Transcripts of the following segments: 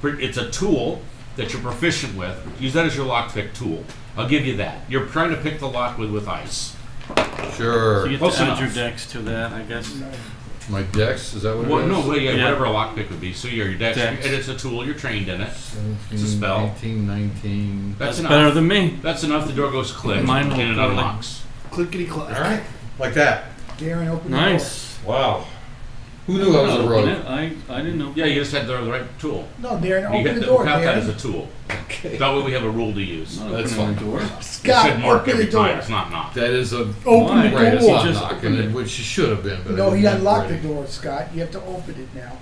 it's a tool that you're proficient with. Use that as your lockpick tool. I'll give you that. You're trying to pick the lock with ice. Sure. So you Close have to add enough. your dex to that, I guess. My dex, is that what it Well, is? no, well, yeah, Yeah. whatever a lockpick would be. So your dex, Dex. and it's a tool. You're trained in it. 17, It's a spell. 18, 19. That's That's enough. better than me. That's enough. The door goes click, Mine will and it go like- unlocks. Clickety clack. All right. Like that. Darren, open Nice. Wow. Who knew I was a Open rogue? it. I didn't know. Yeah, you just had the right tool. the door. No, Darren, You open get the the door, count that as a Darren. tool. Okay. That way we have a rule to use. Not That's opening fine. the door. It Scott, should mark open every the door. time. It's not knocked. That is a... Open Why? the Right, it's door. not Just knocking opened it, it. which she should have been, but No, I he didn't unlocked the ready. door, Scott. You have to open it now.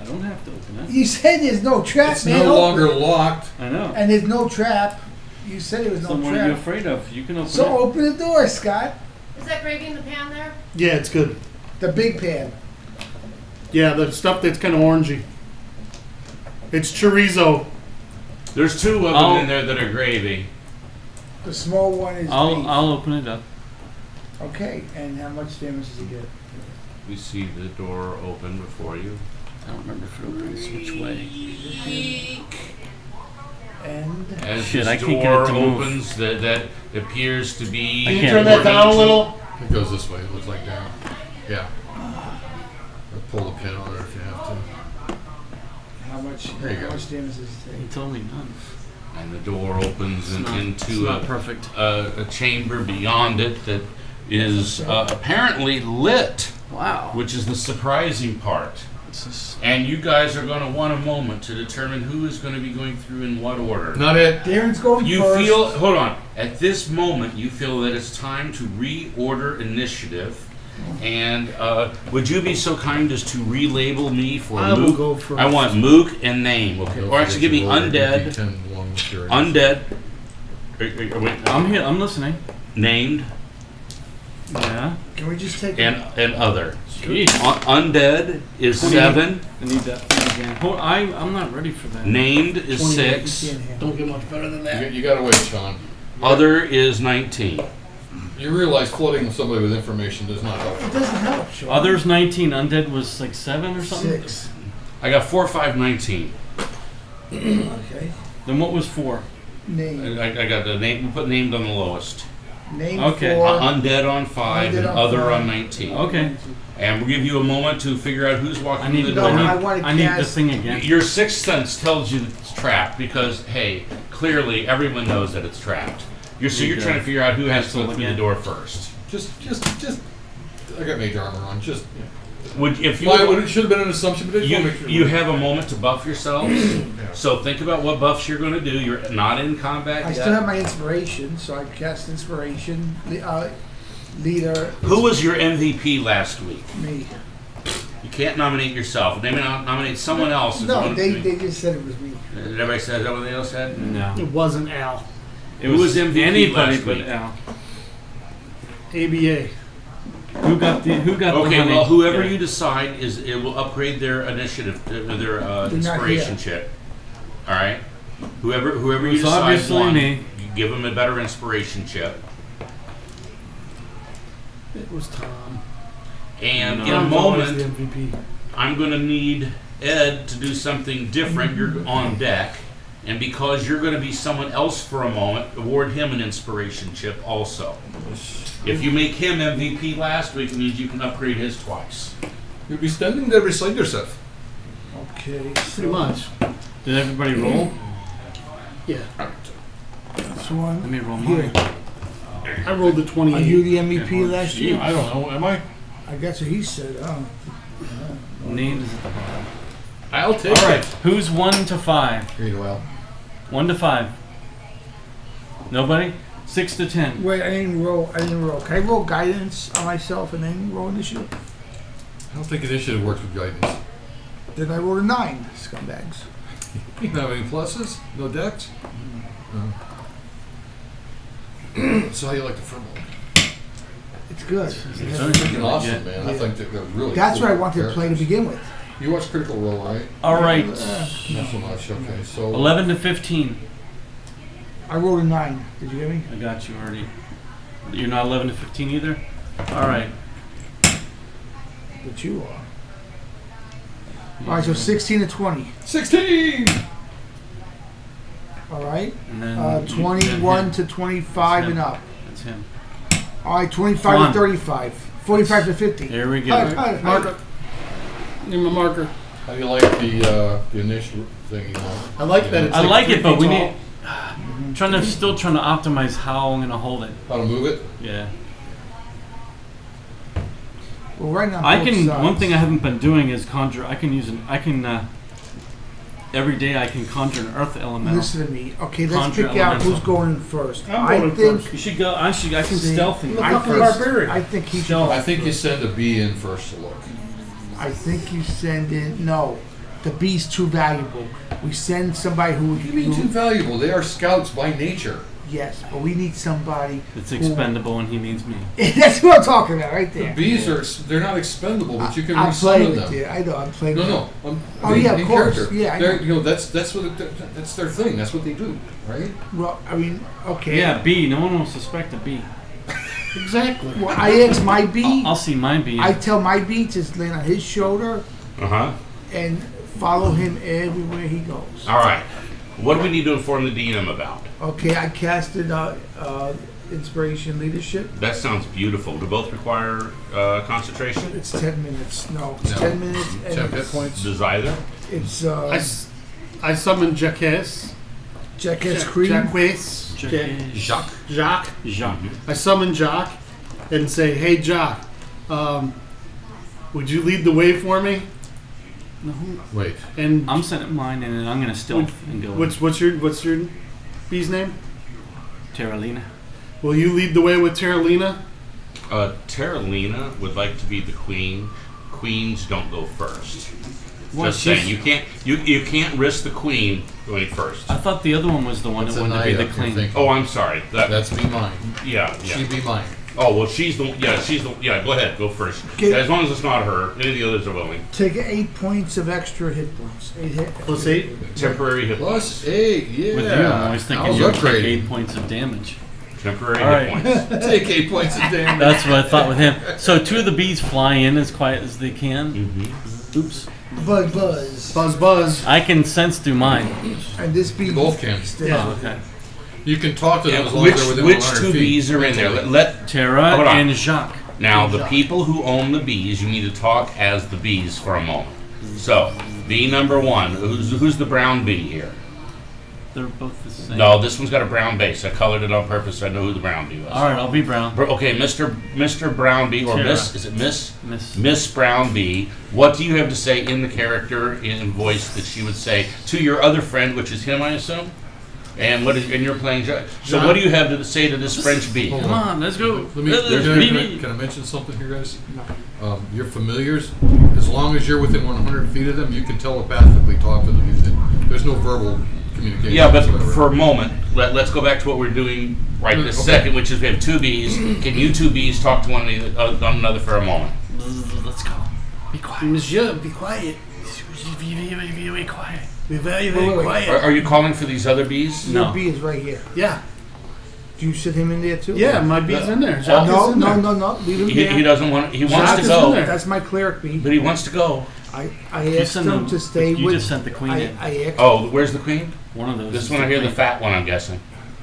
I don't have to open it. You said there's no trap, It's man. no Open longer it. locked. I know. And there's no trap. You said there was So no what are you trap. afraid of? You can open So it. open the door, Scott. Is that gravy in the pan there? Yeah, it's good. The big pan. Yeah, the stuff that's kind of orangey. It's chorizo. There's two of them in there that are gravy. The small one is beef. I'll open it up. Okay, and how much damage does it get? We see the door open before you. I don't remember if it opens which way. And As Shit, this I can't get door it to move. opens, that appears to be. I Can you can't turn that work. down a little? It goes this way. It looks like down. Yeah. Or pull the pin on it if you have to. how much There you how go. much damage does it He take? told me none. And the door opens It's not, it's into not perfect. a chamber beyond it that is apparently lit, Wow. which is the surprising part. This is And you guys are going to want a moment to determine who is going to be going through in what order. Not it. Darren's going You first. feel, hold on, at this moment you feel that it's time to reorder initiative. And would you be so kind as to relabel me for I will Mook? go first. I want Mook and name. Okay. Don't Or actually give me forget to roll your undead. D10 along with your- Undead. Wait, I'm here. I'm listening. named Yeah. Can we just take and other. Jeez. Undead is 7. I need that thing again. Hold, I'm not ready for that. Named is 28? 6. You can't handle Don't get much better than that. You gotta wait, Sean. Other is 19. You realize flooding somebody with information does not help. it. It doesn't help, Sean. Others 19. Undead was like 7 or something. 6. I got 4, 5, 19. Okay. Then what was 4? Name. I got the name. We put named on the lowest. Name Okay. 4. Undead on 5 and Undead on other 5. on 19. Okay. And we'll give you a moment to figure out who's walking I need. through the No, door. I wanna I need the cast- thing again. Your sixth sense tells you that it's trapped because, hey, clearly everyone knows that it's trapped. So you're trying to figure out who has to go through the Again. door first. Just. I got mage armor on. Just. If you Why would it should have been an assumption, but I just wanna make sure. you have a moment to buff yourselves. So think about what buffs you're going to do. You're not in combat I yet. still have my inspiration, so I cast inspiration. Leader. Who was your MVP last week? Me. You can't nominate yourself. Maybe nominate someone else. as No, one- they just said it was me. Did everybody say that? What they else said? No. It wasn't Al. It Who was MVP anybody last but week? Al. ABA. Who got the Okay, honey? well, whoever Yeah. you decide it will upgrade their initiative, their inspiration chip. All right. Whoever It you was decide obviously won, me. you give them a better inspiration chip. It was Tom. And No. in a Tom's always moment, the MVP. I'm going to need Ed to do something different. You're on deck. And because you're going to be someone else for a moment, award him an inspiration chip also. If you make him MVP last week, it means you can upgrade his twice. You'll be standing there beside yourself. Okay. Pretty much. Did everybody roll? Yeah. This one. Let me roll Here. mine. I rolled a Are 28. you the MVP Okay, last year? I don't know. Am I? I guess what he said. Oh. Name is at the bottom. I'll take All right. it. Who's 1 to 5? Here you go, Al. 1 to 5. Nobody? 6 to 10. Wait, I didn't roll. Can I roll guidance on myself and then roll initiative? I don't think initiative works with guidance. Then I rolled a 9, scumbags. You don't have any pluses? No dex? So how you like the firm one? It's good. It's Freaking Yeah. awesome, man. I Yeah. think they're really That's cool what I wanted to play to characters. begin with. You watch Critical Role, right? All right. Not so much. Okay, so 11 to 15. I rolled a 9. Did you hear me? I got you already. You're not 11 to 15 either? All right. But you are. All right, so 16 to 20. 16. All right. And then 21 to 25 and up. That's him. All right, Come 25 on. to 35. 45 to 50. Here we go. Marker. Give him a marker. How do you like the initial thing? I like that. It's I like 3 it, but feet we tall. need. Still trying to optimize how I'm gonna hold it. How to move it? Yeah. Well, right now, I both can. sides. One thing I haven't been doing is conjure. I can use an. I can. Every day I can conjure an earth elemental. Listen to me. Okay, let's Conjure pick out who's elemental. going in first. I'm I going think. first. You should go. I can See, stealth him. look I up think, the barbarian. I think he should. Stealth. I think you send a bee in first to look. I think you send in. No, the bee's too valuable. We send somebody who. What do you mean too valuable? They are scouts by nature. Yes, but we need somebody. It's who- expendable, and he needs me. That's what I'm talking about, right The there. bees they're not expendable, but you can I'm playing resummon with them. you. I know. I'm playing. No, with no. Oh, yeah, of in course. character. Yeah, I They're- know. You know, that's that's their thing. That's what they do, right? Well, I mean, okay. Yeah, B. No one will suspect a B. Exactly. Well, I ask my bee. I'll see mine B. I tell my bee to land on his shoulder Uh huh. and follow him everywhere he goes. All right. What do we need to inform the DM about? Okay, I casted inspiration leadership. That sounds beautiful. Do both require concentration? It's 10 minutes. No, it's No. 10 minutes. And 10 hit points. Does either? It's I summon Jacques. Jackass Cream. Jacques. Jacques. Jacques. I summon Jacques and say, "Hey, Jacques, would you lead the way for me?" No, Wait. And I'm setting mine, and then I'm gonna stealth and go. what's your bee's name? Terralina. Will you lead the way with Terralina? Terralina would like to be the queen. Queens don't go first. What, Just saying, she's- you can't risk the queen going first. I thought the other one was the one That's that wanted to be Anaya, the you're queen. thinking. Oh, I'm sorry. That's be mine. Yeah. She be mine. Oh well, she's the yeah. Go ahead, go first. Okay. As long as it's not her. Any of the others are willing. Take 8 points of extra hit points. 8 hit. Plus 8. Temporary hit. Plus 8, yeah. With you, I'm always I thinking was you take upgrading. 8 points of damage. Temporary All hit right. points. Take 8 points of damage. That's what I thought with him. So 2 of the bees fly in as quiet as they can. Mm-hmm. Oops. Buzz, buzz. Buzz, buzz. I can sense through mine. And this bee. Both can. Stay. Oh, okay. You can talk to them as long as they're within Which 100 two feet. bees are in there? Let Terra Hold on. and Jacques. now the people who own the bees. You need to talk as the bees for a moment. So, bee number 1. Who's the brown bee here? They're both the same. No, this one's got a brown base. I colored it on purpose so I know who the brown bee was. All right, I'll be brown. Okay, Mr. Brown Bee, or Tara. Miss, is it Miss? Miss. Miss Brown Bee, what do you have to say in the character, in voice that she would say to your other friend, which is him, I assume? And and you're playing Jacques. So what do you have to say to this French bee? Hold Come on, let's go. Let me, can I mention something here, guys? No. Your familiars, as long as you're within 100 feet of them, you can telepathically talk to them. There's no verbal communication. Yeah, but whatsoever. for a moment, let's go back to what we're doing right this Okay. second, which is we have 2 bees. Can you 2 bees talk to one another for a moment? Let's go. Be quiet. Monsieur, be quiet. Be quiet. Be very, Wait, wait, wait. quiet. Are you calling for these other bees? No. Your bee is right here. Yeah. Do you sit him in there too? Yeah, my bee's in there. Jacques No, is in no, there. no, no. Leave him there. He doesn't want. He wants Jacques to is in go, there. That's my cleric bee. but he wants to go. I You asked send him them- to stay you with. just sent the queen in. I asked. Oh, where's the queen? One of those. This is one right here, the queen. fat one, I'm guessing.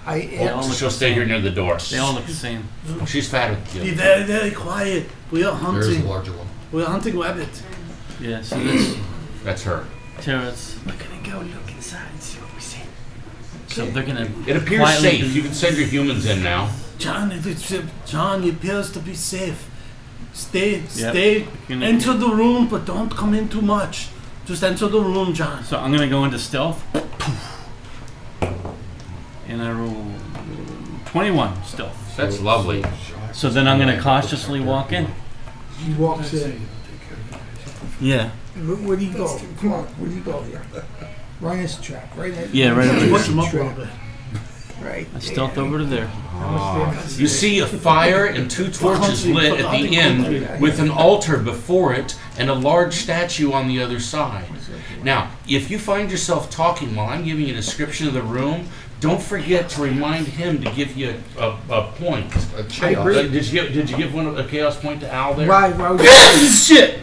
I They all asked. look She'll the stay same. here near the door. They all look the same. Well, she's fatter than Be you. very, very quiet. We are There's a hunting. larger one. We are hunting rabbit. Yeah, so this That's her. Terra's. We're gonna go look inside and see what we see. So they're gonna. It appears quietly safe. You can send your humans in now. John, John, it appears to be safe. Stay, Yep. stay. Gonna- Enter the room, but don't come in too much. Just enter the room, John. So I'm gonna go into stealth. And I roll 21 stealth. That's lovely. So then I'm gonna cautiously walk in. He walks in. Yeah. Where do you go? Come on. Where do you go here? Right in this trap. Right. At, Yeah, right over Push here. him up a little bit. Right. I stealth over to there. You see a fire and 2 torches lit at the end with an altar before it and a large statue on the other side. Now, if you find yourself talking while I'm giving you a description of the room, don't forget to remind him to give you a point. A chaos. Did you give one a chaos point to Al there? Why would you? Shit!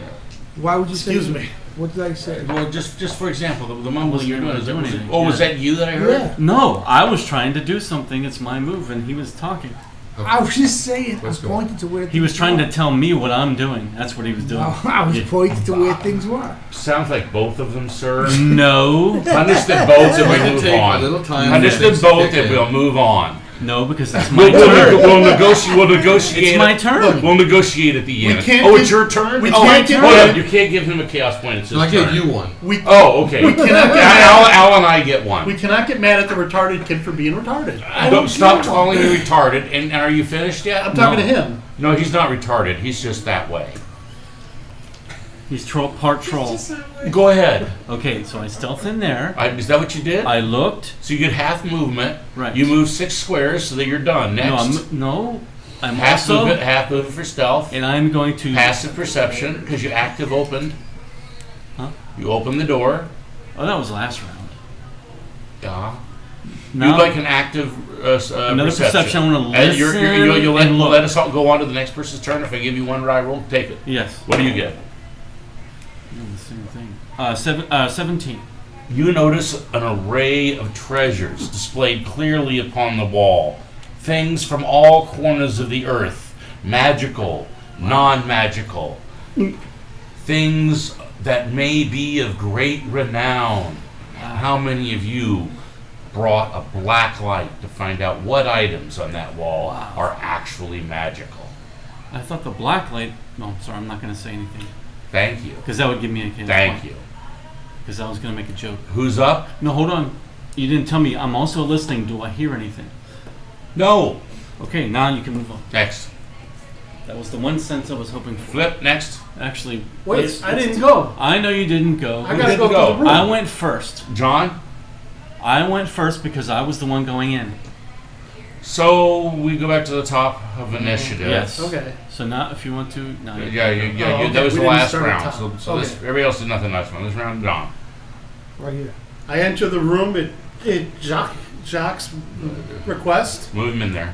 Why would you say? Excuse me. What did I say? Well, just for example, the mumbling you're doing. doing anything. Oh, was Yeah. that you that I heard? Yeah. No, I was trying to do something. It's my move, and he was talking. I was just saying. Let's I go. pointed to where He was things trying were. to tell me what I'm doing. That's what he was doing. No, I was pointing to where things were. Sounds like both of them, sir. No, Punish them both and Going we'll to move take a on. little time. Punish for them things to both kick and in. we'll move on. no, because it's my We'll turn. negotiate. We'll negotiate. It's my turn. We'll negotiate at the We end. can't Oh, give- it's your turn. we oh, can't give- hold on. You can't give him a chaos point. It's his So I turn. gave you one. We Oh, okay. We cannot get Al and I get one. we cannot get mad at the retarded kid for being retarded. Don't stop calling me retarded. And are you finished yet? I'm talking to him. No, he's not retarded. He's just that way. He's part troll. Go ahead. Okay, so I stealth in there. Is that what you did? I looked. So you get half movement. Right. You move 6 squares so that you're done. Next. I'm half also, movement, half movement for stealth. and I'm going to. Passive perception because you active opened. Huh? You open the door. Oh, that was last round. Yeah. Now, You'd like an active another perception. I want to And listen you'll and look. let us all go on to the next person's turn. If I give you one die roll, take it. Yes. What do you get? The same thing. 17. You notice an array of treasures displayed clearly upon the wall. Things from all corners of the earth. Magical, non-magical. Things that may be of great renown. How many of you brought a black light to find out what items on that wall are actually magical? I thought the black light. No, sorry, I'm not going to say anything Thank you. because that would give me a chaos Thank point. you. Because I was going to make a joke. Who's up? No, hold on. You didn't tell me. I'm also listening. Do I hear anything? No. Okay, now you can move on. Next. That was the one sense I was hoping for. Flip. Next. Actually, Wait, I didn't go. I know you didn't go. I gotta didn't go through go? the room. I went first. John. I went first because I was the one going in. So we go back to the top of initiative. Yes. Okay. So now, if you want to, now you Yeah, okay. that was We the didn't last start at round. top. So this, Okay. everybody else did nothing last round. This round, John. Right here. I enter the room at Jacques' request. Move him in there.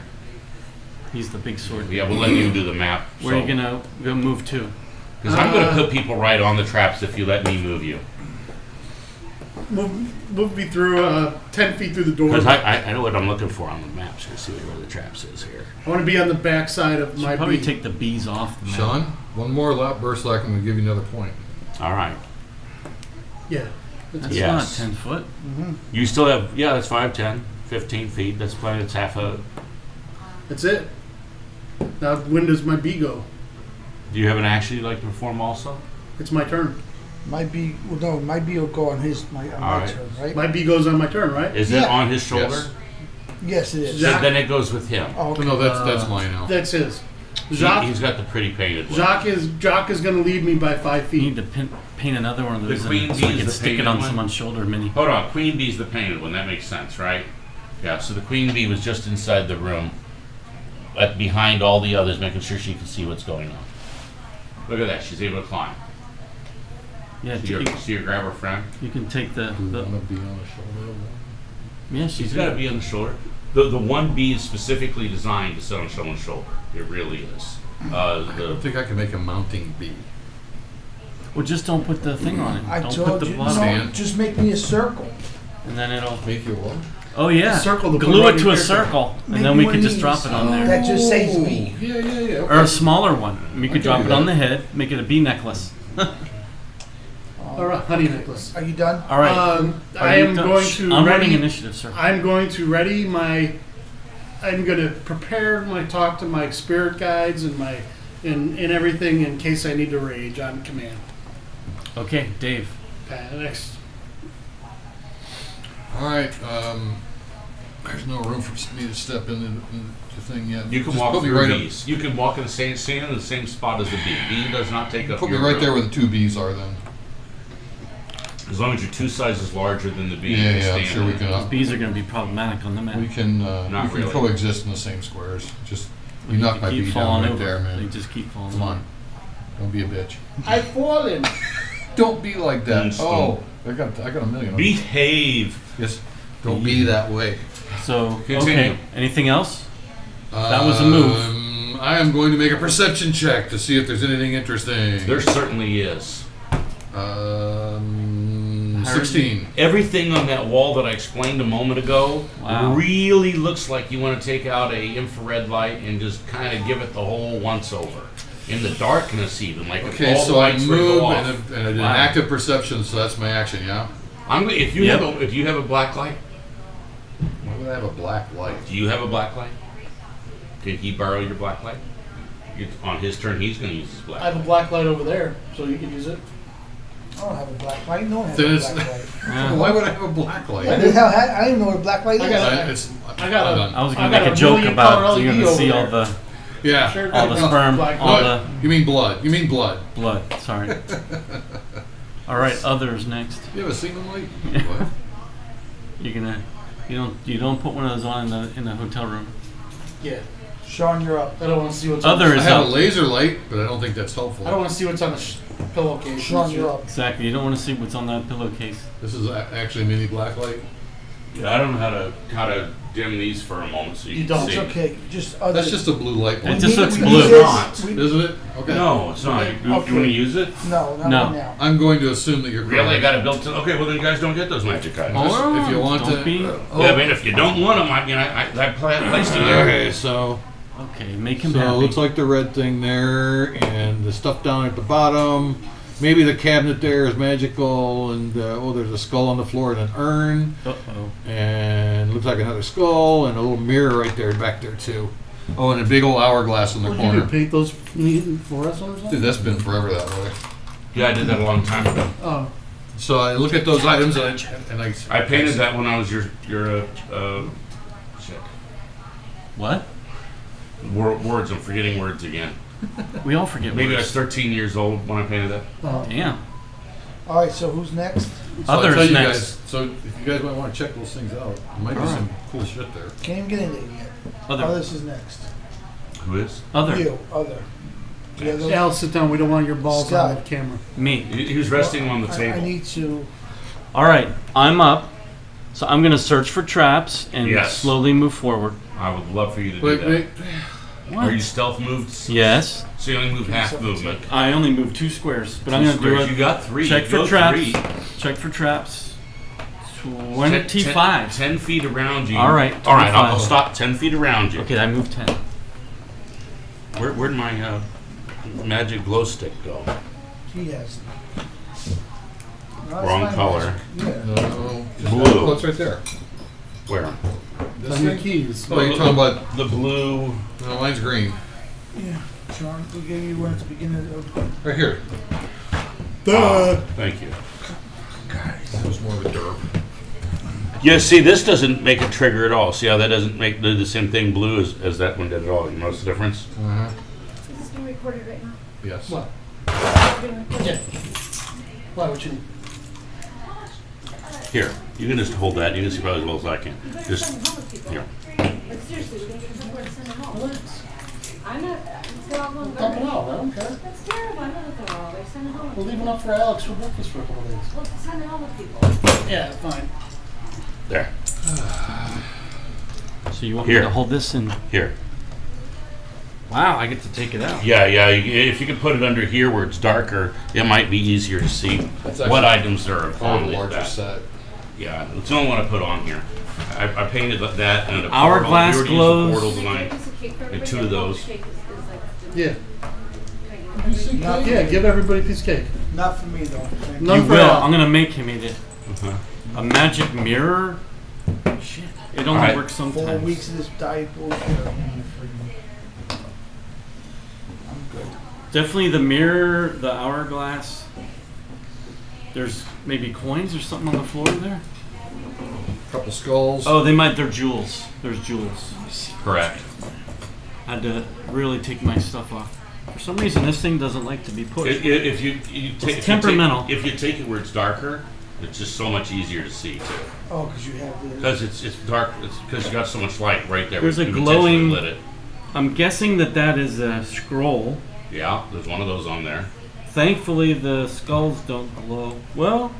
He's the big sword. Yeah, we'll let you do the map. Where are you gonna go move to? Because I'm going to put people right on the traps if you let me move you. Move me through 10 feet through the door. Because I know what I'm looking for on the maps. Here, see where the traps is here. I want to be on the back side of my Probably beat. take the bees off the map. Sean, one more lap burst like I'm going to give you another point. All right. Yeah. That's Yes. not 10 foot. You still have, yeah, that's 5, 10, 15 feet. That's plenty. That's half a. That's it. Now, when does my bee go? Do you have an action you'd like to perform also? It's my turn. My B, well, no, my B will go on my All right. turn, right? My bee goes on my turn, right? Is it Yeah. on his shoulder? Yes. Yes, it is. So Jack- then it goes with him. Oh, okay. No, that's mine now. That's his. He's Jacques got the pretty painted one. Jacques is going to lead me by 5 You feet. need to paint another one of The those queen in so bee I is can the stick it painted on one? someone's shoulder mini. Hold on. Queen bee's the painted one. That makes sense, right? Yeah, so the queen bee was just inside the room, behind all the others, making sure she can see what's going on. Look at that. She's able to climb. Yeah, See her grab her friend? you can take the Do you want to be on the shoulder? yeah, She's she's got to be on the shoulder. The one bee is specifically designed to sit on someone's shoulder. It really is. I don't think I can make a mounting bee. Well, just don't put the thing on it. I Don't put told the you, blob no, on Stand. just make me a circle. and then it'll. Make you what? Oh yeah, Circle to put glue right it to a here. circle, Make and then we one could of just these. drop it on there. That just says bee. Yeah. Or a smaller one. We I could can drop do it on that. the head, make it a bee necklace. All right, honey necklace. Are you done? All right. I Are you am done? going to I'm running ready. initiative, sir. I'm going to ready my. I'm going to prepare my talk to my spirit guides and my and everything in case I need to rage on command. Okay, Dave. Next. All right. There's no room for me to step into the thing yet. You can Just walk put me through right up- bees. You can walk in the same stand in the same spot as the bee. Bee does not take up Put me your right room. there where the two bees are then. As long as you're 2 sizes larger than the bee, you Yeah, can I'm stand sure we in. can. Bees are going to be problematic on the map. We can Not really. coexist in the same squares. Just you They knock my keep bee falling down right over. there, They man. just keep falling Come over. on, don't be a bitch. I've fallen. Don't be like that. Moonstone. Oh, I got a million. of them. Behave. Yes. Don't be that way. So, Continue. okay. Anything else? That was a move. I am going to make a perception check to see if there's anything interesting. There certainly is. 16. Everything on that wall that I explained a moment ago Wow. really looks like you want to take out a infrared light and just kind of give it the whole once over. In the darkness even, like Okay, if all the so I lights were to move go and, off. and I did an Wow. active perception, so that's my action, yeah? If you Yep. have a black light, Why would I have a black light? do you have a black light? Can he borrow your black light? On his turn, he's going to use his black I have a light. black light over there, so you can use it. I don't have a black light. No one has Then a it's- black light. Yeah. Why would I have a black light? I didn't even know what a black light is. I got it. It's, I got I'm a- done. I was I gonna got make a a joke million about color you're LED gonna see over all the Yeah. Sure. all the No, sperm, black all light. the You mean blood. You mean blood. blood. Sorry. All right, others next. You have a semen light? What? You're gonna you don't put one of those on in the hotel room. Yeah. Sean, you're up. I don't want to see what's Other on I is have a up. laser light, but I don't think that's helpful. I don't want to see what's on the pillowcase. Sean, you're up. Exactly. You don't want to see what's on that pillowcase. This is actually a mini black light. Yeah, I don't know how to dim these for a moment so you, You can don't. see. It's okay. Just other. That's just a blue light It bulb. just looks we blue. need It's this. not. We- Isn't it? Okay. No, it's not. Okay. You want to use it? No, not No. right now. I'm going to assume that you're Really? I correct. got it built in. Okay, well then guys don't get those magic items. Just if you want don't to. be- Oh. Yeah, I mean, if you don't want them, I placed it there. Okay, so Okay, make him so happy. it looks like the red thing there, and the stuff down at the bottom. Maybe the cabinet there is magical, and there's a skull on the floor and an urn, Uh-oh. and it looks like another skull, and a little mirror right there, back there too. Oh, and a big old hourglass in the What did you do? corner. Paint those fluorescent or something? Dude, that's been forever that way. Yeah, I did that a long time ago. Oh. So I look at those items and I painted that when I was your shit. What? Words. I'm forgetting words again. We all forget Maybe I was words. 13 years old when I painted that. Oh. Damn. All right. So who's next? So I Others tell you next. guys, so if you guys might want to check those things out, there might be All right. some cool shit there. Can't even get into it yet. Other. Others is next. Who is? Other. You. Other. Do you have those? Al, sit down. We don't want your balls Scott. on the camera. Me. He was resting on the I table. need to. All right, I'm up. So I'm gonna search for traps and Yes. slowly move forward. I would love for you to do Wait, that. wait. Are you stealth moved? Yes. So you only move half movement. I only moved 2 squares, but I'm Two gonna do squares. it. You got 3. Check You for go traps. 3. Check for traps. 10 25. 10 feet around you. All right, All right. I'll 25. stop 10 feet around you. Okay, I moved 10. Where'd my magic glow stick go? He has. No, Wrong it's fine, color. guys. Yeah. No. Blue. Oh, it's right there. Where? This On your thing? keys. Oh, you're talking about, The blue. no, mine's green. Yeah. Sean, we gave you one at the beginning of. Right here. Thank you. That was more of a derp. Yeah, see, this doesn't make a trigger at all. See how that doesn't do the same thing blue as that one did at all? You notice the difference? Uh-huh. Is this being recorded right now? Yes. What? It's being recorded. Yeah. Why would you? Here, you can just hold that. You can see probably as well as I can. You better Just send it home with people. here. Like seriously, we're gonna get somewhere to send it home. I'm not, it's all going Dump it garbage. out. I don't care. That's terrible. I know that they're all, they send it home We're with leaving people. up for Alex for breakfast for a couple days. Well, send it home with people. Yeah, fine. There. So you want me Here. to hold this and Here. wow, I get to take it out. Yeah, yeah. If you could put it under here where it's darker, it might be easier to see That's what actually items are Oh, on the it. larger That. set. Yeah, it's the only one I put on here. I painted that and a Hourglass portal. We glows. already used the portals Can I and get a piece of cake for everybody? two of That those. cake is like, Yeah. can I get everybody- Yeah, give everybody a piece of cake. Not for me though. Thank None You for will. Al. I'm gonna make him eat it. Uh-huh. A magic mirror. Shit. It only Alright. works 4 sometimes. weeks of this diet bullshit. I'm good. Definitely the mirror, the hourglass. There's maybe coins or something on the floor there. Couple skulls. Oh, they're jewels. There's jewels. Correct. I had to really take my stuff off. For some reason, this thing doesn't like to be pushed. If you take temperamental. If you take it where it's darker, it's just so much easier to see too. Oh, because you have the. Because it's dark. It's because you got so much light right there. There's a You intentionally glowing- lit it. I'm guessing that is a scroll. Yeah, there's one of those on there. Thankfully, the skulls don't glow. Well,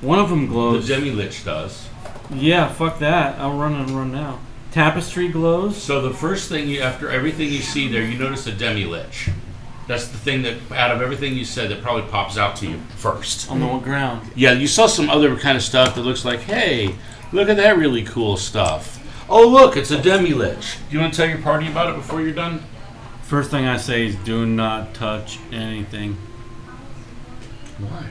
one of them The glows. Demilich does. Yeah, fuck that. I'll run now. Tapestry glows. So the first thing after everything you see there, you notice a Demilich. That's the thing that, out of everything you said, that probably pops out to you first. On the ground. Yeah, you saw some other kind of stuff that looks like, hey, look at that really cool stuff. Oh, look, it's a Demilich. Do you want to tell your party about it before you're done? First thing I say is do not touch anything. Why?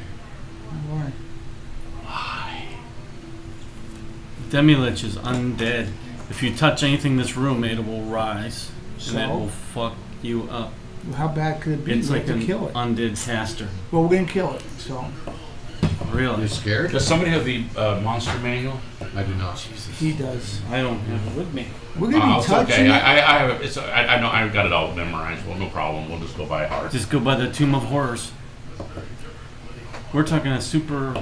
Demilich is undead. If you touch anything in this room, it will rise. And it So? will fuck you up. How bad could it be? It's We like have an to kill it. undead caster. Well, we're gonna kill it. So Really? You scared? Does somebody have the monster manual? I do not. he does. I don't have it with me. We're gonna be It's touching okay. it. I have it. I know I've got it all memorized. Well, no problem. We'll just go by heart. Just go by the Tomb of Horrors. We're talking a super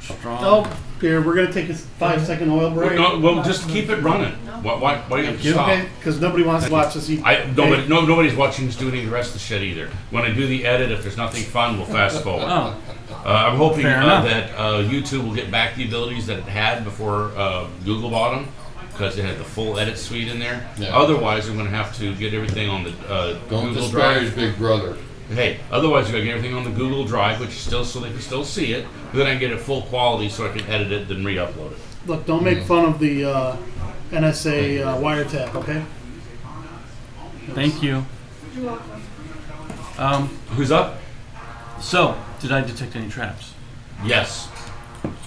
strong. Oh, here, we're going to take a 5-second oil break. Well, just keep it running. Why do you have to stop? Okay, because nobody wants to watch us eat. Nobody's watching us doing the rest of the shit either. When I do the edit, if there's nothing fun, we'll fast forward. Oh, I'm hoping Fair enough. that YouTube will get back the abilities that it had before Google bought them, because it had the full edit suite in there. Yeah. Otherwise, I'm going to have to get everything on the Don't Google disparage Drive. Big Brother. Hey, otherwise, you got to get everything on the Google Drive, which is still so they can still see it. Then I can get it full quality, so I can edit it, then re-upload it. Look, don't make fun of the NSA wiretap, okay? thank you. Who's up? So, did I detect any traps? Yes.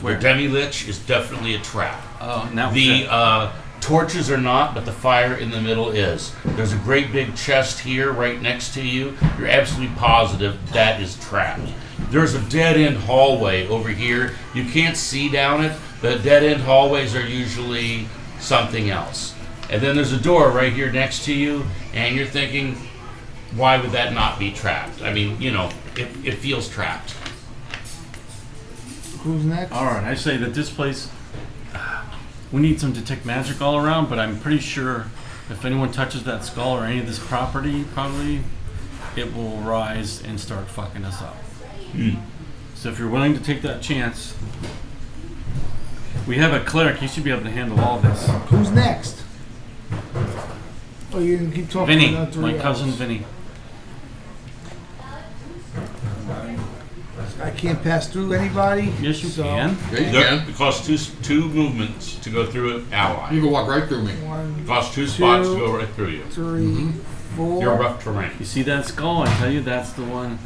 Where? The Demilich is definitely a trap. Oh, now The torches are not, but the fire in the middle is. There's a great big chest here right next to you. You're absolutely positive that is trapped. There's a dead-end hallway over here. You can't see down it. The dead-end hallways are usually something else. And then there's a door right here next to you, and you're thinking, why would that not be trapped? I mean, you know, it feels trapped. Who's next? All right, I say that this place, we need some detect magic all around, but I'm pretty sure if anyone touches that skull or any of this property, probably it will rise and start fucking us up. So if you're willing to take that chance, we have a cleric. You should be able to handle all this. Who's next? Oh, you're gonna keep talking. Vinny, about my 3 cousin hours. Vinny. I can't pass through anybody. Yes, you so can. Yeah, you There- can. It costs two movements to go through an ally. You can walk right through me. It 1, costs 2 spots to Two. go right through you. 3, 4. You're rough terrain. You see that skull? I tell you, that's the one.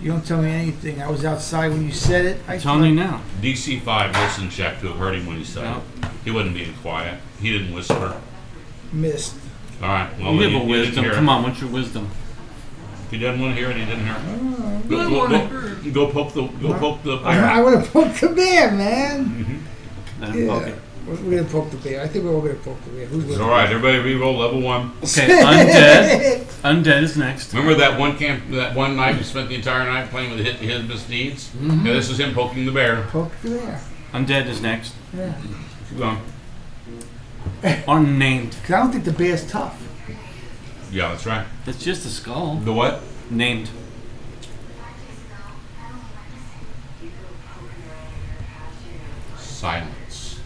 You don't tell me anything. I was outside when you said it. I'm telling you now. DC 5 listen check to have heard him when he said No. it. He wasn't being quiet. He didn't whisper. Missed. All right. Well, You have you a didn't wisdom. hear it. Come on, what's your wisdom? If he doesn't want to hear it, he didn't hear it. I Go poke the. I want to poke the bear, man. Then Yeah. poke it. We're gonna poke the bear. I think we're all gonna poke the bear. Who's It's with all right. Everybody, re-roll level 1. Okay, undead. Undead is next. Remember that one night we spent the entire night playing with his misdeeds? Yeah, this is him poking the bear. Poke the bear. Undead is next. Yeah. Keep going. Unnamed. 'Cause I don't think the bear's tough. Yeah, that's right. It's just a skull. The what? Named. Silence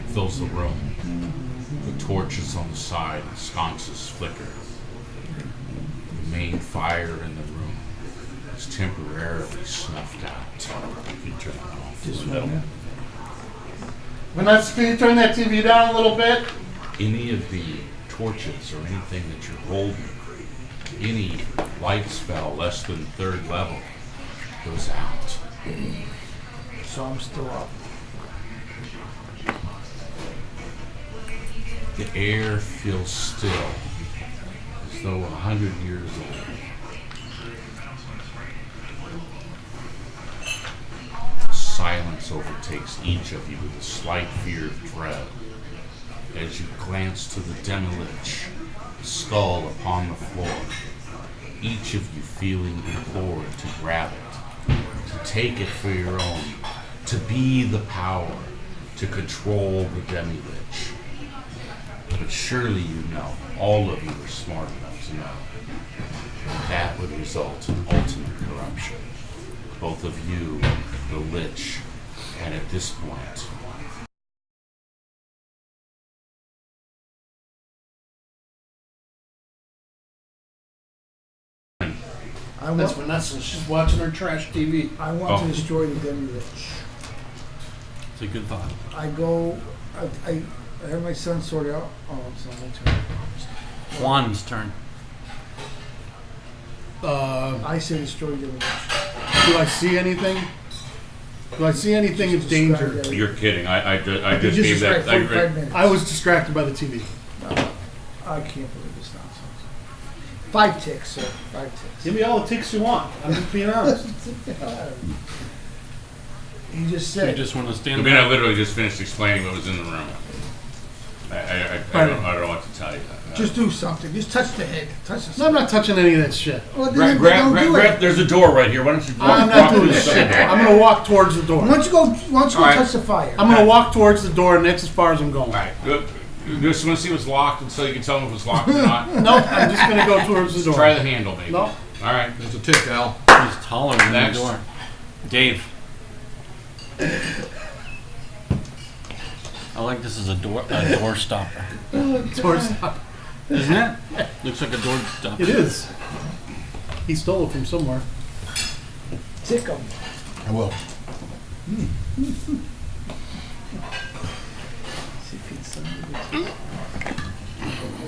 fills the room. The torches on the side and sconces flicker. The main fire in the room is temporarily snuffed out. You can turn it off. Just in the middle. one. Vanessa, can you turn that TV down a little bit? Any of the torches or anything that you're holding, any light spell less than 3rd level goes out. So I'm still up. The air feels still, as though 100 years old. Silence overtakes each of you with a slight fear of dread as you glance to the Demilich, skull upon the floor, each of you feeling implored to grab it, to take it for your own, to be the power, to control the Demilich. But surely you know, all of you are smart enough to know, that would result in ultimate corruption. Both of you, the Lich, and at this point, That's want, Vanessa. She's watching her trash TV. I want to Oh. destroy the Demilich. It's a good thought. I go, I have my son sort out. Oh, it's not my turn. Juan's turn. I say destroy Demilich. Do I see anything? Do I see anything of danger? You're kidding. I just You just gave that. described 45 minutes. I was distracted by the TV. I can't believe this nonsense. 5 ticks, sir. 5 ticks. Give me all the ticks you want. I'm just being honest. He just So you said. just want to I stand mean, there? I literally just finished explaining what was in the room. I don't know what to tell you. Just do something. Just touch the head. Touch the No, I'm not touching any of that shit. Well, then Grab, don't do grab, it. there's a door right here. Why don't you walk, I'm walk not through doing the this second shit. door? I'm gonna walk towards the door. Why don't you go All right. touch the fire? I'm gonna walk towards the door, and that's as far as I'm going. All right. Good. You just want to see what's locked, and so you can tell them if it's locked or not. Nope, I'm just gonna go towards the door. Try the handle, maybe. No. All right. It's a tick, Al. He's taller than Next. the door. Dave. I like this as a door stopper. Towards. Isn't it? Looks like a door stopper. It is. He stole it from somewhere. Tick 'em. I will.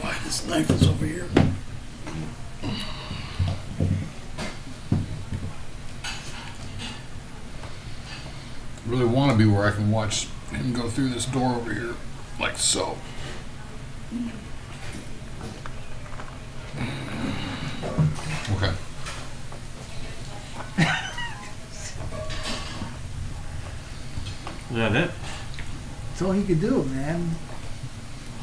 Why this knife is over here? Really want to be where I can watch him go through this door over here, like so. Okay. Is that it? That's all he could do, man.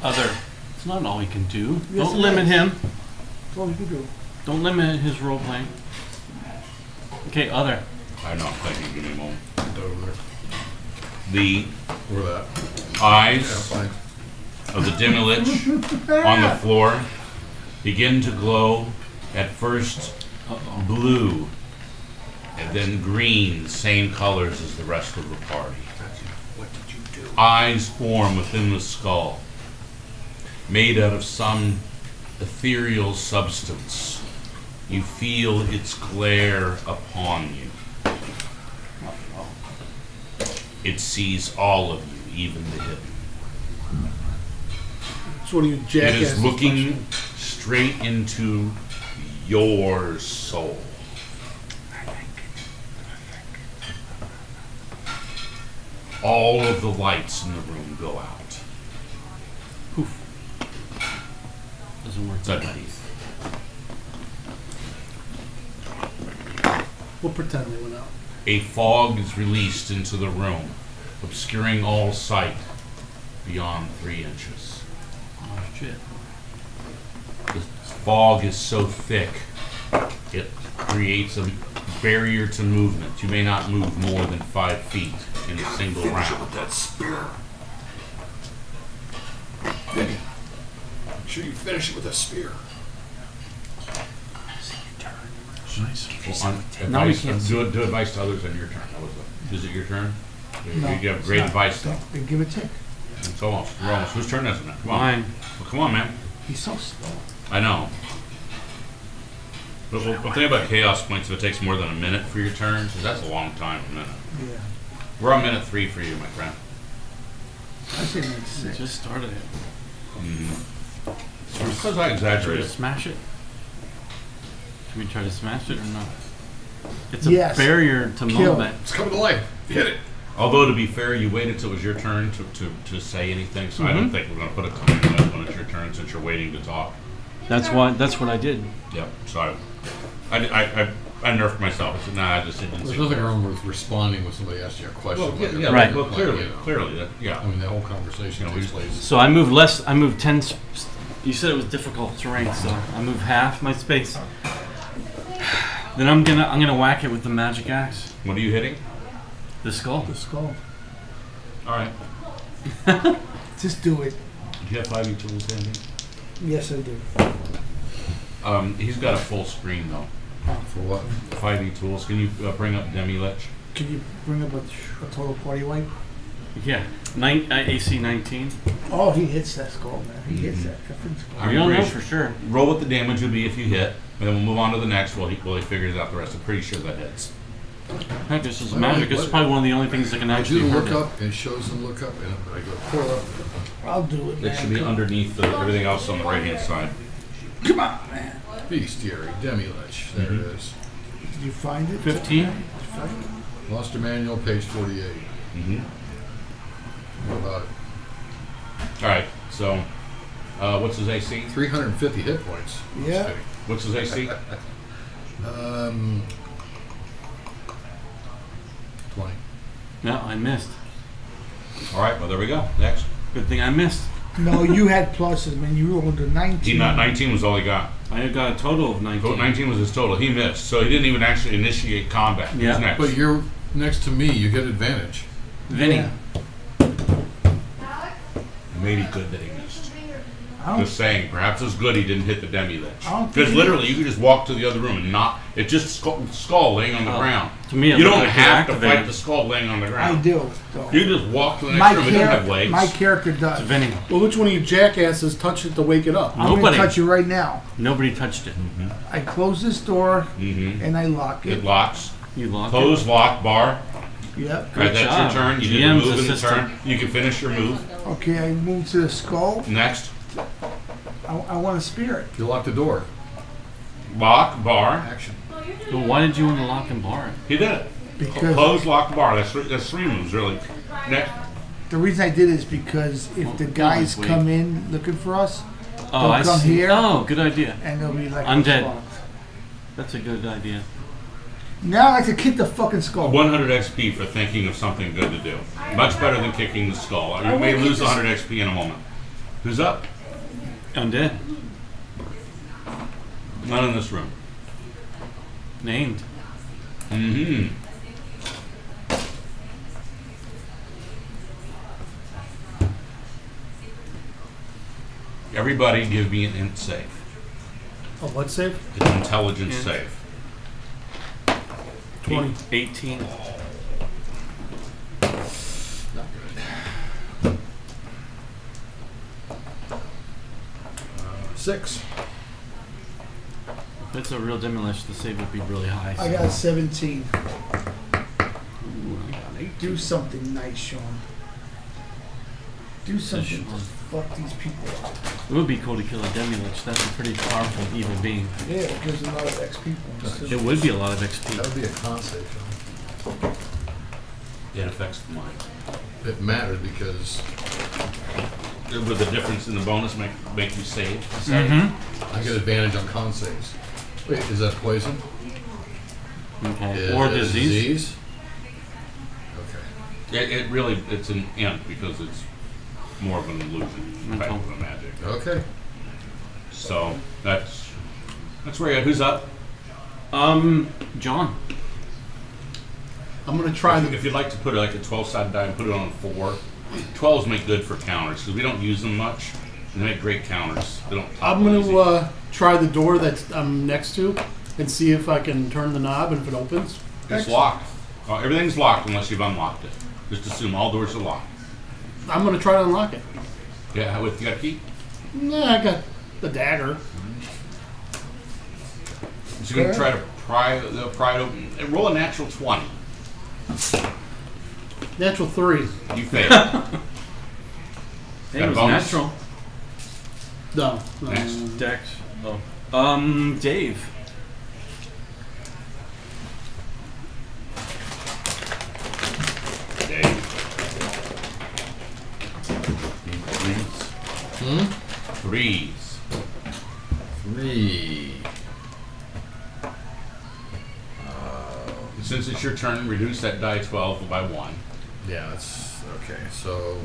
Other. It's not all he can do. Yes, Don't it limit is. him. That's all he could do. Don't limit his role playing. Okay, other. I know. Thank you. Give me a moment. Over there. The Where that? eyes Fine. of the Demilich on the floor begin to glow, at first Uh-oh. blue and then green, same colors as the rest of the party. What did you do? Eyes form within the skull, made out of some ethereal substance. You feel its glare upon you. It sees all of you, even the hidden. It's one of you It jackasses. is looking straight into your soul. All of the lights in the room go out. Doesn't work. Suddenly, We'll pretend they went out. a fog is released into the room, obscuring all sight beyond 3 inches. Oh, shit. The fog is so thick, it creates a barrier to movement. You may not move more than 5 feet in a single round. That spear. Make sure you finish it with a spear. Nice. Well, on Now we advice, can't do advice to others on your turn. Is it your turn? No, you have it's great not. advice though. They give a tick. It's almost. We're almost. Whose turn is it now? Come on. Mine. Well, come on, man. He's so slow. I know. But the thing about chaos points, if it takes more than a minute for your turn, because that's a long time, a minute. Yeah. We're on minute 3 for you, my friend. I say make We 6. just started it. Because I Try to exaggerated. smash it? Should we try to smash it or not? It's a Yes. barrier to Kill. movement. It's coming to life. Hit it. Although, to be fair, you waited till it was your turn to say anything, so I don't think we're going to put a comment on it when it's your turn since you're waiting to talk. That's what I did. Yep. So I nerfed myself. I said, nah, I just didn't There's say nothing that. wrong with responding when somebody asks you a question. Well, yeah, like yeah, a- Right. well, like, clearly, you know. clearly, that, yeah. I mean, the whole conversation You know, takes we- place. So I moved 10. You said it was difficult terrain, so I moved half my space. Then I'm gonna whack it with the magic axe. What are you hitting? The skull. The skull. All right. Just do it. Do you have 5e tools, Andy? Yes, I do. He's got a full screen though. For what? 5e tools. Can you bring up Demilich? Can you bring up a total party wipe? Yeah. AC 19. Oh, he hits that skull, man. He hits that effing skull. We don't know for sure. Roll what the damage would be if you hit. And then we'll move on to the next while he figures out the rest. I'm pretty sure that hits. Heck, this is magic. This is probably one of the only things that can I actually do the hurt look it. up, and it shows the look up, and I go pull up. I'll do it, man. It should be underneath everything else on the right hand side. Come on, man. Bestiary, Demilich. There it is. Did you find it? 15. Monster Manual, page 48. Mm-hmm. What about it? All right. So, what's his AC? 350 hit points. Yeah. What's his AC? 20. No, I missed. All right. Well, there we go. Next. Good thing I missed. No, you had pluses, man. You rolled a 19. He not 19 was all he got. I got a total of 19. 19 was his total. He missed, so he didn't even actually initiate combat. Who's Yeah. next? But you're next to me, you get advantage. Vinny. Yeah. Maybe good that he missed. I don't, Just saying, perhaps it's good he didn't hit the Demilich. I don't think Because he- literally, you could just walk to the other room and not. It's just skull laying on the Oh, ground. to me, it You looked don't like he have to activated. fight the skull laying on the I ground. do. Though. You just walk to the next My, room. It doesn't have character, legs. my character does. It's Vinny. Well, which one of you jackasses touched it to wake it up? I'm going Nobody. to touch you right now. Nobody touched it. I close this door Mm-hmm. and I lock it. It locks. You locked Close, lock, bar. Yep. All right, Good that's job. your turn. You did the GM's move in the assistant. turn. You can finish your move. Okay, I move to the skull. Next. I want to spear it. You lock the door. Lock, bar. Action. it. Well, why did you want to lock and bar it? He did it. Because Close, lock, bar. That's three moves, really. Next. the reason I did it is because if the guys wait. come in looking for us, Oh, Don't I come see. here. Oh, good idea. and they'll be like Undead. response. That's a good idea. Now I like to kick the fucking skull. 100 XP for thinking of something good to do. Much better than kicking the skull. You may lose 100 XP in a moment. Who's up? Undead. None in this room. Named. Mm-hmm. Everybody give me an int save. Oh, what save? It's an intelligence Int. save. 20. 18. Not good. 6. If it's a real Demilich, the save would be really high. I got 17. Ooh, I got 18. Do something nice, Sean. Do something to Sean. fuck these people up. It would be cool to kill a Demilich. That's a pretty powerful evil being. Yeah, it gives a lot of XP points. too. It would be a lot of XP. That would be a con save, John. It affects the mind. It matters because Would the difference in the bonus make you save? Mm-hmm. I get advantage on con saves. Wait, is that poison? Okay. Is Or it disease. Okay. It really, it's an int because it's more of an illusion type of a magic. Okay. So that's where you're at. Who's up? John. I'm going to try the. If you'd like to put like a 12-sided die and put it on 4, 12s make good for counters because we don't use them much. They make great counters. They don't. I'm topple going easy. to try the door that I'm next to and see if I can turn the knob and if it opens. It's locked. Everything's locked unless you've unlocked it. Just assume all doors are locked. I'm going to try to unlock it. Yeah, with you got a key. Nah, I got the dagger. So you're gonna try to pry it open. And roll a natural 20. Natural 3. You fail. It Got a was bonus? natural. No. Next. Dex. Oh. Dave. Dave. Threes. 3. Since it's your turn, reduce that die 12 by 1. Yeah, that's okay. So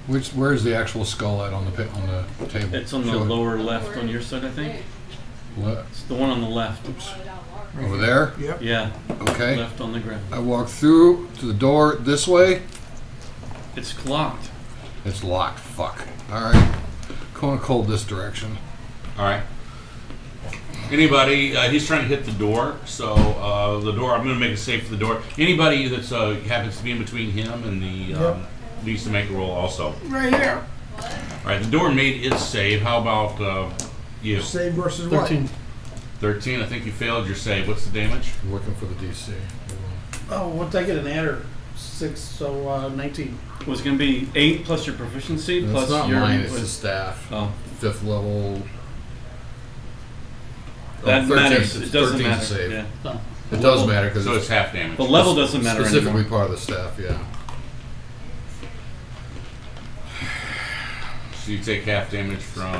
where's the actual skull at on the table? It's on the Show it. lower left on your side, I think. It's the one on the left. Over there. Yep. Yeah. Okay. Left on the ground. I walk through to the door this way. It's locked. It's locked. Fuck. All right. Going cold this direction. All right. Anybody? He's trying to hit the door. So the door. I'm going to make it safe for the door. Anybody that's happens to be in between him and the needs to make a roll also. Right here. All right. The door made its save. How about you? Save versus 13. what? 13. I think you failed your save. What's the damage? I'm looking for the DC. Oh, what did I get? An adder? 6, so 19. It was going to be 8 plus your proficiency It's plus not your. mine, it's the staff. Oh, 5th level. that 13 matters. it's It doesn't 13 matter. save. Yeah. It does matter because So it's half damage. The level doesn't matter specifically anymore. part of the staff, yeah. So you take half damage from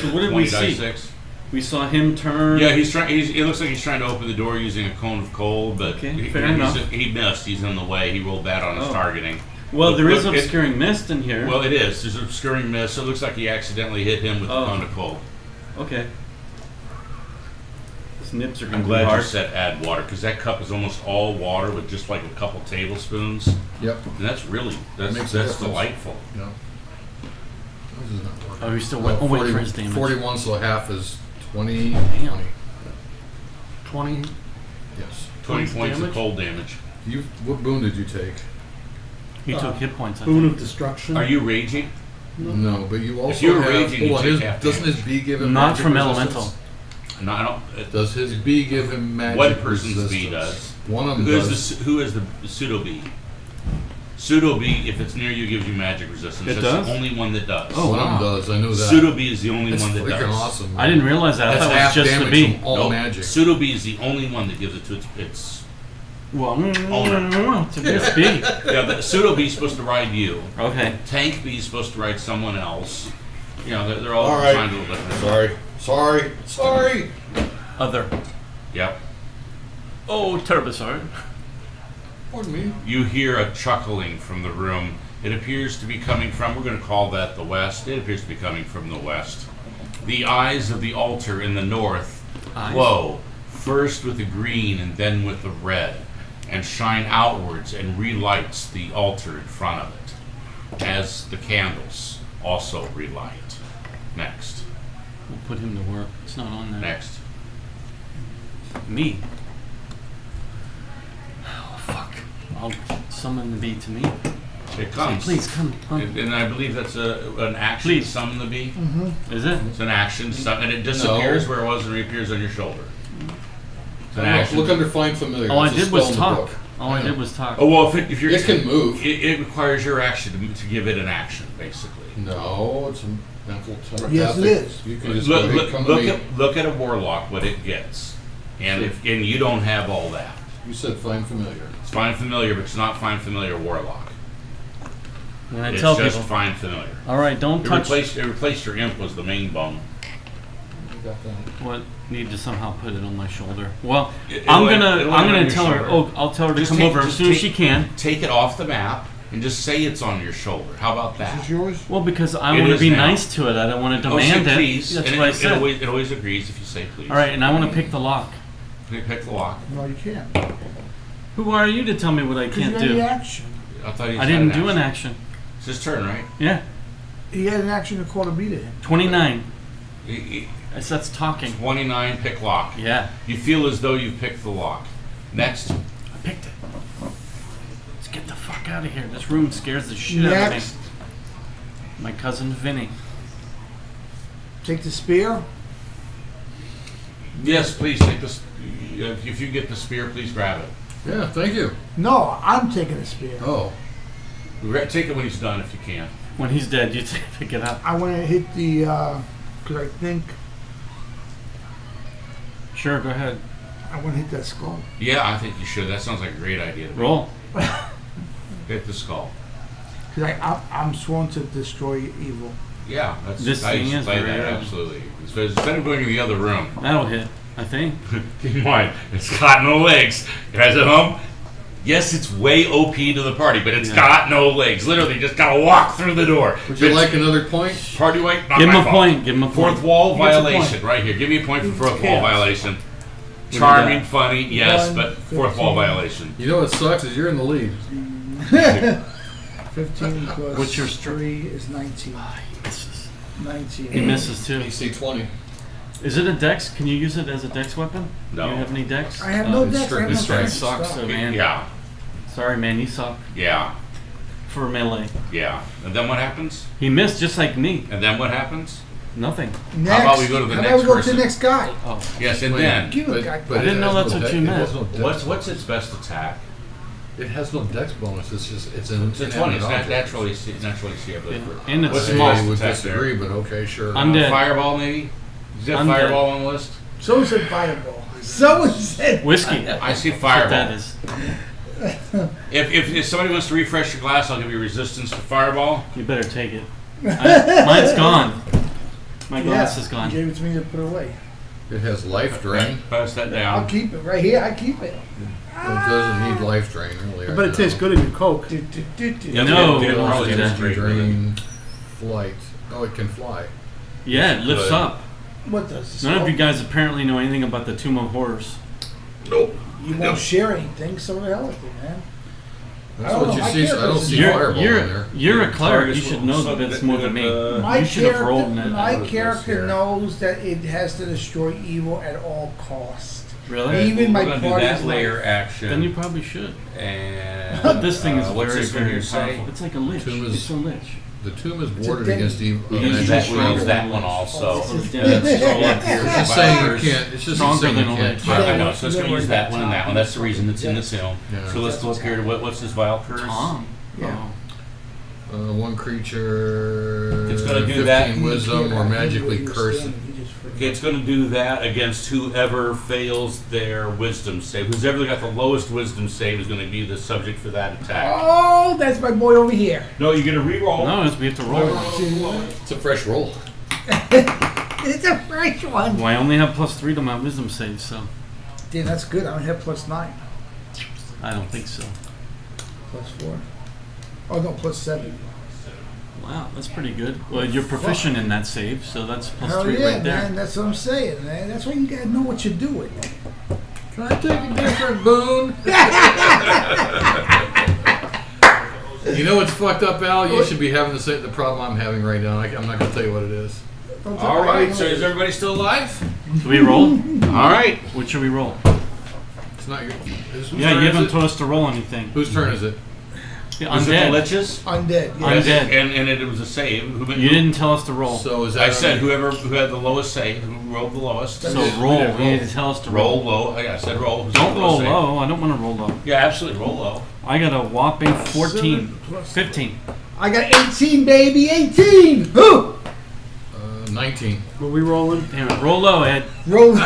So what did we see? 6. We saw him turn. Yeah, he's trying. It looks like he's trying to open the door using a cone of coal, but Okay, fair enough. he missed. He's in the way. He rolled bad on his Oh. targeting. Well, there is Look, it- obscuring mist in here. Well, it is. There's obscuring mist. So it looks like he accidentally hit him with the Oh. cone of coal. Okay. His nips are I'm going to be glad you hard. said add water because that cup is almost all water with just like a couple tablespoons, Yep. and that's really Makes a that's difference. delightful. Yeah. This is not working. Oh, he's still wait for his damage. 41, so half is 20. Damn. 20. 20. Yes. 20 Points points of damage? cold damage. What boon did you take? He took hit points. I Boon think. of Destruction. Are you raging? No, but you also you're have. raging, you hold on, take his- half doesn't damage. his bee give him Not magic from resistance? elemental. No, I don't. Does his bee give him magic One person's resistance? bee does. One of them Who is does. who is the pseudo bee? Pseudo bee, if it's near you, gives you magic resistance. It That's does? the only one that does. Oh, One of wow. them does. I know that. Pseudo bee is the only That's one that freaking does. awesome. I didn't realize that. I That's thought it half was just the damage bee. from all Nope. magic. Pseudo bee is the only one that gives it to its Well, Owner. to this bee. yeah. The pseudo bee is supposed to ride you. Okay. Tank bee is supposed to ride someone else. You know, they're all All right. designed a little different. Sorry. Other. Yep. Oh, Turbosard. Pardon me. You hear a chuckling from the room. It appears to be coming from, we're going to call that the west. It appears to be coming from the west. The eyes of the altar in the north Eyes? glow, first with the green and then with the red, and shine outwards and relights the altar in front of it, as the candles also relight. Next. We'll put him to work. It's not on there. Next. Me. Oh, fuck. I'll summon the bee to me. It comes. Please, come. And I believe that's an action Please. to summon the bee. Is it? It's an action, and it disappears where it was and reappears on your shoulder. It's an action. Look under Find Familiar. All I It's a did was spell in the talk. book. All I did was talk. Oh well, if you're It can move. It requires your action to give it an action, basically. No, it's a mental telepathic. Yes, it is. You can just go, hey, come to me. Look at a warlock, what it gets, and and you don't have all that. You said Find Familiar. It's Find Familiar, but it's not Find Familiar Warlock. And I It's tell just people. Find Familiar. All right, don't touch. It replaced your imp was the main bone. You got that? What? Need to somehow put it on my shoulder. Well, It'll I'm end gonna on your tell her. shoulder. Oh, I'll tell her to Just come take- over as just soon as take- she can. Take it off the map and just say it's on your shoulder. How about This that? is yours? Well, because I It want to is be now. nice to it. I don't want to Oh, say demand it. please. That's and what I it said. always, it always agrees if you say please. All right, and I want to pick the lock. Pick the lock. No, you can't. Who are you to tell me what I Because you can't had the do? action. I thought he I didn't do an action. It's his turn, right? Yeah, He had an action to call a bee to him. 29. He- That's talking. 29, pick lock. Yeah, You feel as though you've picked the lock. Next. I picked it. Let's get the fuck out of here. This room scares the shit out of me. Next, My cousin Vinny. take the spear. Yes, please take this. If you get the spear, please grab it. Yeah, thank you. No, I'm taking the spear. Oh, Take it when he's done if you can. When he's dead, you pick it up. I want to hit the, because I think Sure, go ahead. I want to hit that skull. Yeah, I think you should. That sounds like a great idea to me. Roll. Hit the skull. Because I'm sworn to destroy evil. Yeah, that's This I thing used to is play very that, real. absolutely. Instead of going to the other room. That'll hit, I think. Keep in mind, it's got no legs. Guys at home? Yes, it's way OP to the party, but it's Yeah. got no legs. Literally, just gotta walk through the door. would you It's like another point? party weight? Not Give him my a fault. point. Give him a point. Fourth wall He gets a violation, point. right here. Give me a point for fourth wall Yeah. violation. do Charming, that. funny, yes, 1, but fourth wall 15. violation. You know what sucks is you're in the lead. 15 plus What's your 3 is 19. He misses. 19. He misses too. AC 20. Is it a dex? Can you use it as a dex weapon? No. Do you have any dex? I have no It's decks. I have strictly no strength. fancy Sucks, stuff. so man. Yeah, Sorry, man, you suck yeah, for melee. yeah. And then what happens? He missed just like me. And then what happens? Nothing. Next. How about we go to the How next about we go to person? the next guy? Oh, Yes, and Wait, then Give a guy. but I didn't it know has that's no what dex- you it meant. has no dex- what's its best attack? It has no dex bonus. It's just it's an It's a 20. inanimate It's not object. naturally seeable. and it's What's the small. best I would attack disagree, but okay, sure. Undead. Fireball, maybe. Is that Undead. fireball on the list? Someone said fireball. Someone said Whiskey. I see That's what that fireball. is. If somebody wants to refresh your glass, I'll give you resistance to fireball. You better take it. Mine's gone. My glass is You gone. gave it to me to put away. It has life drain. Pass that I'll down. keep it right here. I keep it. It doesn't need life drain really. But it tastes good in your Coke. Do, do, do, do. Yeah, No, they don't probably do just that. straight with it. Drain, flight. Oh, it can fly. Yeah, it lifts Good. up. What does this None of you help? guys apparently know anything about the Tomb of Horrors. Nope. You won't share anything, so the hell with it, man. That's I don't what know, you my see. I don't character's- see You're, fireball in there. you're a cleric. You Targets should will- know so that that's more than me. My You should have rolled in character, it. my was character here. knows that it has to destroy evil at all costs. Really? Even my We're gonna do party's that layer life. action. Then you probably should. And But this thing is what's very, this one very here say? powerful. It's like a lich. Tomb is- It's a lich. The tomb is a warded dead- against evil. We use that, we magic use travel. that one also. This is- Yeah, that's so lucky. It's just saying you can't. It's just Stronger saying you than a can't. lich. travel. I know, so it's gonna use that one and that one. That's the reason it's in this film. Yeah. So let's look here. What's this vial curse? Tom. Yeah. Oh. One creature. It's gonna do 15 that. wisdom or magically You curse it. understand, you just forget. Okay, it's going to do that against whoever fails their wisdom save. Who's ever got the lowest wisdom save is going to be the subject for that attack. Oh, that's my boy over here. No, you get a reroll. No, it's, we have to roll. It's a fresh roll. It's a fresh one. Well, I only have +3 to my wisdom save, so Damn, that's good. I only have +9. I don't think so. +4. Oh, no, +7. Wow, that's pretty good. Well, you're proficient in that save, so that's Hell +3 yeah, right there. man. That's what I'm saying, man. That's why you gotta know what you're doing. Can I take a different boon? You know what's fucked up, Al? You should be having the problem I'm having right now. I'm not going to tell you what it is. Don't tell All me. right, so is everybody still alive? Should we roll? All right. What should we roll? It's not your. Whose Yeah, turn you is haven't it? told us to roll anything. Whose turn is it? Yeah, Was it the undead. liches? Undead. Yeah. Undead. And it was a save. You didn't tell us to roll. So is that? I said who had the lowest save, who rolled the lowest. So we roll. didn't You roll. need to tell us to Roll roll. low. I said roll. Who's Don't the roll lowest save? low. I don't want to roll low. Yeah, absolutely. Roll low. I got a whopping 14. 7 plus- 15. I got 18, baby. 18. Who? 19. Were we rolling? Damn it. Roll low, Ed. Roll.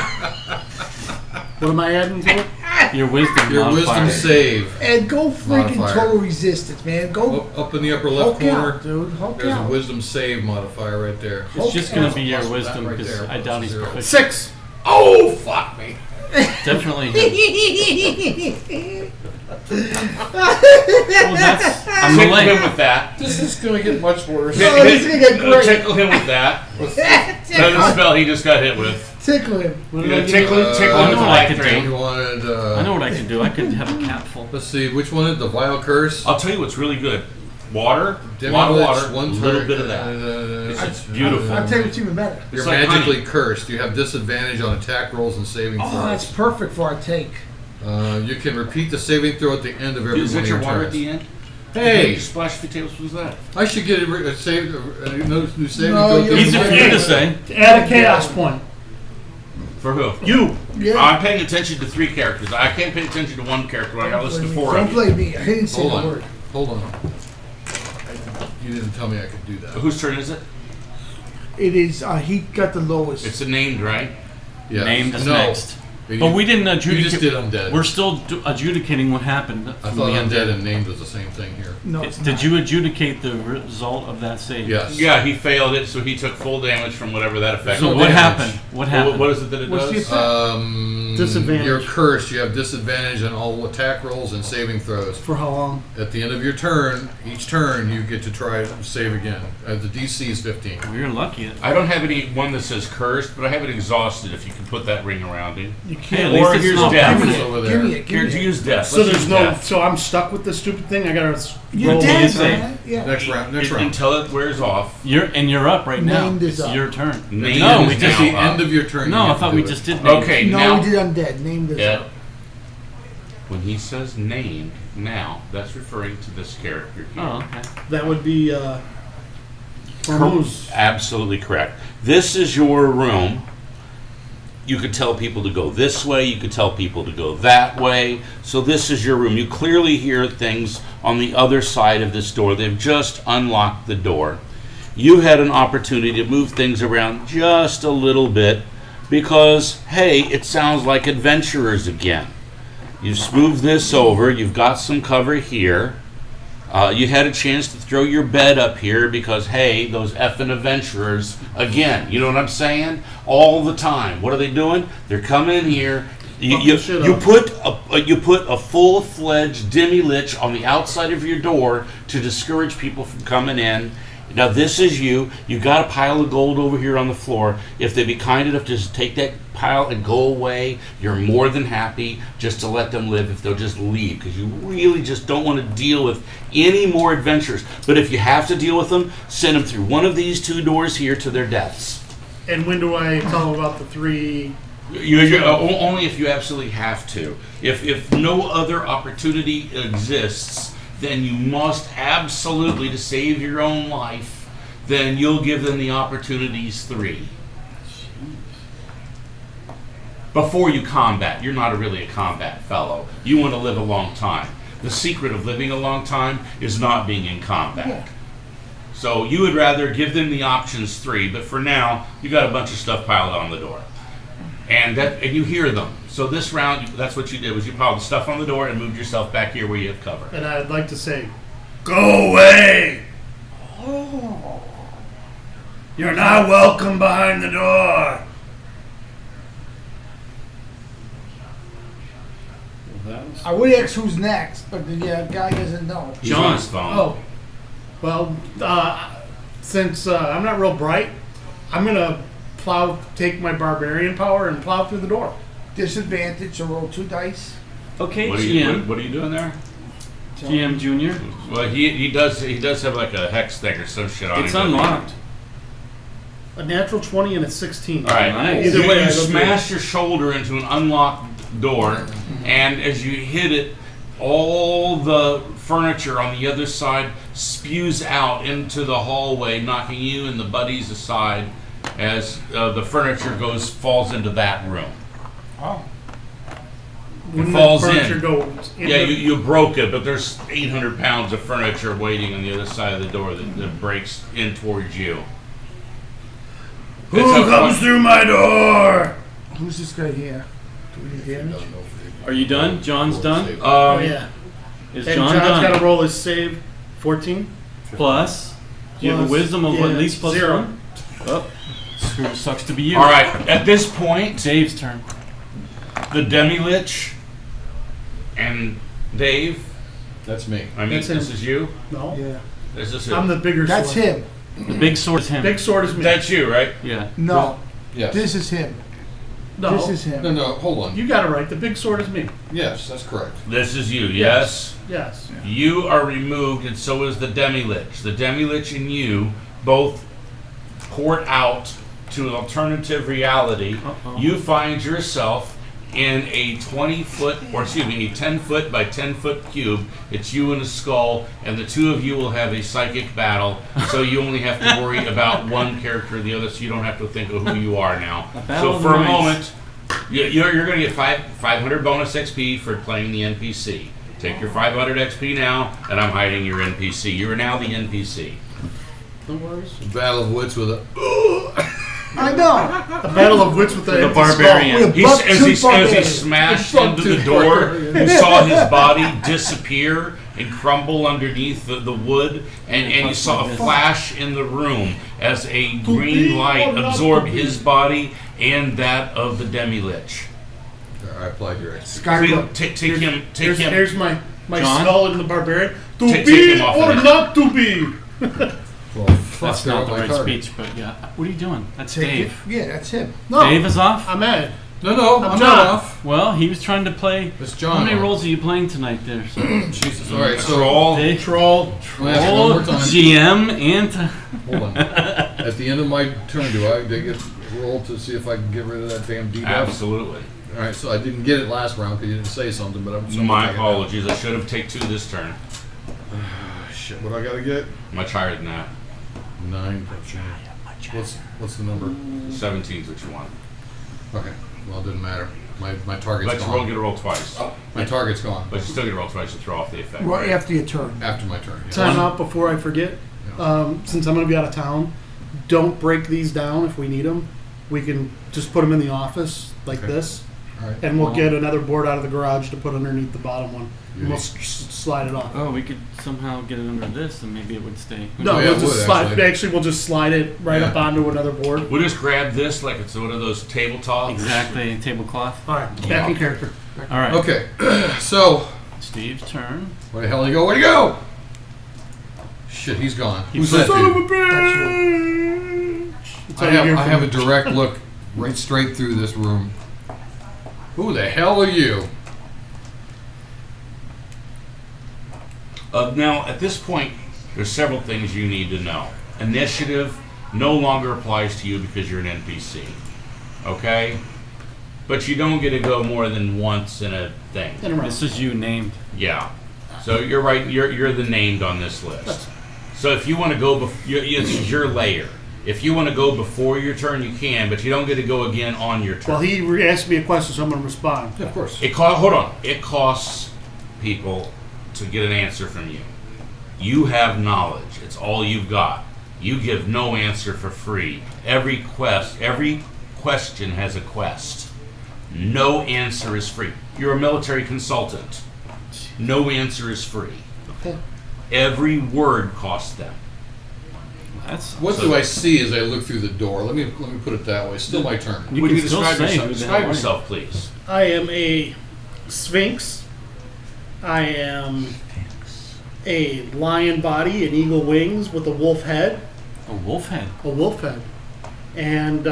What am I adding to it? Your wisdom Your modifier. wisdom save. And go freaking Modifier. total resistance, man. Go. Up in the upper left Hulk corner, out, dude. Hulk there's a out. wisdom save modifier right there. It's just going to be your Plus that wisdom right because there, I doubt he's zero. proficient. 6. Oh, fuck me. Definitely him. Well, that's. I'm Tickle him late. with that. This is going to get much worse. Oh, this is gonna get great. Tickle him with that. Another spell he just got hit with. Tickle him. You gotta tickle him I with know what I life could drain. You wanted, I know what I can do. I could have a cap full. let's see, which one is the Vile Curse? I'll tell you what's really good. Water, a Demilich, lot of water, a one little turn, bit of that. It's beautiful. I'll tell you what's even better. You're It's like magically honey. cursed. You have disadvantage on attack rolls and saving Oh, that's throws. perfect for our take. You can repeat the saving throw at the end of every Is one that of your your water turns. at the end? Hey, Splash a few tablespoons of that. I should get a save. New saving No, throw. you- Easy for you to say. Add a chaos point. For who? You. Yeah. I'm paying attention to 3 characters. I can't pay attention to 1 character. I gotta listen to 4 Don't of you. blame me. I didn't say Hold the on. word. Hold on. You didn't tell me I could do that. Whose turn is it? It is. He got the lowest. It's named, right? Yes. Named is No. next. You- But we didn't You just adjudicate. did undead. We're still adjudicating what happened. I from thought the undead and named was the same thing here. No, it's Did not. you adjudicate the result of that save? Yes. Yeah, he failed it, so he took full damage from whatever that effect So was. what damage. happened? What happened? What is it that it What's the does? effect? Disadvantage. You're cursed. You have disadvantage on all attack rolls and saving throws. For how long? At the end of your turn, each turn you get to try to save again. The DC is 15. Well, you're lucky. I don't have any one that says cursed, but I have it exhausted if you can put that ring around it. You Hey, can't. at least Or it's here's not death. Give me It's it. over Give there. me it. Give Here, me it. use death. So Let's there's use no. death. So I'm stuck with this stupid thing. I gotta You're Roll dead, me a man. Yeah. Next round. Until it wears off. You're up right now. Named is It's up. your turn. Named no, is we At just the now end up. of your turn. no. you I have thought to we do just it. did. Name. Okay, No, now we did undead. Named is Ed, up. when he says named now, that's referring to this character here. Oh, okay. That would be Hormuz. Absolutely correct. This is your room. You could tell people to go this way. You could tell people to go that way. So this is your room. You clearly hear things on the other side of this door. They've just unlocked the door. You had an opportunity to move things around just a little bit because, hey, it sounds like adventurers again. You've smoothed this over. You've got some cover here. You had a chance to throw your bed up here because, hey, those effing adventurers, again, you know what I'm saying? All the time. What are they doing? They're coming in here. You put a full-fledged Demilich on the outside of your door to discourage people from coming in. Now this is you. You got a pile of gold over here on the floor. If they'd be kind enough to just take that pile and go away, you're more than happy just to let them live if they'll just leave, because you really just don't want to deal with any more adventures. But if you have to deal with them, send them through one of these two doors here to their deaths. And when do I tell them about the 3? Only if you absolutely have to. If no other opportunity exists, then you must absolutely, to save your own life, then you'll give them the opportunities 3. Before you combat. You're not really a combat fellow. You want to live a long time. The secret of living a long time is not being in combat. Yeah. So you would rather give them the options 3, but for now, you got a bunch of stuff piled on the door. And you hear them. So this round, that's what you did, was you piled the stuff on the door and moved yourself back here where you have cover. And I'd like to say, go away! Oh. You're not welcome behind the door! I would ask who's next, but the guy doesn't know. He's on his phone. Oh. Well, since I'm not real bright, I'm going to take my barbarian power and plow through the door. Disadvantage, so roll 2 dice. Okay, What are GM. you doing there? GM Junior. Well, he does have like a hex thing or some shit on It's him. unlocked. A natural 20 and a 16. All right. Nice. Either way, you I go smash your shoulder into an unlocked door, and as you hit it, all the furniture on the other side spews out into the hallway, knocking you and the buddies aside as the furniture falls into that room. Oh. Wouldn't falls the furniture in. go in Yeah, the- you broke it, but there's 800 pounds of furniture waiting on the other side of the door that breaks in towards you. Who comes through my door? Who's this guy here? Do we need damage? Are you done? John's done. Oh, yeah. Is And John John's done? got to roll his save 14. Plus, do you have a Plus, wisdom of at yeah, least plus 0. 1? Oh, sucks to be you. All right, at this point, Dave's turn. the Demilich and Dave. That's me. I mean, That's him. this is you. No. Yeah. This is who? I'm the bigger That's sword. him. The big sword is him. Big sword is me. That's you, right? Yeah. No. Yes. This is him. no. This is him. No, hold on. You got it right. The big sword is me. Yes, that's correct. This is you. Yes. Yes. You are removed, and so is the Demilich. The Demilich and you both port out to an alternative reality. Uh-oh. You find yourself in a 10-foot by 10-foot cube. It's you and a skull, and the two of you will have a psychic battle. So you only have to worry about one character or the other, so you don't have to think of who you are now. A battle So of for the a minds. moment, you're going to get 500 bonus XP for playing the NPC. Take your 500 XP now, and I'm hiding your NPC. You are now the NPC. No worries. Battle of wits with a. I know. The battle of wits with the empty barbarian. With a He's, buck as, tooth he, as he barbarian. smashed Buck into the tooth door, barbarian. you saw his body disappear and crumble underneath the wood, and you saw a flash in the room as a green light absorbed his body and that of the Demilich. I applied your X. Skybook. Take him. Here's my John? skull in the barbarian. To Take be him off of or this. not to be. Well, That's they're not on the my right target. speech, but yeah. What are you doing? That's Take it. Dave. Yeah, that's him. No. Dave is off? I'm at it. No, I'm not off. Well, he was trying to play. It's John. How many off. rolls are you playing tonight there? So? Jesus. All right, so Troll. troll. I'll ask one more time. GM and Hold on. At the end of my turn, do I get roll to see if I can get rid of that damn debuff? Absolutely. All right, so I didn't get it last round because you didn't say something, but I'm. My apologies. I should have take 2 this turn. Shit, what do I gotta get? Much higher than that. 9. What's the number? 17 is what you want. Okay. Well, it didn't matter. My target's Let's roll. gone. Get a roll twice. My target's gone. But you still get a roll twice to throw off the effect. Right after your turn. After my turn. Yeah. Time out before I forget. Since I'm going to be out of town, don't break these down if we need them. We can just put them in the office like Okay. this, All right. and we'll get another board out of the garage to put underneath the bottom one. And we'll slide it off. oh, we could somehow get it under this, and maybe it would stay. No, yeah, we'll it just would, slide. actually. Actually, we'll just slide it right Yeah. up onto another board. We'll just grab this like it's one of those tabletops. Exactly, tablecloth. All right, back in character. All right, Okay. So, Steve's turn. where the hell did he go? Where'd he go? Shit, he's gone. Who's put- that Son of dude? a bitch! That's all you hear I from have a me. direct look right straight through this room. Who the hell are you? Now, at this point, there's several things you need to know. Initiative no longer applies to you because you're an NPC. Okay? But you don't get to go more than once in a thing. In a round. This is you named. Yeah. So you're right. You're the named on this list. So if you want to go, it's your layer. If you want to go before your turn, you can, but you don't get to go again on your turn. Well, he asked me a question, so I'm going to respond. Yeah, of course. Hold on. It costs people to get an answer from you. You have knowledge. It's all you've got. You give no answer for free. Every question has a quest. No answer is free. You're a military consultant. No answer is free. Okay. Every word costs them. That's What do I see as I look through the door? Let me put it that way. Still my turn. You Would can you still describe say yourself? who the hell Describe are you. yourself, please. I am a Sphynx. I am a lion body and eagle wings with a wolf head. a wolf head. A wolf head. And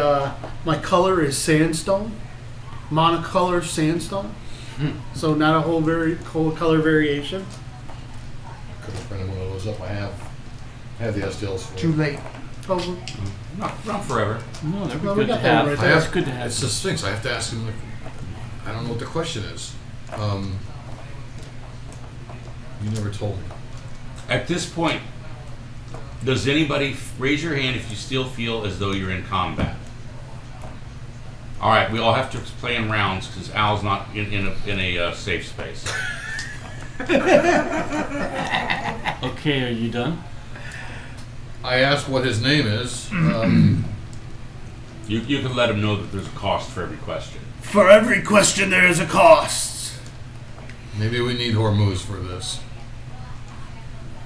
my color is sandstone. Monocolor sandstone. So not a whole color variation. Could have printed one of those up. I have the STLs for Too it. late. Oh, Not forever. No, that'd be Well, we good to got that have. right I have- It's good to have. It's the Sphinx. I have to ask him. I don't know what the question is. You never told me. At this point, does anybody raise your hand if you still feel as though you're in combat? All right, we all have to play in rounds because Al's not in a safe space. Okay, are you done? I asked what his name is. You can let him know that there's a cost for every question. for every question there is a cost. Maybe we need Hormuz for this.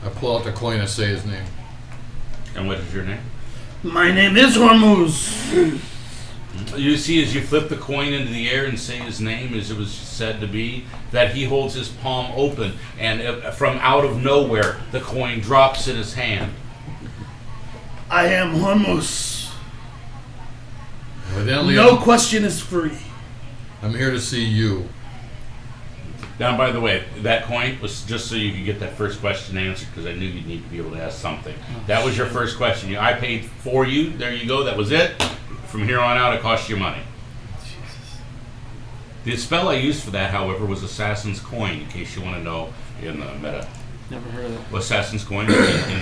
I pull out the coin and say his name. And what is your name? My name is Hormuz. You see, as you flip the coin into the air and say his name, as it was said to be, that he holds his palm open, and from out of nowhere, the coin drops in his hand. I am Hormuz. Evidently, No question is free. I'm here to see you. Now, by the way, that coin was just so you could get that first question answered, because I knew you'd need to be able to ask something. That was your first question. I paid for you. There you go. That was it. From here on out, it cost you money. The spell I used for that, however, was Assassin's Coin, in case you want to know in the meta. Never heard of it. Well, Assassin's Coin, in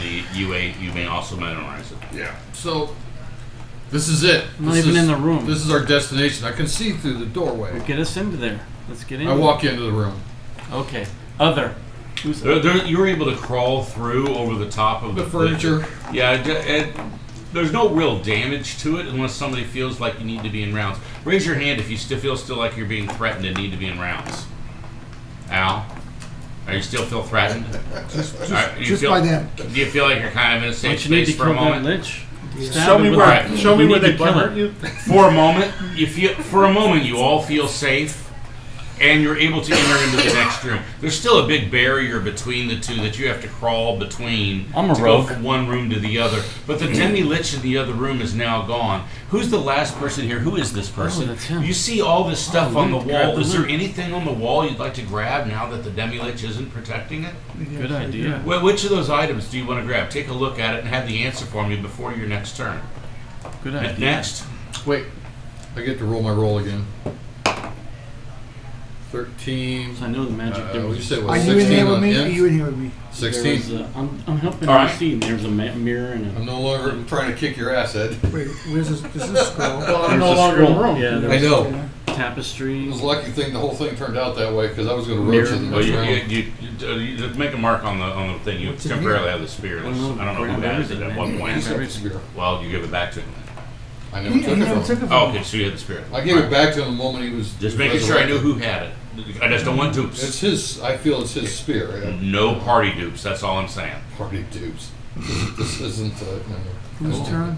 the UA, you may also memorize it. Yeah. So, this is it. I'm not This even is- in the room. This is our destination. I can see through the doorway. Get us into there. Let's get in. I walk into the room. Okay. Other. Who's You were able to crawl through over the top of The furniture. There's no real damage to it unless somebody feels like you need to be in rounds. Raise your hand if you still like you're being threatened and need to be in rounds. Al, are you still feel threatened? Just by them. Do you feel like you're kind of in a safe Don't you need to space for a kill that moment? lich? Show me where need they to kill hurt it. you. For a moment, you all feel safe. and you're able to enter into the next room. There's still a big barrier between the two that you have to crawl between I'm a to rogue. go from one room to the other. But the Demilich in the other room is now gone. Who's the last person here? Who is this person? that's him. You see all this stuff Oh, on the loot. Grab wall. the Is there loot. anything on the wall you'd like to grab now that the Demilich isn't protecting it? Good idea. Well, which of those items do you want to grab? Take a look at it and have the answer for me before your next turn. Good idea. Next. Wait, I get to roll my roll again. 13. So I know the magic. There What'd was you say? Are Was you in 16 here with on me? Are int? you in here with me? 16. I'm helping All you right. see. There's a mirror and I'm no longer trying to kick your ass, Ed. Wait, where's this? This is scroll. Well, I'm There's no a longer in the scroll. room. Yeah, I there's know. Yeah. tapestry. It was a lucky thing the whole thing turned out that way because I was going to Mirror. roach it the Well, next you, round. you make a mark on the thing. You What's in temporarily here? have the spear. Well, no, I don't know who grab has it at what everything, point. man. He's got the spear. Well, you give it back to him. I never He took it never from took him. it Oh, from okay, me. so you had the spirit. I gave it back to him the moment he was. Just making sure I knew who had it. I just don't want dupes. It's his. I feel it's his spear. Yeah. No party dupes. That's all I'm saying. Party dupes. This isn't. Whose turn?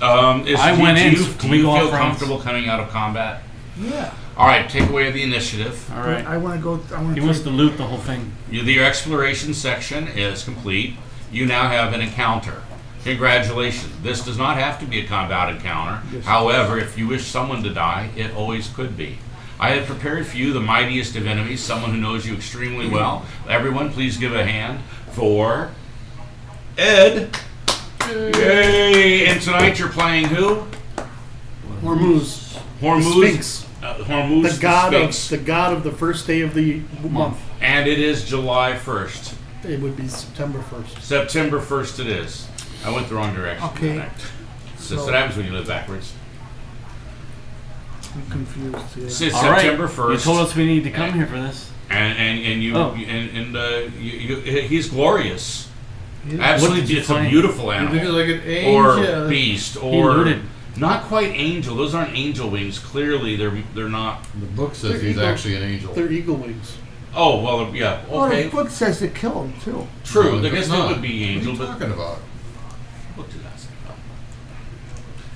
I went in. Do Can we you go feel off rounds? comfortable coming out of combat? Yeah. All right, take away the initiative. All right. I want to go. I want He to. wants to loot the whole thing. Your exploration section is complete. You now have an encounter. Congratulations. This does not have to be a combat encounter. Yes. However, if you wish someone to die, it always could be. I have prepared for you the mightiest of enemies, someone who knows you extremely well. Everyone, please give a hand for Ed. Yay! And tonight you're playing who? Hormuz, Hormuz. Sphynx. Hormuz, the god Sphynx. of the god of the first day of the month. And it is July 1st. It would be September 1st. September 1st it is. I went the wrong direction. Okay. tonight. So So- that happens when you live backwards. I'm confused. Yeah. It's All right. September 1st. You told us we need to come here for this. and you Oh. he's glorious. Yeah. Absolutely, What did you it's a find? beautiful You think it's animal. like an Or angel? beast, He or looted. not quite angel. Those aren't angel wings. Clearly, they're not. The book says They're he's eagle. actually an angel. They're eagle wings. Oh well, yeah. Well, Okay, the book says to kill him too. true. No, I guess it's that not. would be angel, What are you but talking about? what did I say?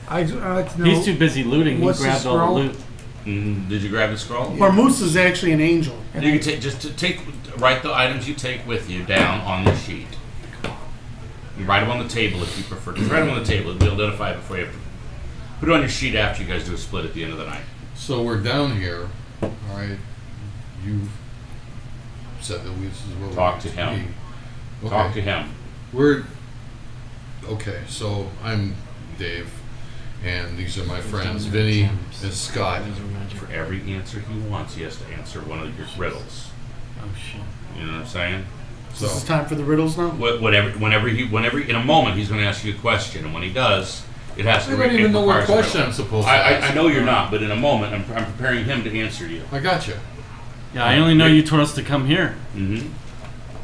I'd like to know. He's too busy looting. He What's the grabbed all the scroll? loot. Did you grab the scroll? Hormuz is actually an angel. And You I- can write the items you take with you down on the sheet. You write them on the table if you prefer. Just write them on the table. It'll be identified before you have to put it on your sheet after you guys do a split at the end of the night. So we're down here. All right. You've said that this is what Talk we to need him. be. Okay. Talk to him. We're okay. So I'm Dave, and these are my friends, Vinny and Scott. For every answer he wants, he has to answer one of your riddles. Oh shit. You know what I'm saying? So This is time for the riddles now. Whenever in a moment he's going to ask you a question, and when he does, it has to. I don't even know what requires a question riddle. I'm supposed to I ask. know you're not, but in a moment I'm preparing him to answer you. I got you. Yeah, I only know you told us to come here. Mm-hmm.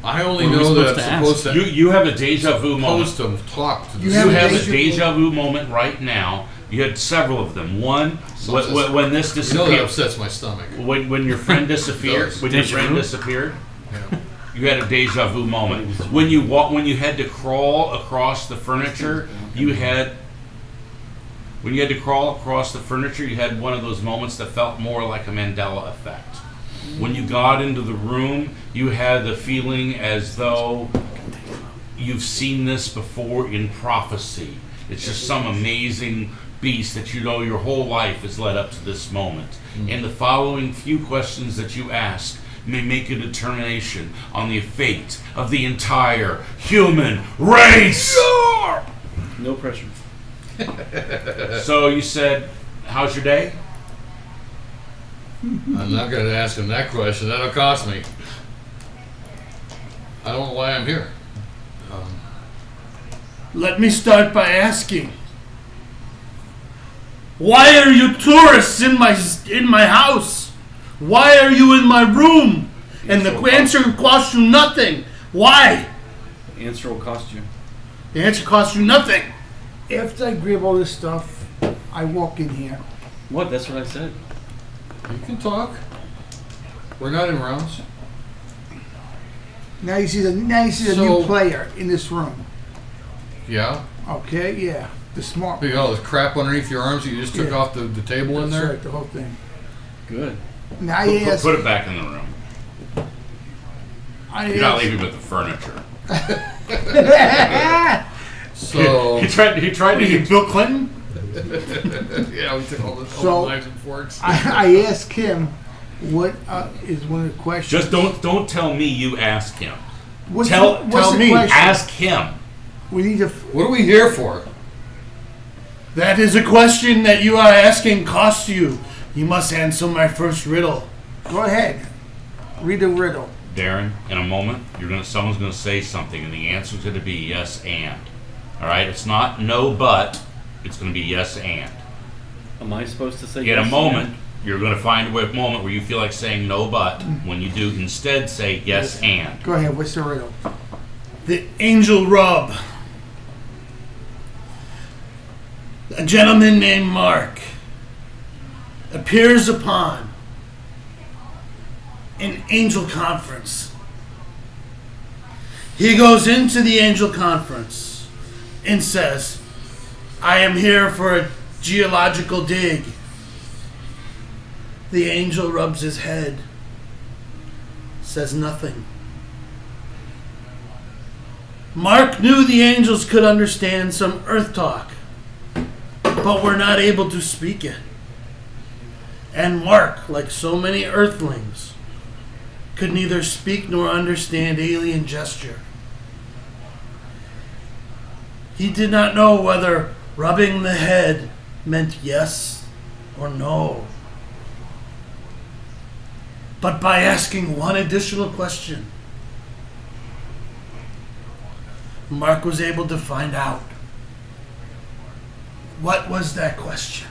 I only What are we know that supposed I'm to supposed to, You have a deja vu moment. supposed to talk to You the You have have a a deja vu moment right now. You had several of them. One, when this You know that disappeared, upsets my stomach. when your friend disappeared, Does. when your Deja friend vu? disappeared, Yeah. you had a deja vu moment. When you had to crawl across the furniture, you had one of those moments that felt more like a Mandela effect. When you got into the room, you had the feeling as though you've seen this before in prophecy. It's just some amazing beast that you know your whole life has led up to this moment. And the following few questions that you ask may make a determination on the fate of the entire human race. No pressure. So you said, how's your day? I'm not going to ask him that question. That'll cost me. I don't know why I'm here. Let me start by asking, why are you tourists in my house? Why are you in my room? And the answer costs you nothing. Why? The answer will cost you. The answer costs you nothing. After I grab all this stuff, I walk in here. What? That's what I said. You can talk. We're not in rounds. Now you see the new So- player in this room. Yeah. Okay, yeah, the smart. You got all this crap underneath your arms that you just took Yeah. off the table in That's there. right, the whole thing. Good. Now you ask. Put it back in the room. I You're not ask- leaving with the furniture. So, He tried to You Bill Clinton? yeah, we took all the So- knives and forks. I asked him what is one of the questions. just don't tell me you ask him. What's tell the me. question? Ask him. We need to. What are we here for? That is a question that you are asking costs you. You must answer my first riddle. Go ahead. Read the riddle. Darren, in a moment, someone's gonna say something, and the answer's gonna be yes and. All right, it's not no but. It's gonna be yes and. Am I supposed to say In yes? a moment, you're gonna find a moment where you feel like saying no but. When you do, instead say yes and. Go ahead. What's the riddle? The angel rub. A gentleman named Mark appears upon an angel conference. He goes into the angel conference and says, I am here for a geological dig. The angel rubs his head, says nothing. Mark knew the angels could understand some earth talk, but were not able to speak it. And Mark, like so many earthlings, could neither speak nor understand alien gesture. He did not know whether rubbing the head meant yes or no. But by asking one additional question, Mark was able to find out. What was that question?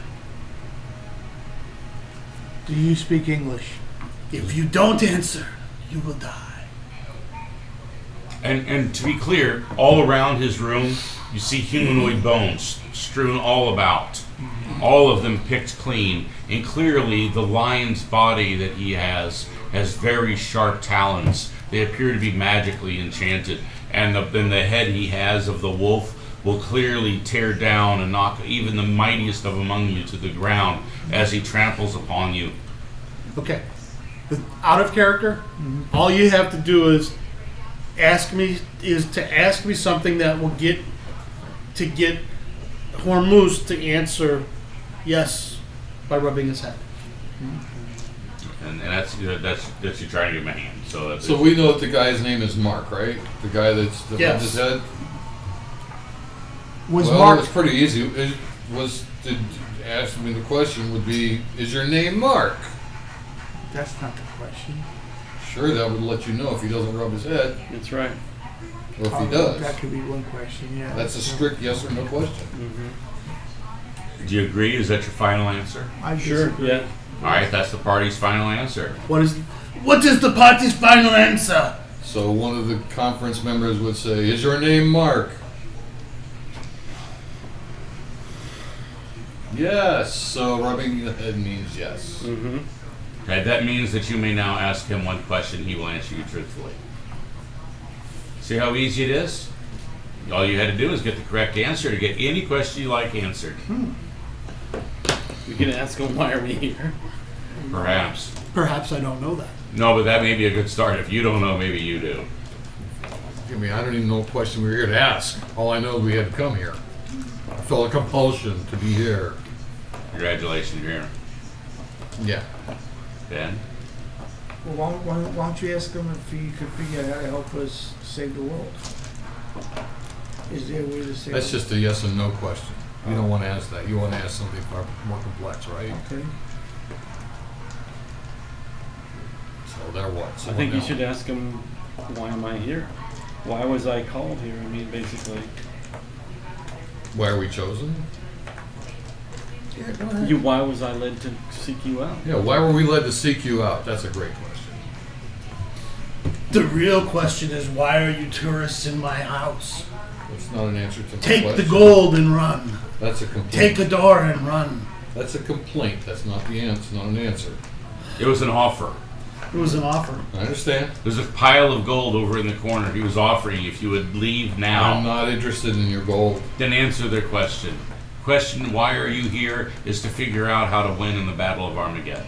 Do you speak English? If you don't answer, you will die. And to be clear, all around his room, you see humanoid bones strewn all about. All of them picked clean. And clearly, the lion's body that he has very sharp talons. They appear to be magically enchanted. And then the head he has of the wolf will clearly tear down and knock even the mightiest of among you to the ground as he tramples upon you. Okay. Out of character, all you have to do is ask me something that will get Hormuz to answer yes by rubbing his head. And that's you trying to get my hand. So we know that the guy's name is Mark, right? The guy that Yes. his head. Was Well, Mark? it's pretty easy. It was to ask me the question would be, is your name Mark? That's not the question. Sure, that would let you know if he doesn't rub his head, That's right. or if he Oh, does. That could be one question. Yeah. That's a strict yes or no question. Do you agree? Is that your final answer? I disagree. Yeah. All right, that's the party's final answer. What is the party's final answer? So one of the conference members would say, is your name Mark? Yes. So rubbing the head means yes. Mm-hmm. Okay, that means that you may now ask him one question. He will answer you truthfully. See how easy it is? All you had to do is get the correct answer to get any question you like answered. We can ask him why are we here. Perhaps. Perhaps I don't know that. No, but that may be a good start. If you don't know, maybe you do. I mean, I don't even know what question we were here to ask. All I know is we had to come here. I felt a compulsion to be here. Congratulations, you're here. Yeah. Ben? Well, why don't you ask him if he could figure out how to help us save the world? Is there a way to save That's just a yes and no question. You don't want to ask that. You want to ask something far more complex, right? Okay. So there what? I think you should ask him, why am I here? Why was I called here? I mean, basically, Why are we chosen? Yeah, go ahead. why was I led to seek you out? Yeah, why were we led to seek you out? That's a great question. The real question is, why are you tourists in my house? That's not an answer to my Take question. the gold and run. That's a complaint. Take the door and run. That's a complaint. That's not the answer. Not an answer. It was an offer. It was an offer. I understand. There's a pile of gold over in the corner. He was offering if you would leave I'm now, not interested in your gold. then answer their question. Question, why are you here, is to figure out how to win in the Battle of Armageddon.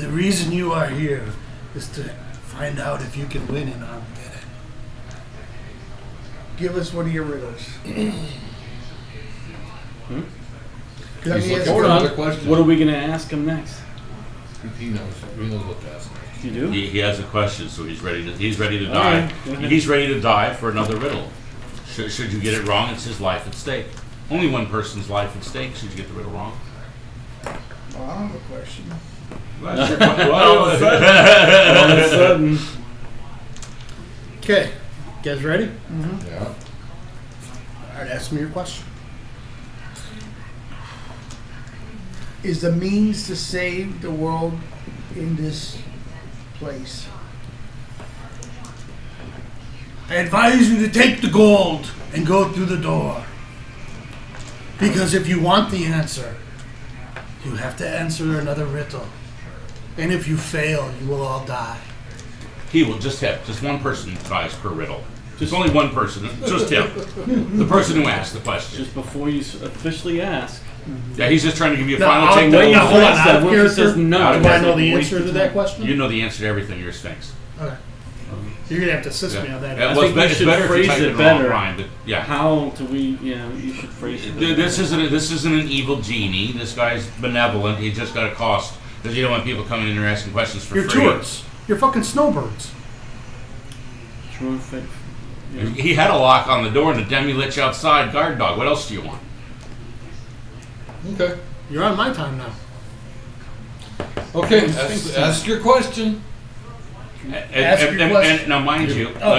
The reason you are here is to find out if you can win in Armageddon. Give us one of your riddles. He's Let me looking ask for Hold another on. question. What are we gonna ask him next? He knows what to ask. You do? He has a question, so he's ready to All die. right, go ahead. He's ready to die for another riddle. Should you get it wrong, it's his life at stake. Only one person's life at stake. Should you get the riddle wrong? Well, I have a question. That's your All of a sudden. Okay, you guys ready? Yeah. All right, ask me your question. Is the means to save the world in this place? I advise you to take the gold and go through the door. Because if you want the answer, you have to answer another riddle. And if you fail, you will all die. He will just one person dies per riddle. Just only one person. Just him. The person who asked the question. Just before you officially ask. Yeah, he's just trying to give you a No, final I'll take. wait. Now, hold on, Frank out said, of what if he character? says no? Do I know the Waste answer to of that time. question? You know the answer to everything. You're Sphinx. Okay. You're gonna have to assist me on that. Yeah, I well, think you it's should better if you phrase type it it wrong, better. Ryan, but yeah. How do we, you should phrase it better. This isn't an evil genie. This guy's benevolent. He just got a cost because you don't want people coming in and asking questions for You're free. tourists. You're fucking snowbirds. True and fake. Yeah. He had a lock on the door and a Demilich outside guard dog. What else do you want? Okay. You're on my time now. Okay. Ask your question. Ask your question. And now, mind you, Oh.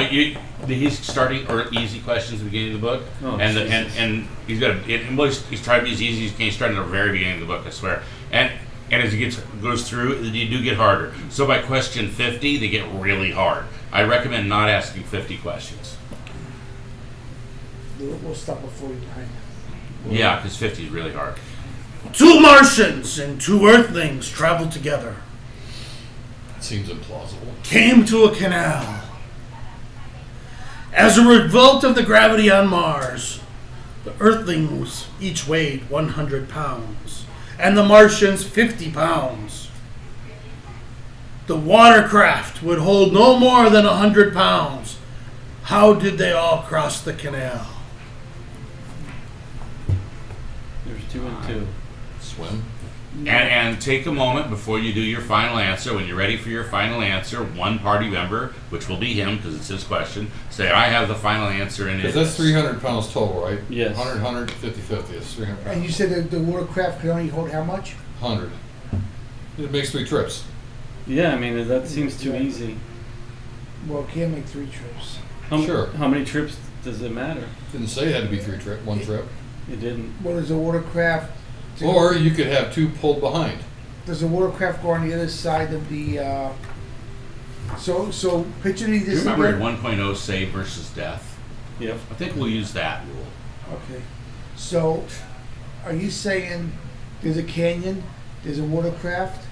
he's starting or easy questions at the beginning of the book, Oh, and he's got he's trying to be as easy as he can. He's starting at the very beginning of the book, I swear. And as he goes through, you do get harder. So by question 50, they get really hard. I recommend not asking 50 questions. We'll stop before you time. Yeah, because 50 is really hard. 2 Martians and 2 Earthlings traveled together. Seems implausible. Came to a canal. As a result of the gravity on Mars, the Earthlings each weighed 100 pounds, and the Martians 50 pounds. The watercraft would hold no more than 100 pounds. How did they all cross the canal? There's 2 and 2. Swim. And take a moment before you do your final answer. When you're ready for your final answer, one party member, which will be him because it's his question, say, I have the final answer in it. Because that's 300 pounds total, right? Yes. 100, 100, 50, 50. It's 300 pounds. And you said that the watercraft could only hold how much? 100. It makes 3 trips. Yeah, I mean, that seems too easy. Well, it can't make 3 trips. Sure. How many trips does it matter? Didn't say it had to be 3 trip, 1 trip. It didn't. What is a watercraft? Or you could have 2 pulled behind. Does the watercraft go on the other side of the? So picture Do you this. remember in again. 1.0 save versus death? Yep. I think we'll use that rule. Okay. So, are you saying there's a canyon, there's a watercraft,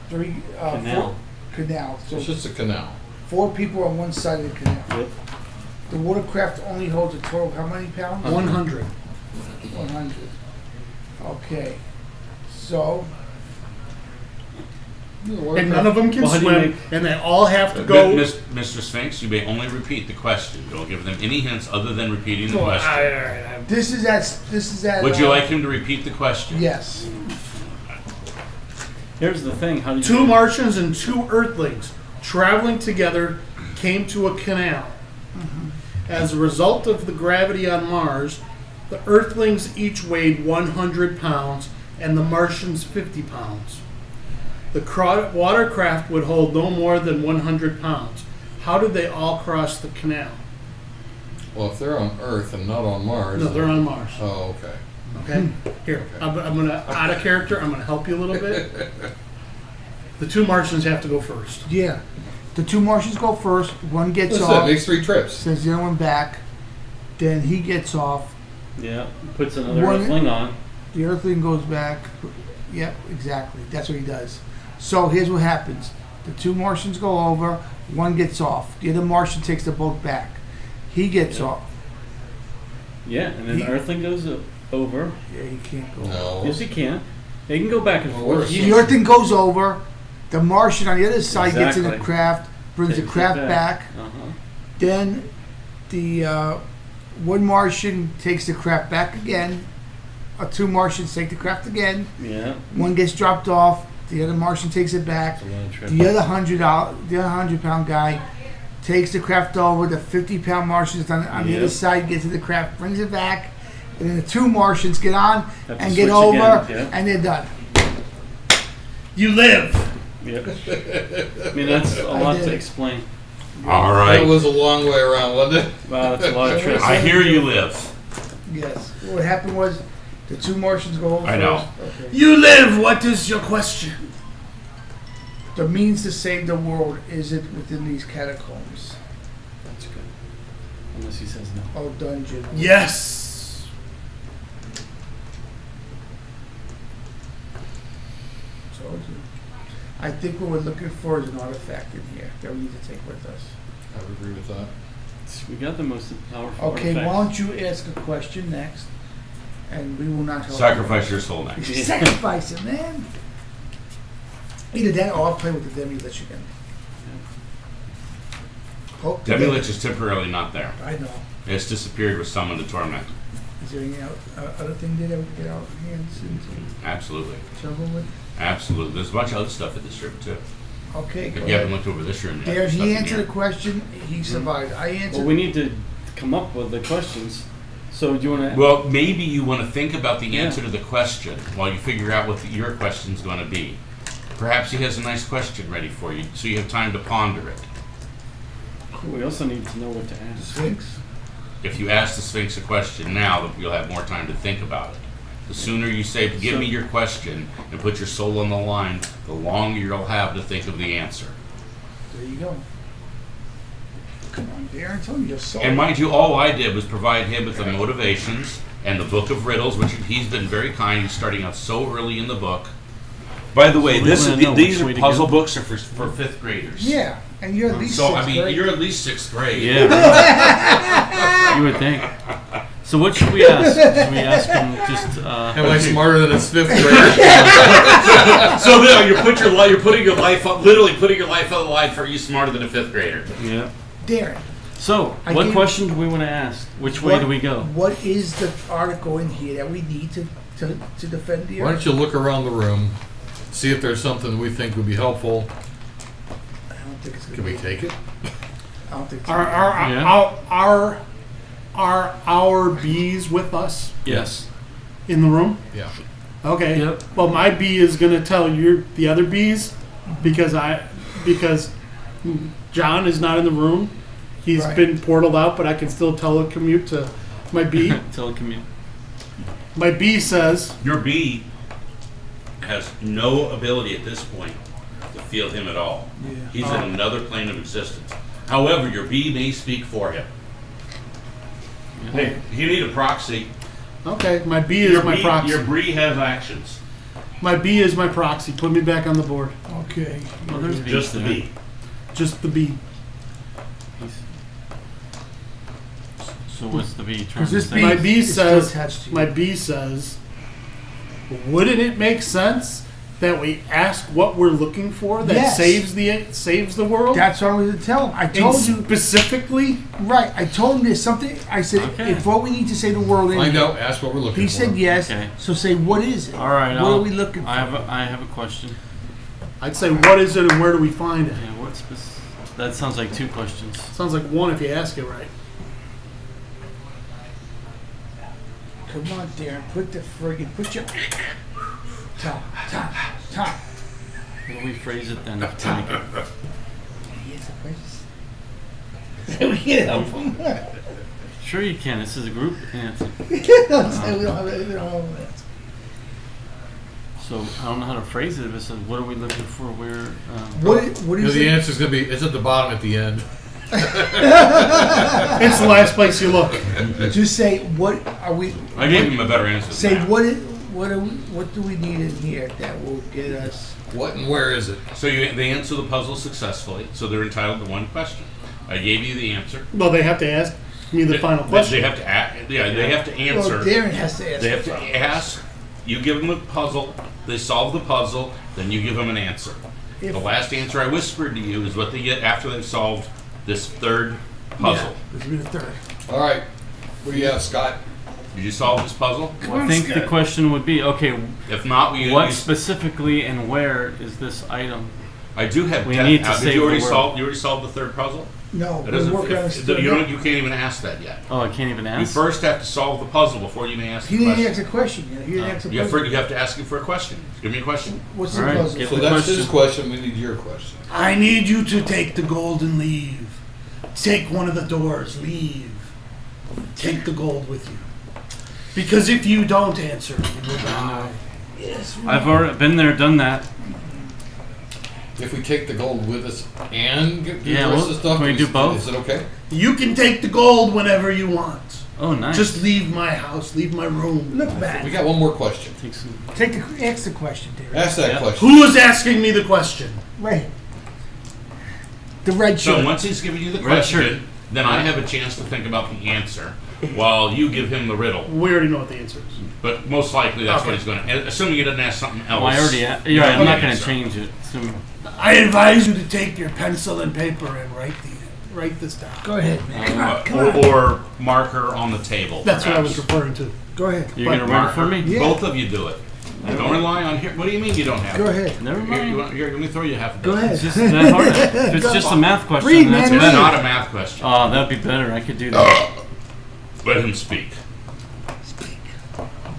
3 Canal. 4 canal. So It's just a canal. 4 people on one side of the canal. Yep. The watercraft only holds a total of how many pounds? 100. 100. Okay. So, And none of them can Well, how do you swim, make- and they all have to go. Mr. Sphinx, you may only repeat the question. Don't give them any hints other than repeating the Well, question. all right. this is at. Would you like him to repeat the question? Yes. Here's the thing. How do you 2 Martians and 2 Earthlings traveling together came to a canal. As a result of the gravity on Mars, the Earthlings each weighed 100 pounds and the Martians 50 pounds. The watercraft would hold no more than 100 pounds. How did they all cross the canal? Well, if they're on Earth and not on Mars. No, they're then- on Mars. Oh, okay. Okay? Here, I'm going to, out of character, I'm going to help you a little bit. The 2 Martians have to go first. Yeah. The 2 Martians go first. One gets That's it. off. Makes 3 trips. Sends the other one back. Then he gets off. Yeah. Puts another One- Earthling on. The Earthling goes back. Yep, exactly. That's what he does. So here's what happens. The 2 Martians go over. One gets off. The other Martian takes the boat back. He gets Yeah. off. Yeah, and then the He- Earthling goes over. Yeah, he can't go. No. Yes, he can. They can go back and Well, forth. where's- The Earthling goes over. The Martian on the other side gets in the Exactly. craft, brings the Takes it craft back. Uh-huh. Then the one Martian takes the craft back again. Two Martians take the craft again. Yeah. One gets dropped off. The other Martian takes it back. It's a long trip. The other £100 guy takes the craft over. The 50-pound Martians on the Yep. other side gets to the craft, brings it back, and then the two Martians get on Have to and get switch over, again, yeah. and they're done. You live. Yep. I mean, that's a lot did to it. explain. All That right. was a long way around, wasn't it? Wow, that's a lot of trips. I hear you live. Yes. What happened was the two Martians go over I know. first. Okay. You live. What is your question? The means to save the world, is it within these catacombs That's good. Unless he says no. or dungeon? Yes. So I think what we're looking for is an artifact in here that we need to take with us. I would agree with that. We got the most powerful Okay, artifacts. why don't you ask a question next, and we will not help Sacrifice your soul next. you. Sacrifice it, man. Either that or I'll play with the Demilich again. Poke the Demilich is temporarily not there. I know. It's disappeared with someone to torment. Is there any other thing that we can get our hands into Absolutely. trouble with? Absolutely. There's a bunch of other stuff in this room, too. Okay, go If you haven't ahead. looked over this room yet. There, there's stuff he in answered here. the question. He survived. I answered. Well, we need to come up with the questions. So do you want to? Well, maybe you want to think about the Yeah. answer to the question while you figure out what your question's going to be. Perhaps he has a nice question ready for you, so you have time to ponder it. We also need to know what to ask. Sphinx. If you ask the Sphinx a question now, you'll have more time to think about it. The sooner you say, give me your question, and put your soul on the line, the longer you'll have to think of the answer. There you go. Come on, Darren. Tell me your soul. And mind you, all I did was provide him with the motivations and the book of riddles, which he's been very kind. He's starting out so early in the book. By the way, So we wanna know these which are way to puzzle go. books are for fifth graders. Yeah, and you're at least So, sixth I mean, grade. you're at least sixth grade. Yeah. You would think. So what should we ask? Should we ask him just? Am I smarter than his fifth grader? So now you're putting your life up, literally putting your life on the line for are you smarter than a fifth grader? Yeah. Darren. So I what gave- question do we want to ask? Which way do we go? What is the article in here that we need to defend the Why earth? don't you look around the room, see if there's something we think would be helpful. I don't think it's gonna Can we be. take it? I don't think it's Are gonna are our bees with us Yes. in the room? Yeah. Okay. Yep. Well, my bee is gonna tell the other bees because John is not in the room. He's Right. been portaled out, but I can still telecommute to my bee. Telecommute. My bee says, Your bee has no ability at this point to feel him at all. Yeah. He's in another plane of existence. However, your bee may speak for him. Hey, you need a proxy. "Okay, my bee is my proxy. Your bee has actions. My bee is my proxy. Put me back on the board. Okay. Well, there's bees Just the there. bee. Just the bee." So what's the bee trying Because to this say? bee My bee is still says- attached to you. My bee says, "Wouldn't it make sense that we ask what we're looking for that Yes. saves the world?" That's what I was going to tell him. I And told you. specifically, Right. I told him there's something. I said, Okay. if what we need to save the world in Find here. out, ask what we're looking He for. said yes. Okay. So say, what is it? All right. What are we looking for? I have a question. I'd say, "What is it and where do we find it?" Yeah. That sounds like two questions. Sounds like one if you ask it right. Come on, Darren. Put your top. How do we phrase it then? To make it- He has the questions. We can't help him. Sure you can. This is a group answer. Don't say we don't have anything wrong with that. So I don't know how to phrase it. If it says, "What are we looking for?" Where? What You know, is the it? answer's going to be, it's at the bottom at the end. It's the last place you look. Just say, what are we? I gave him a better answer. than Say, that. what do we need in here that will get us? What and where is it? So they answer the puzzle successfully, so they're entitled to one question. I gave you the answer. Well, they have to ask me the final question. They have to they have to Well, answer. Darren has to ask. They have the to problem. ask. You give them a puzzle. They solve the puzzle. Then you give them an answer. If- The last answer I whispered to you is what they get after they've solved this third puzzle. Yeah, this will be the third. All right. What do you have, Scott? Did you solve this puzzle? Well, I think the question would be, okay, If not, we what specifically and where is this item? I do have. We need to did save you already the world. solve? You already solved the third puzzle. No, That we're doesn't. working on this. You can't even ask that yet. Oh, I can't even You ask? first have to solve the puzzle before you may ask He the didn't question. ask a question yet. He didn't ask a You question. have to ask him for a question. Give me a question. What's All the right, puzzle? get So the that's his question. question. We need your question. I need you to take the gold and leave. Take one of the doors, leave. Take the gold with you. Because if you don't answer, you will die. Yes. I've already been there, done that. If we take the gold with us and get Yeah, the rest well, of the stuff, can we do both? Is it okay? You can take the gold whenever you want. Oh, nice. Just leave my house, leave my room. Look We back. got one more question. Take some. Ask the question, David. Ask that Yeah. question. Who is asking me the question? Right. The red So shirt. once he's given you the Red shirt. question, then I have a chance to think about the answer while you give him the riddle. We already know what the answer is. But most likely that's what Okay. he's going to. Assuming he doesn't ask something else. Well, I already. You're right. I'm Okay, not going to so- change it. So, I advise you to take your pencil and paper and write this down. Go ahead, man. Come on, come on. Or marker on the table. That's what I was perhaps. referring to. Go ahead. you're going to write it for me? Yeah. Both of you do it. Don't rely on here. What do you mean you don't have? Go it? ahead. Never mind. Here, let me throw you half a Go dozen. ahead. It's just that hard. If it's just a math question, Read, that's man, It's better. not a math question. Oh, that'd be better. I could do that. Let him speak. Speak.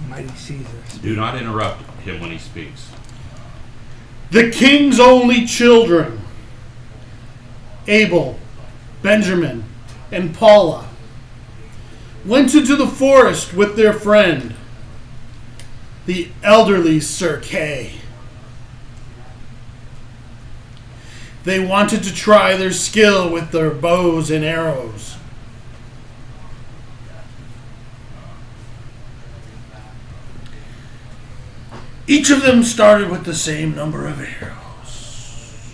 Mighty Caesar. Do not interrupt him when he speaks. The king's only children, Abel, Benjamin, and Paula, went into the forest with their friend, the elderly Sir Kay. They wanted to try their skill with their bows and arrows. Each of them started with the same number of arrows.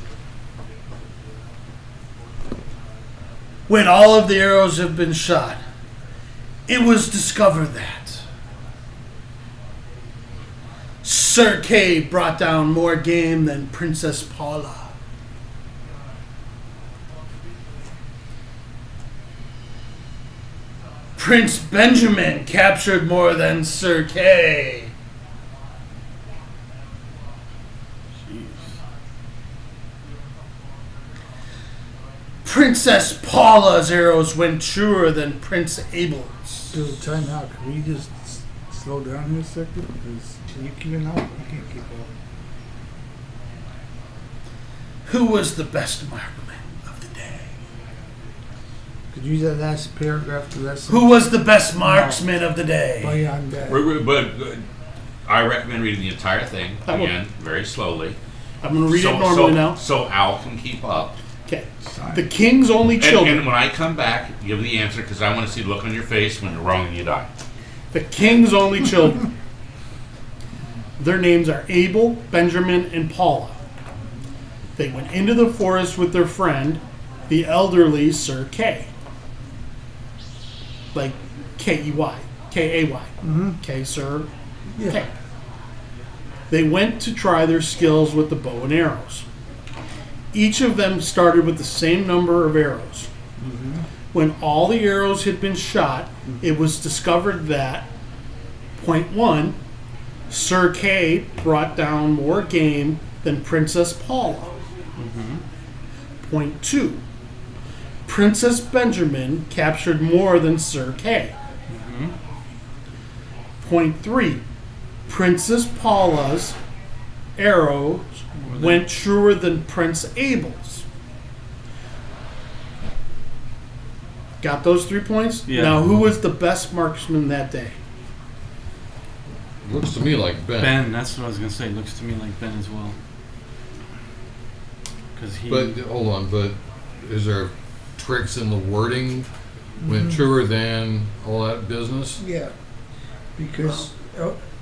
When all of the arrows have been shot, it was discovered that Sir Kay brought down more game than Princess Paula. Prince Benjamin captured more than Sir Kay. Princess Paula's arrows went truer than Prince Abel's. Dude, time out. Can we just slow down here a second? Because can you keep it up? I can't keep up. Who was the best marksman of the day? Could you use that last paragraph to that Who was the best marksman of the day? Beyond that. But I recommend reading the entire thing I will. again, very slowly. I'm going to read so, it normally so, now. So Al can keep up. Okay. The king's only children. And when I come back, give the answer because I want to see the look on your face when you're wrong and you die. The king's only children. Their names are Abel, Benjamin, and Paula. They went into the forest with their friend, the elderly Sir Kay. Like K-E-Y. K-A-Y. K, Sir Yeah. Kay. They went to try their skills with the bow and arrows. Each of them started with the same number of arrows. When all the arrows had been shot, it was discovered that, point one, Sir Kay brought down more game than Princess Paula. Point two, Princess Benjamin captured more than Sir Kay. Point three, Princess Paula's arrows went truer than Prince Abel's. Got those 3 points? Yeah. Now, who was the best marksman that day? Looks to me like Ben. Ben, that's what I was going to say. Looks to me like Ben as well. Because he. But hold on. But is there tricks in the wording? Went truer than all that business? Yeah. Because,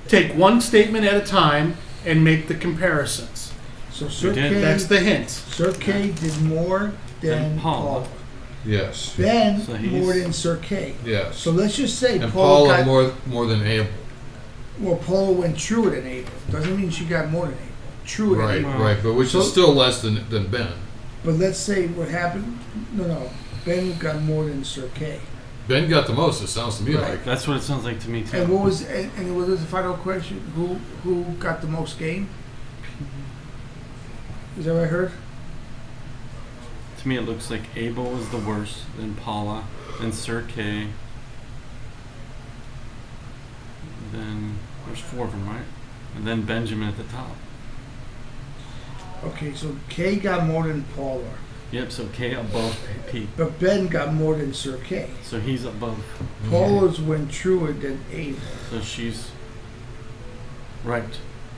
Take one statement at a time and make the comparisons. so Sir did. Kay, That's the hint. Sir Kay did more than Than Paula. Paula. Yes. Ben So he's- more than Sir Kay. Yes. So let's just say and Paula Paula got more than Abel. well. Paula went truer than Abel. Doesn't mean she got more than Abel. Truett. Right, anymore. right, but which is still less than Ben. But let's say what happened. No. Ben got more than Sir K. Ben got the most. It sounds to me Right. like. That's what it sounds like to me too. And what was the final question? Who got the most game? Is that what I heard? To me, it looks like Abel was the worst, then Paula, then Sir K. Then there's 4 of them, right? And then Benjamin at the top. Okay, so K got more than Paula, Yep, so K above P. but Ben got more than Sir K. So he's above. Paula's went Truett than Abel, So she's right,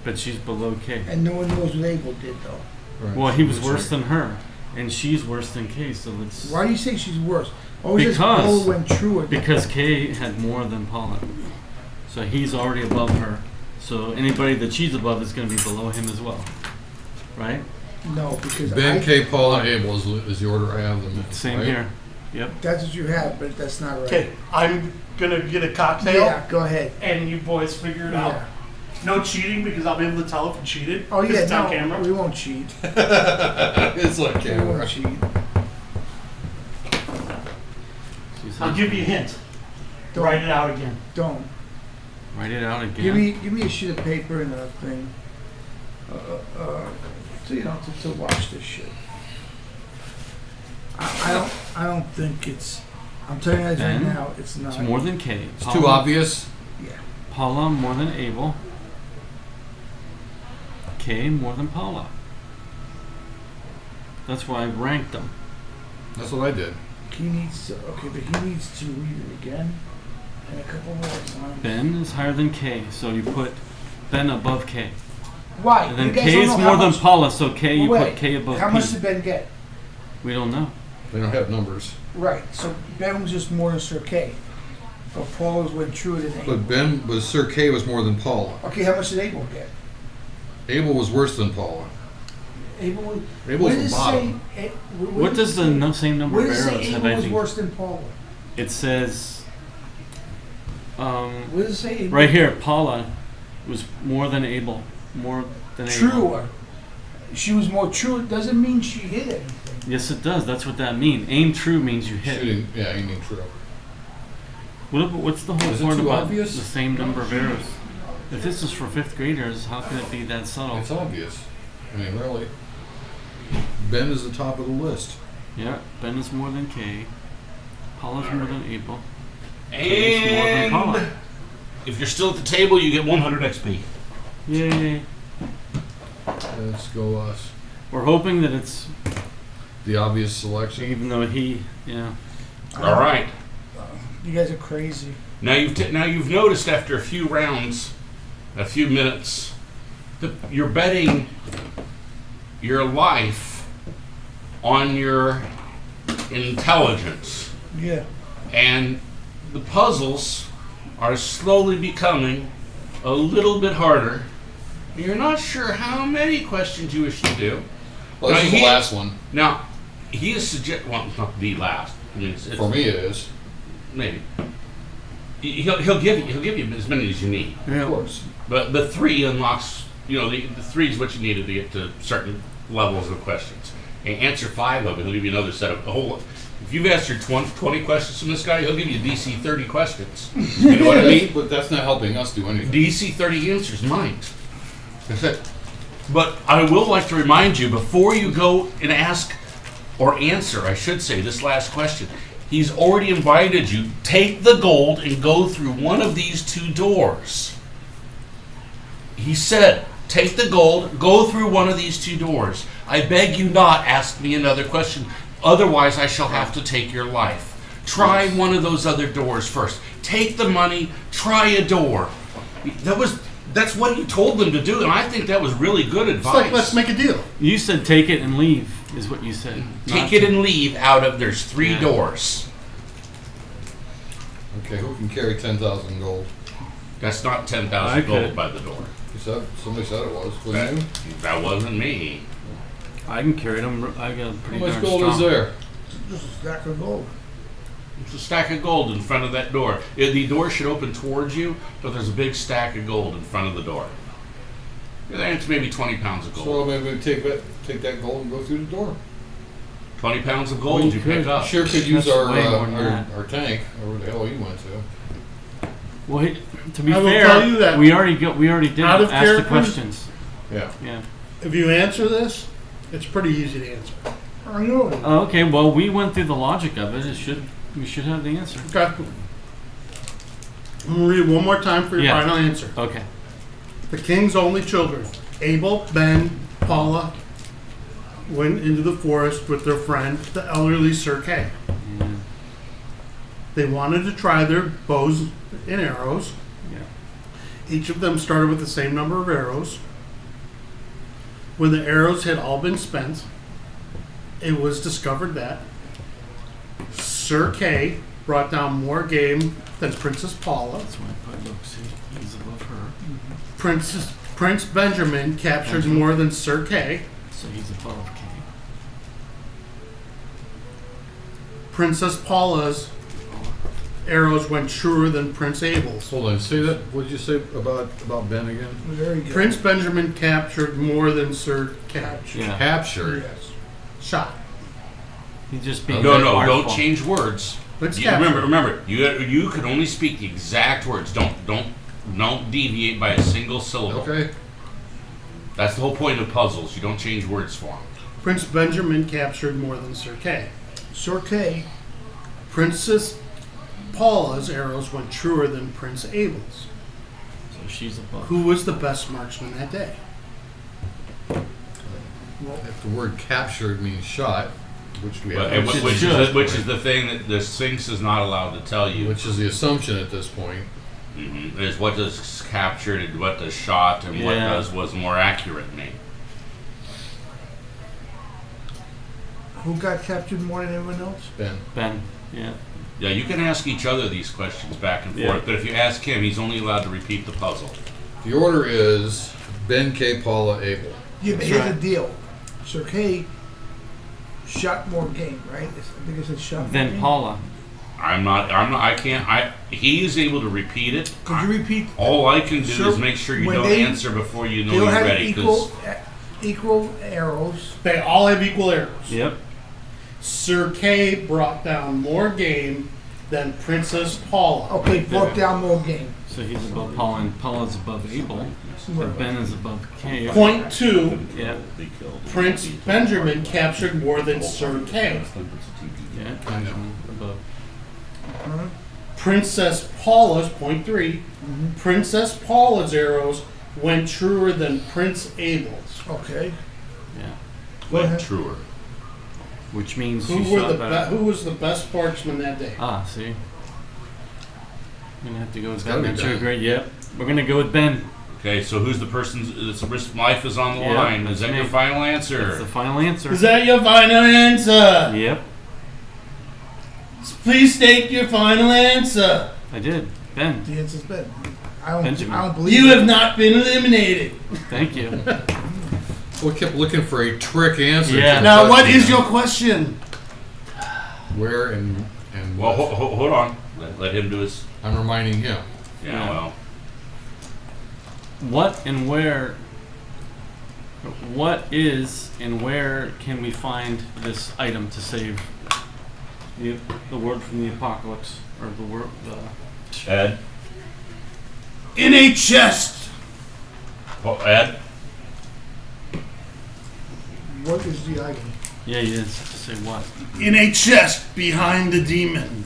but she's below K. and no one knows what Abel did though. Right. Well, he was That's worse right. than her, and she's worse than K. So let's Why do you say she's worse? Oh, it's just Because- Paula went Truett. because K had more than Paula, so he's already above her. So anybody that she's above is going to be below him as well, right? No, because Ben, K, Paul, and Abel is the order I have them. Same right? here. Yep. that's what you have, but that's not right. Okay, I'm gonna get a cocktail, Yeah, go ahead. and you boys figure it Yeah. out. No cheating, because I'll be able to tell if you cheated. Oh 'cause yeah, it's on no, camera. we won't cheat. It's like We camera. won't cheat. She's I'll give you a hint. Don't. Write it out again. Don't. Write it out again. Give me a sheet of paper and a thing. So you know to watch this shit. I don't think it's. I'm telling you guys right Ben? now, it's not. It's more than K. It's too obvious. Yeah. Paula more than Abel. K more than Paula. That's why I ranked them. That's what I did. He needs to. Okay, but he needs to read it again and a couple more times. Ben is higher than K, so you put Ben above K. Why? And then You guys K don't is know more how than much- Paula, so K you Wait, put K above how P. much did Ben get? We don't know. They don't have numbers. Right. So Ben was just more than Sir K. But Paul was went Truett and Abel. But Ben was Sir K was more than Paula. Okay, how much did Abel get? Abel was worse than Paula. Abel was. Abel What was does the it bottom. say? What does the same number What of does it say arrows have Abel was anything? worse than Paula? It says What does it say? Abel? right here, Paula was more than Abel. More than Abel. Truer. She was more true. It doesn't mean she hit anything. Yes, it does. That's what that means. Aim true means you hit. Shooting, yeah, aiming true. What's the whole Is it point too about obvious? the same number of arrows? If this is for 5th graders, how can it be that subtle? It's obvious. I mean, really. Ben is the top of the list. Yeah, Ben is more than K. Paula's more than Abel. K is more than Paula. And if you're still at the table, you get 100 XP. Yay. Let's go us. We're hoping that it's, The obvious selection. even though he, yeah. All right. You guys are crazy. Now you've noticed after a few rounds, a few minutes, that you're betting your life on your intelligence, Yeah. and the puzzles are slowly becoming a little bit harder. You're not sure how many questions you wish to do. Well, this Now, is the he- last one. Now, he is well, not the last. I mean, it's For me, it is. maybe. He'll give you as many as you need. Of course. But the 3 unlocks, the 3 is what you needed to get to certain levels of questions. And answer 5 of it, he'll give you another set of a whole. If you've answered 20 questions from this guy, he'll give you DC 30 questions. You know what I mean? But that's not helping us do anything. DC 30 answers, mind. That's it. But I will like to remind you, before you go and ask, or answer, I should say, this last question, he's already invited you, take the gold and go through one of these 2 doors. He said, take the gold, go through one of these 2 doors. I beg you not ask me another question, otherwise I shall have to take your life. Try one of those other doors first. Take the money, try a door. That's what he told them to do, and I think that was really good It's advice. like, let's make a deal. You said take it and leave, is what you said. Take Not it to- and leave out of, there's 3 Yeah. doors. Okay, who can carry 10,000 gold? That's not I 10,000 gold could. by the door. Somebody said it was. Was That, it you? that wasn't me. I can carry them. I got How pretty much darn gold strong. is there? Just a stack of gold. It's a stack of gold in front of that door. The door should open towards you, but there's a big stack of gold in front of the door. Then it's maybe 20 pounds of So gold. maybe we take that gold and go through the door. 20 pounds of Well, gold you you pick could. up. Sure could use That's our, way more than that. our tank, or where the hell he went to. Well, to be I will fair, tell you that we already did out of ask the character- questions. Yeah. Yeah. If you answer this, it's pretty easy to answer. I know it. Oh, okay. Well, we went through the logic of it. We should have the answer. Okay. I'm gonna read it one more time for your Yeah. final answer. Okay. The king's only children, Abel, Ben, Paula, went into the forest with their friend, the elderly Sir Kay. Yeah. They wanted to try their bows and arrows. Yeah. Each of them started with the same number of arrows. When the arrows had all been spent, it was discovered that Sir Kay brought down more game than Princess Paula. That's why I put look. See, he's above her, Prince Benjamin captured Benjamin. more than Sir Kay. so he's above Kay. Princess Paula's arrows went truer than Prince Abel's. Hold on, say that. What did you say about Ben again? Very good. Prince Benjamin captured more than Sir Kay. Yeah. Captured. Yes. Shot. He's just being No, very don't artful. change words. Let's You capture. remember, you can only speak the exact words. Don't deviate by a single syllable. Okay. That's the whole point of puzzles. You don't change words for them. Prince Benjamin captured more than Sir Kay. Sir Kay. Princess Paula's arrows went truer than Prince Abel's. So she's above. Who was the best marksman that day? If the word captured means shot, which we But, have, which is the thing that the Sphynx is not allowed to tell you. which is the assumption at this point. Is what does captured and what does shot and what Yeah. was more accurate mean. Who got captured more than everyone else? Ben. Yeah. Yeah, you can ask each other these questions back and forth, Yeah. but if you ask him, he's only allowed to repeat the puzzle. The order is Ben, K, Paula, Abel. Yeah, but That's here's right. the deal. Sir Kay shot more game, right? I think it said shot more Then game. Paula. He is able to repeat it. Could you repeat? All I can do Sir, is make sure you when don't they- answer before you know They all you're have ready. 'Cause equal arrows. They all have equal arrows. Yep. Sir Kay brought down more game than Princess Paula. Okay, brought down more game. So he's above Paula, and Paula's above Abel. And Ben is above Kay. Point two, Yeah. Prince Benjamin captured more than Sir Kay. Yeah. Benjamin above. Princess Paula's, point three, Princess Paula's arrows went truer than Prince Abel's. Okay. Yeah. went truer. Which means Who she were shot the better. who was the best marksman that day? Ah, see. I'm gonna have to go with It's gotta Ben. be That's your Ben. great. Yep. We're gonna go with Ben. Okay, so who's the person that's life is on the Yeah, line? Is that's that your me. final That's the answer? final answer. Is that your final answer? Yep. Please state your final answer. I did. Ben. The answer's Ben. Benjamin. I don't believe You it. have not been eliminated. Thank you. We kept looking for a trick answer. Yeah. to the Now, what question. is your question? Where and Well, what? hold on. Let him do his. I'm reminding him. Yeah, Yeah. well. What and where? What is and where can we find this item to save the word from the apocalypse, or the word? Ed? In a chest. Oh, Ed? What is the item? Yeah, you didn't say what. In a chest behind the demon.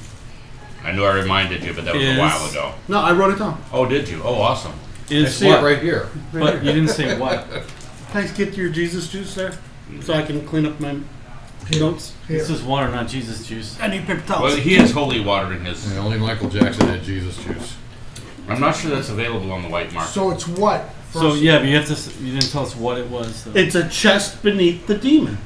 I knew I reminded you, but that was Is- a while ago. No, I wrote it down. Oh, did you? Oh, awesome. I Is see what? it right here. But you didn't say what. Can I get your Jesus juice there? So I can clean up my notes? Here. This is water, not Jesus juice. I need paper Well, towels. he has holy water in his. And only Michael Jackson had Jesus juice. I'm not sure that's available on the white market. So it's what? So First- yeah, but you have to. You didn't tell us what it was. Though. It's a chest beneath the demon.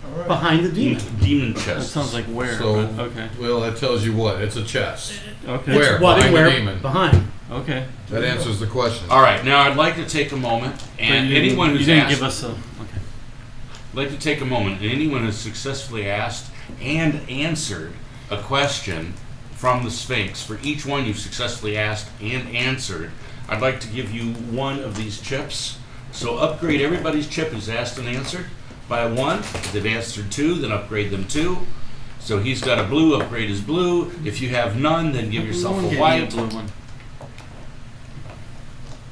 All right. Behind the demon. Demon That chest. sounds like where. So, but okay. well, that tells you what? It's a chest. Okay. Where? It's what Behind and the where? demon. Behind. Okay. That answers the question. All right, now I'd like to take a moment, But and you didn't- anyone you who's didn't asked, give us a. Okay. I'd like to take a moment, and anyone who's successfully asked and answered a question from the Sphynx, for each one you've successfully asked and answered, I'd like to give you one of these chips. So upgrade everybody's chip who's asked and answered by 1. If they've answered 2, then upgrade them 2. So he's got a blue, upgrade his blue. If you have none, then give yourself Someone a gave me white. blue one.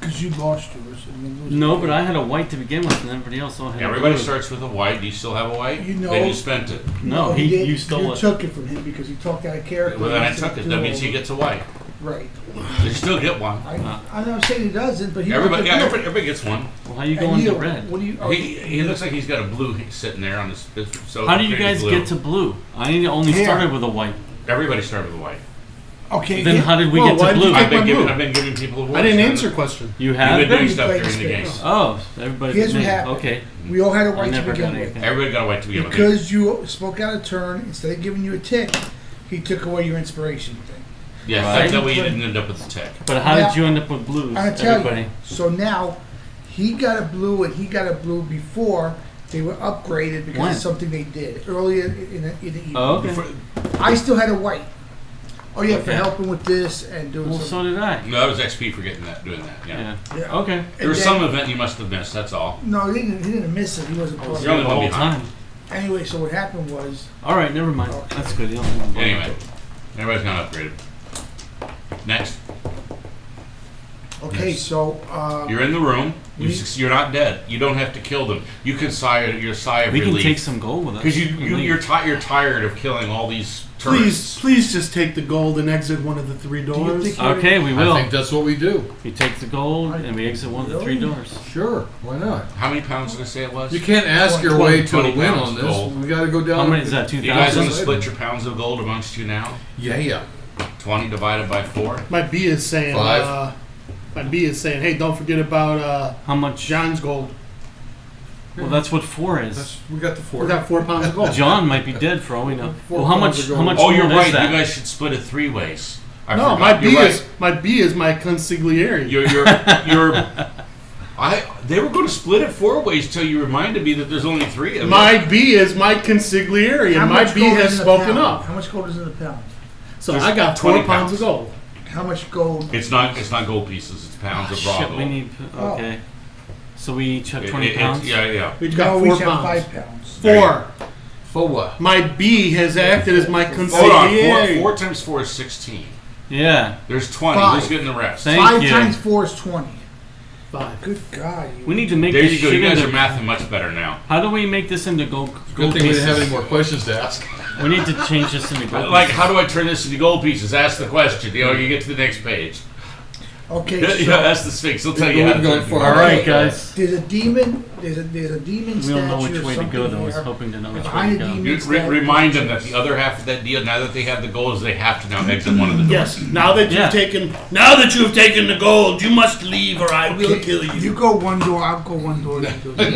Because you lost yours. And then lose No, it. but I had a white to begin with, and everybody else all had Everybody a blue. starts with a white. Do you still have a white? You know- Then you spent it. No, he did. you stole You it. took it from him because he talked out of character. Well, then I He took said it. That means he two gets a white. over. Right. You still get one. I'm not saying he doesn't, but he Everybody, wants to do it. everybody gets one. Well, how you And going you, to red? What do you? He looks like he's got a blue sitting there on his. So How do you upgrade guys blue. get to blue? I only Here. started with a white. Everybody started with a white. Okay. Then how did we Well, get why to did you blue? take I've been my giving. blue? I've been giving people awards. I didn't answer your question. You You've have? been doing You stuff played during the game. Sphynx. Oh, everybody. Here's what me. happened. Okay. We all had a I white to never got begin with. anything. Everybody got a white to begin with. Because you spoke out of turn, instead of giving you a tick, he took away your inspiration thing. Yes, Right. that way you didn't end up with the tick. But how Now- did you end up with blues? I tell Everybody. you. So now, he got a blue and he got a blue before they were upgraded because When? of something they did earlier in the evening. Oh, okay. I still had a white. Oh yeah, for Okay. helping with this and doing Well, something. so did I. No, that was XP for getting that, doing that. Yeah. Yeah. Yeah. Okay. There was And some then- event you must have missed. That's all. No, he didn't miss it. He wasn't I part was You're of only the one whole behind. time. it. Anyway, so what happened was, All right, never mind. Okay. That's good. You don't have to Anyway, everybody's got upgraded. Next, okay, Yes. so you're in the room. We- You're not dead. You don't have to kill them. You can sigh of We can take relief some gold with us. because and leave. you're tired of killing all these turrets. Please just take the gold and exit one of the 3 do you doors. think Okay, we I will. think that's what we do. We take the gold and we exit one of the 3 Really? doors. Sure, why not? How many pounds did I say it was? You can't ask your 20 way to a 20 win pounds on this. gold. We got to go down. How many is that? You guys want to 2,000? split your pounds of gold amongst you now? Yeah. 20 divided by 4. My B is saying. 5. My B is saying, hey, don't forget about How much? John's gold. Well, that's what 4 is. We got the 4. We got 4 pounds of gold. John might be dead for all we know. Four Well, how pounds much? of gold. How much? Oh, you're gold right. is that? You guys should split it 3 ways. I No, forgot. my B You're right. is my consigliere. They were going to split it 4 ways till you reminded me that there's only 3 of them. My B is my consigliere, How and my much B gold has is in a spoken pound? up. How much gold is in a pound? So There's I got 20 4 pounds pounds. of gold. How much gold? It's not gold pieces. It's pounds of raw Shit, gold. we need. Oh. Okay. So we each have 20 pounds. Yeah. We No, got we 4 should have pounds. 5 pounds. There you 4. For what? My B has acted as my Hold on. consigliere. 4 times 4 is 16. Yeah. There's 20. 5. Who's getting the rest? Thank 5 you. times 4 is 20. 5. Good God. We need to make There this you go. shit You guys into. are mathing much better now. How do we make this into gold? Good Gold thing we pieces? didn't have any more questions to ask. We need to change this into gold. Like, pieces. how do I turn this into gold pieces? Ask the question. You get to the next page. Okay, Yeah, so that's the Sphinx. He'll tell you We've how to gone turn it. far. All right, guys. there's a demon. There's a demon We statue don't know which or way to something go, though. I was here. hoping to know which way Behind to the go. demon You statue. remind them that the other half of that deal, now that they have the gold, is they have to now exit one of the doors. Yes. Now that Yeah. you've taken the gold, you must leave, or I will kill You you. go one door, I'll go one door. You go the other.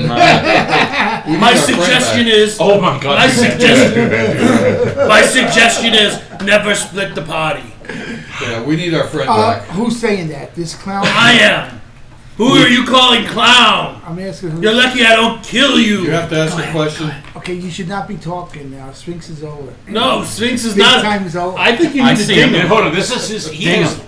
We need My our friend suggestion back. is. Oh my God! My suggestion is never split the party. Yeah, we need our friend back. Who's saying that? This clown? I am. Who are you calling clown? I'm asking who. You're lucky I don't kill you. You have to ask a question. Okay, you should not be talking now. Sphinx is over. No, Sphynx is Sphinx not. time is over. I think you I need to see ding him. And him. hold on, this is his. He Damn. is.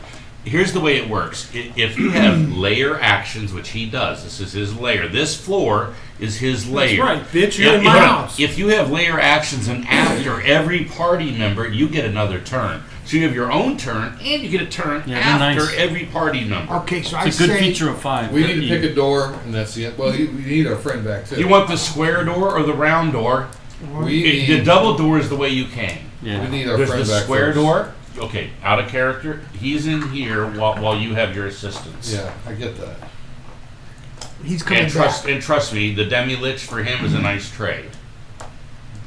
Here's the way it works. If you have layer actions, which he does, this is his layer. This floor is his layer. right, bitch, you're in Yeah, my hold on. house. If you have layer actions, and after every party member, you get another turn. So you have your own turn, and you get a turn Yeah, they're after nice. every party member. Okay, so I It's a good say. feature of 5. We need to pick a door, and that's it. Well, we need our friend back too. You want the square door or the round door? We The need, double door is the way you came. Yeah. we need our There's friend the back square first. door. Okay, out of character. He's in here while you have your assistants. Yeah, I get that. He's coming And trust me, the Demilich for him is a nice trade.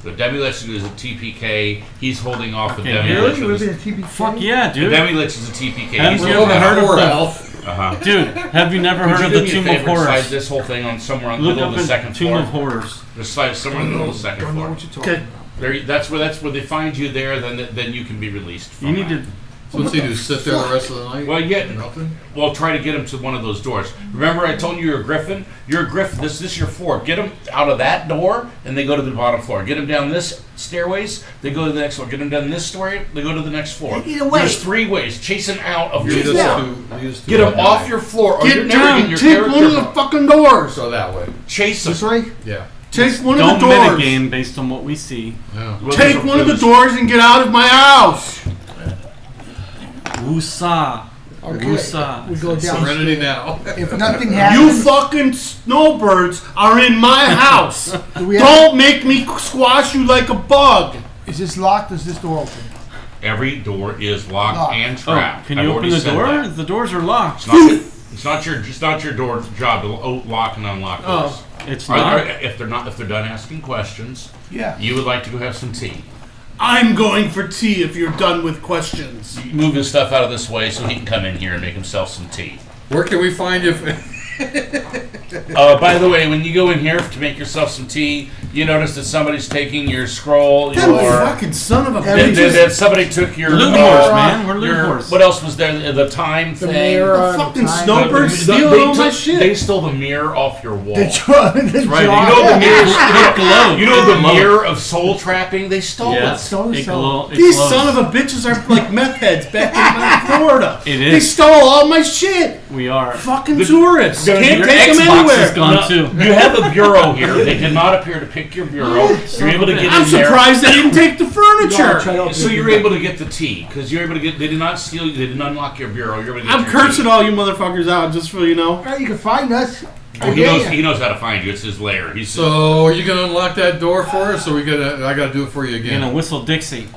The Demilich is a TPK. He's holding off the Okay, Demilich. Really? You with live in his- a TPK? Fuck yeah, The dude. Demilich is a TPK. Have He's you We're ever looking heard at of 4 the- health. uh-huh. Dude, have you never Could heard you of do the me a Tomb of favor and slide Horrors? this whole thing on somewhere on the Look middle up of the second at Tomb floor? of Horrors. Just slide it somewhere in the middle of the second Don't know floor. what you're talking Okay. about. That's where they find you there. Then you can be released. From You need that. to. So what's he do? Sit there the rest of the night? Well, yeah. Nothing? Well, try to get him to one of those doors. Remember I told you you're a griffin? You're a griffin. This is your floor. Get them out of that door, and they go to the bottom floor. Get them down this stairways, they go to the next floor. Get them down this story, they go to the next floor. Either way. There's 3 ways. Chase them out of your Lead floor. us to Get them that off night. your floor, or you're Get never down. getting your Take one of the character. fucking doors. So that way. Chase them. This way? Yeah. Take one of Don't the doors. metagame based on what we see. Yeah. Well, Take there's a- one of the there's- doors and get out of my house. Woosah. Okay. Woosah. We go down. Serenity now. If nothing You happens, fucking snowbirds are in my house. do we have, Don't make me squash you like a bug. is this locked or is this door open? Every door is locked Locked. and Oh, trapped. can I've you open already the said door? that. The doors are locked. It's not your door job to lock and unlock doors. Oh. It's Are- not. if they're done asking questions, Yeah. you would like to go have some tea. I'm going for tea if you're done with questions. Move his stuff out of this way so he can come in here and make himself some tea. Where can we find you? By the way, when you go in here to make yourself some tea, you notice that somebody's taking your scroll, That your fucking son of a Every- bitch. that somebody took your Loot uh, horse, man. We're loot your horse. what else was there? The time The thing. mirror, The fucking the time- snowbird They stealing all my took- shit. They stole the mirror off your wall. The jar, the right, jar. you You know the mirror. It glowed. You know the It glowed. mirror of soul trapping. They stole Yeah. it. So- It so- glow- it These glows. son of a bitches are like meth heads back in Florida. It They is. stole all my shit. We are. Fucking The- tourists. Your Can't Your take them Xbox anywhere. is gone No, too. You have a bureau here. They did not appear to pick your bureau. You're able to get I'm in there. surprised they didn't take the No, try furniture. to open So it. you're able to get the tea because you're able to get. They did not steal you. They didn't unlock your bureau. You're able to get I'm your cursing tea. all you motherfuckers out just so you know. All right, you can find us. Oh, he Yeah, knows. yeah. He knows how to find you. It's his lair. He's So are you gonna unlock that door for us, or I gotta do it for you You're again? gonna whistle Dixie.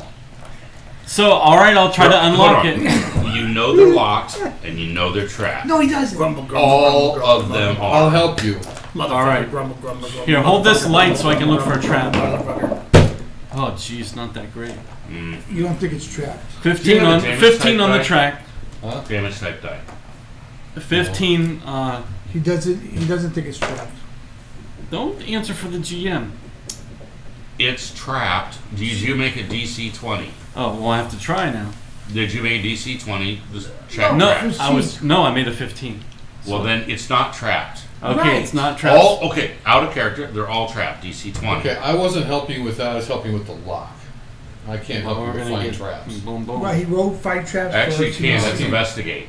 So, all right, I'll try to Hold unlock on. it. You know they're locked and you know they're trapped. No, he doesn't. Grumble, grumble, All grumble, of grumble, them grumble. I'll are. help you. Motherfucker, All right. grumble, grumble, grumble, Here, hold this motherfucker, light so I can look for a trap. motherfucker. Oh, jeez, not that great. You don't think it's trapped? 15 have a on damage 15 type on the die? track. Damage type die. 15. He doesn't. He doesn't think it's trapped. Don't answer for the GM. It's trapped. Did you make a DC 20? Oh, well, I have to try now. Did you make DC 20? This check No, traps. I made a 15. Well, then it's not trapped. Okay, Right. it's not trapped. Okay, out of character. They're all trapped. DC 20. Okay, I wasn't helping you with that. I was helping you with the lock. I can't help Well, you we're with gonna find get traps. boom, boom. Right, he wrote 5 traps. Actually, for you us. can. That's investigate.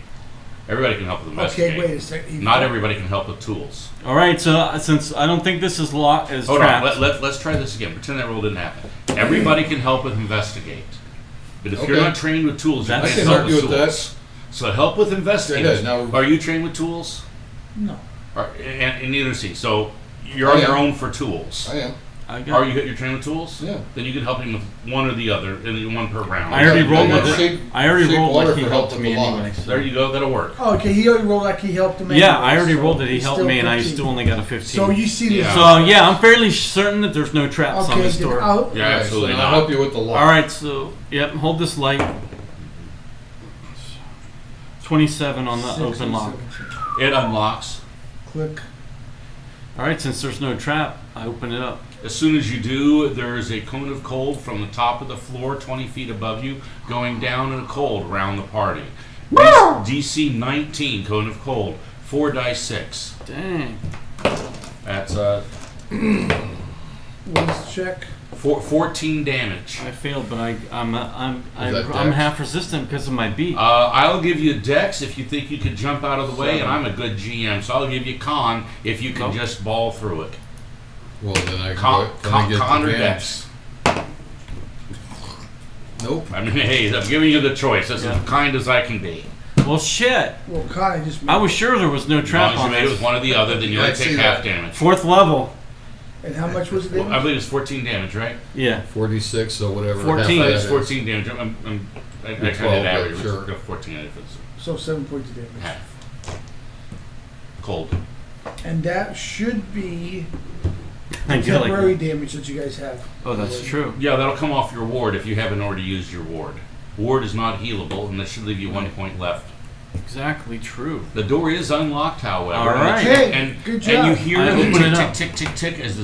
Everybody can help with investigate. Okay, wait a second. Not everybody can help with tools. All right, so since I don't think this is is Hold trapped. on. Let's try this again. Pretend that roll didn't happen. Everybody can help with investigate. But if you're Okay. not trained with tools, you I can't can help help with you with tools. So help with investigate. Go ahead, now- Are you trained with tools? No. And neither is he. So you're I on your am. own for tools. I am. I got. You're trained with tools? Yeah. Then you can help him with one or the other, and one per round. I already Yeah, rolled yeah, with shape- I already shape rolled water like he for helped help me with the lock. anyway. So. There you go. That'll work. Oh, okay. He already rolled like he helped him. Yeah, anyway, I already so rolled it. He he's helped still me, and I 15. still only got a 15. So you see this? Yeah. So yeah, I'm fairly certain that there's no traps on Okay, this then door. I'll- Yeah, Okay, absolutely so not. I'll help you with the lock. All right, so yep, hold this light. 27 on the 6 open and lock. 17. It unlocks. Click. All right, since there's no trap, I open it up. As soon as you do, there is a cone of cold from the top of the floor, 20 feet above you, going down in a cold around the party. DC 19, cone of cold, 4 dice 6. Dang. That's Let's check. 14 damage. I failed, but I'm that I'm dex? half resistant because of my beat. I'll give you Dex if you think you can jump out of the way, and I'm a good GM, so I'll give you Con if you can Nope. just ball through it. Well, then I Con, then I get con or advantage. Dex. Nope. I mean, hey, I'm giving you the choice. That's Yeah. as kind as I can be. Well, shit. Well, Connor just. I was sure there was no As long trap as you on made it with this. one or the other, then you Yeah, only I see take that. half damage. 4th level. And how much was it? Well, I believe it's 14 damage, right? Yeah. 46, so whatever. 14. half of It's that is. 14 damage. I kind You're of 12, did average. but sure. Go 14 if it's So 7 points of damage. half. Cold. And that should be I the feel like- temporary damage that you guys have. Oh, that's true. Yeah, that'll come off your ward if you haven't already used your ward. Ward is not healable, and that should leave you 1 point left. Exactly true. The door is unlocked, however. All right. Okay, And, good and you job. hear I the open tick, it tick, up. tick, tick, tick as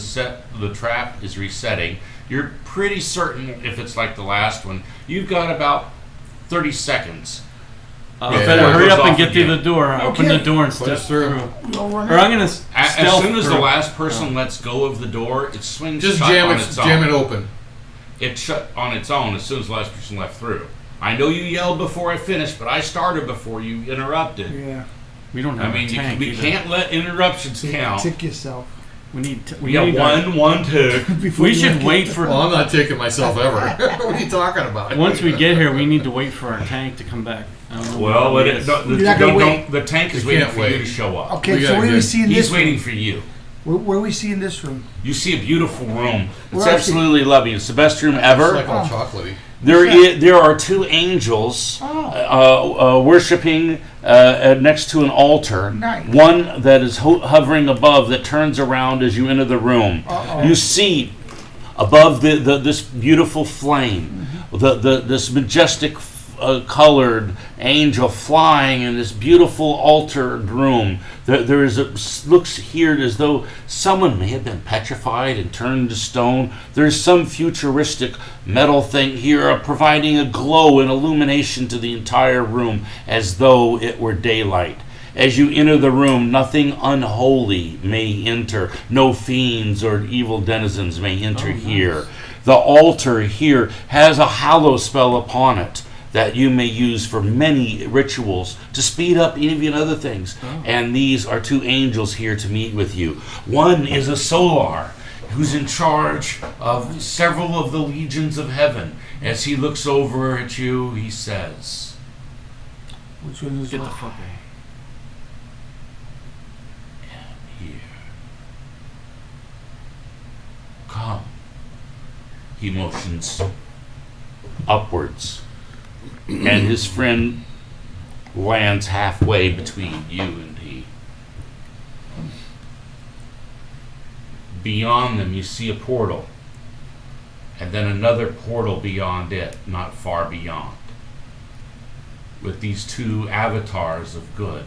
the trap is resetting. You're pretty certain if it's like the last one. You've got about 30 seconds. You Yeah. better hurry up and get Off again. through the door. Open the door and step Push through. through. Go run Or I'm in. gonna As stealth soon as the through. last person lets go of the door, it swings Just shut jam on it, its own. jam it open. It shut on its own as soon as the last person left through. I know you yelled before I finished, but I started before you interrupted. Yeah. We don't have I mean, a tank we either. can't let interruptions count. Tick yourself. We need. We got one, two. Before We you should wreck it. wait for. Well, I'm not taking myself ever. What are you talking about? Once we get here, we need to wait for our tank to come back. I don't know Well, what but it is. the You're not gonna wait. the tank is You waiting can't for you wait. to show up. Okay, We so gotta what do we get- see in He's this waiting room? for you. What do we see in this room? You see a beautiful room. It's We're absolutely lovely. It's the best room It's ever. like all chocolatey. There are two angels worshiping next to an altar. Nice. One that is hovering above that turns around as you enter the room. Uh-oh. You see above this beautiful flame, this majestic colored angel flying in this beautiful altered room. There is looks here as though someone may have been petrified and turned to stone. There's some futuristic metal thing here providing a glow and illumination to the entire room as though it were daylight. As you enter the room, nothing unholy may enter. No fiends or evil denizens may enter here. The altar here has a hallow spell upon it that you may use for many rituals to speed up even other things. And these are two angels here to meet with you. One is a solar who's in charge of several of the legions of heaven. As he looks over at you, he says, Which one is Get the what? fuck out. here. Come. He motions upwards, and his friend lands halfway between you and he. Beyond them, you see a portal, and then another portal beyond it, not far beyond, with these two avatars of good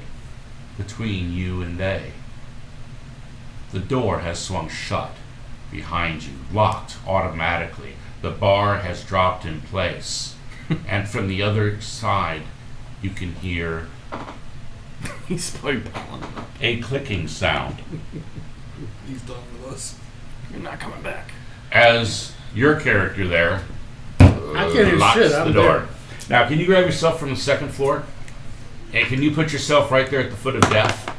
between you and they. The door has swung shut behind you, locked automatically. The bar has dropped in place. And from the other side, you can hear He's probably balling. a clicking sound He's done with us. You're not coming back. as your character there I can't hear locks shit. the I'm door. there. Now, can you grab yourself from the second floor? And can you put yourself right there at the foot of death?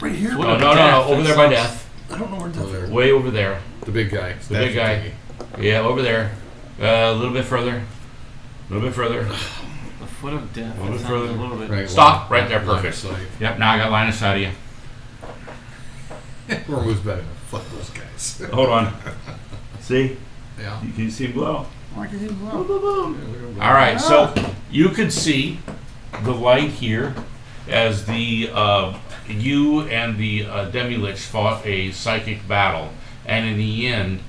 Right here? What No, a no, no, death, over that there by sounds- death. I don't know where Over that there. Way over there. The big guy. The big guy. Yeah, over there. A little bit further. A little bit further. The foot of death. A little That bit sounds further. A little bit. Right, Stop line- right there, line of perfect. sight. Yep, now I got line of sight of you. Or who's better? Fuck those guys. Hold on. See? Yeah. Can you see him glow? I can see it well. All right, so you could see the light here as the you and the Demilich fought a psychic battle, and in the end,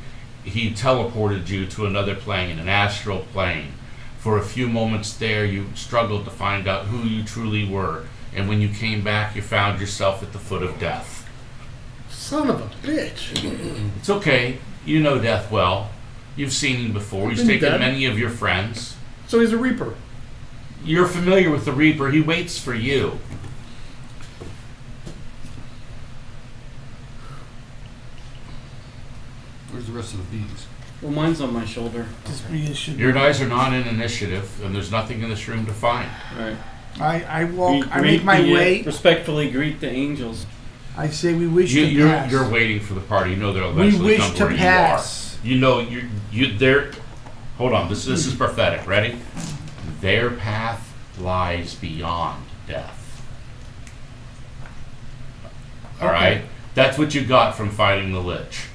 he teleported you to another plane, an astral plane. For a few moments there, you struggled to find out who you truly were, and when you came back, you found yourself at the foot of death. Son of a bitch. It's okay. You know death well. You've seen him before. He's Been taken dead. many of your friends. So he's a reaper. You're familiar with the Reaper. He waits for you. Where's the rest of the bees? Well, mine's on my shoulder. This bee should. Your guys are not in initiative, and there's nothing in this room to find. Right. I walk. I Greet make my the, way. Respectfully greet the angels. I say we wish to pass. You're waiting for the party. You know they'll We eventually wish come to where pass. you are. You know you they're. Hold on. This is prophetic. Ready? Their path lies beyond death. All Okay. right. That's what you got from fighting the Lich.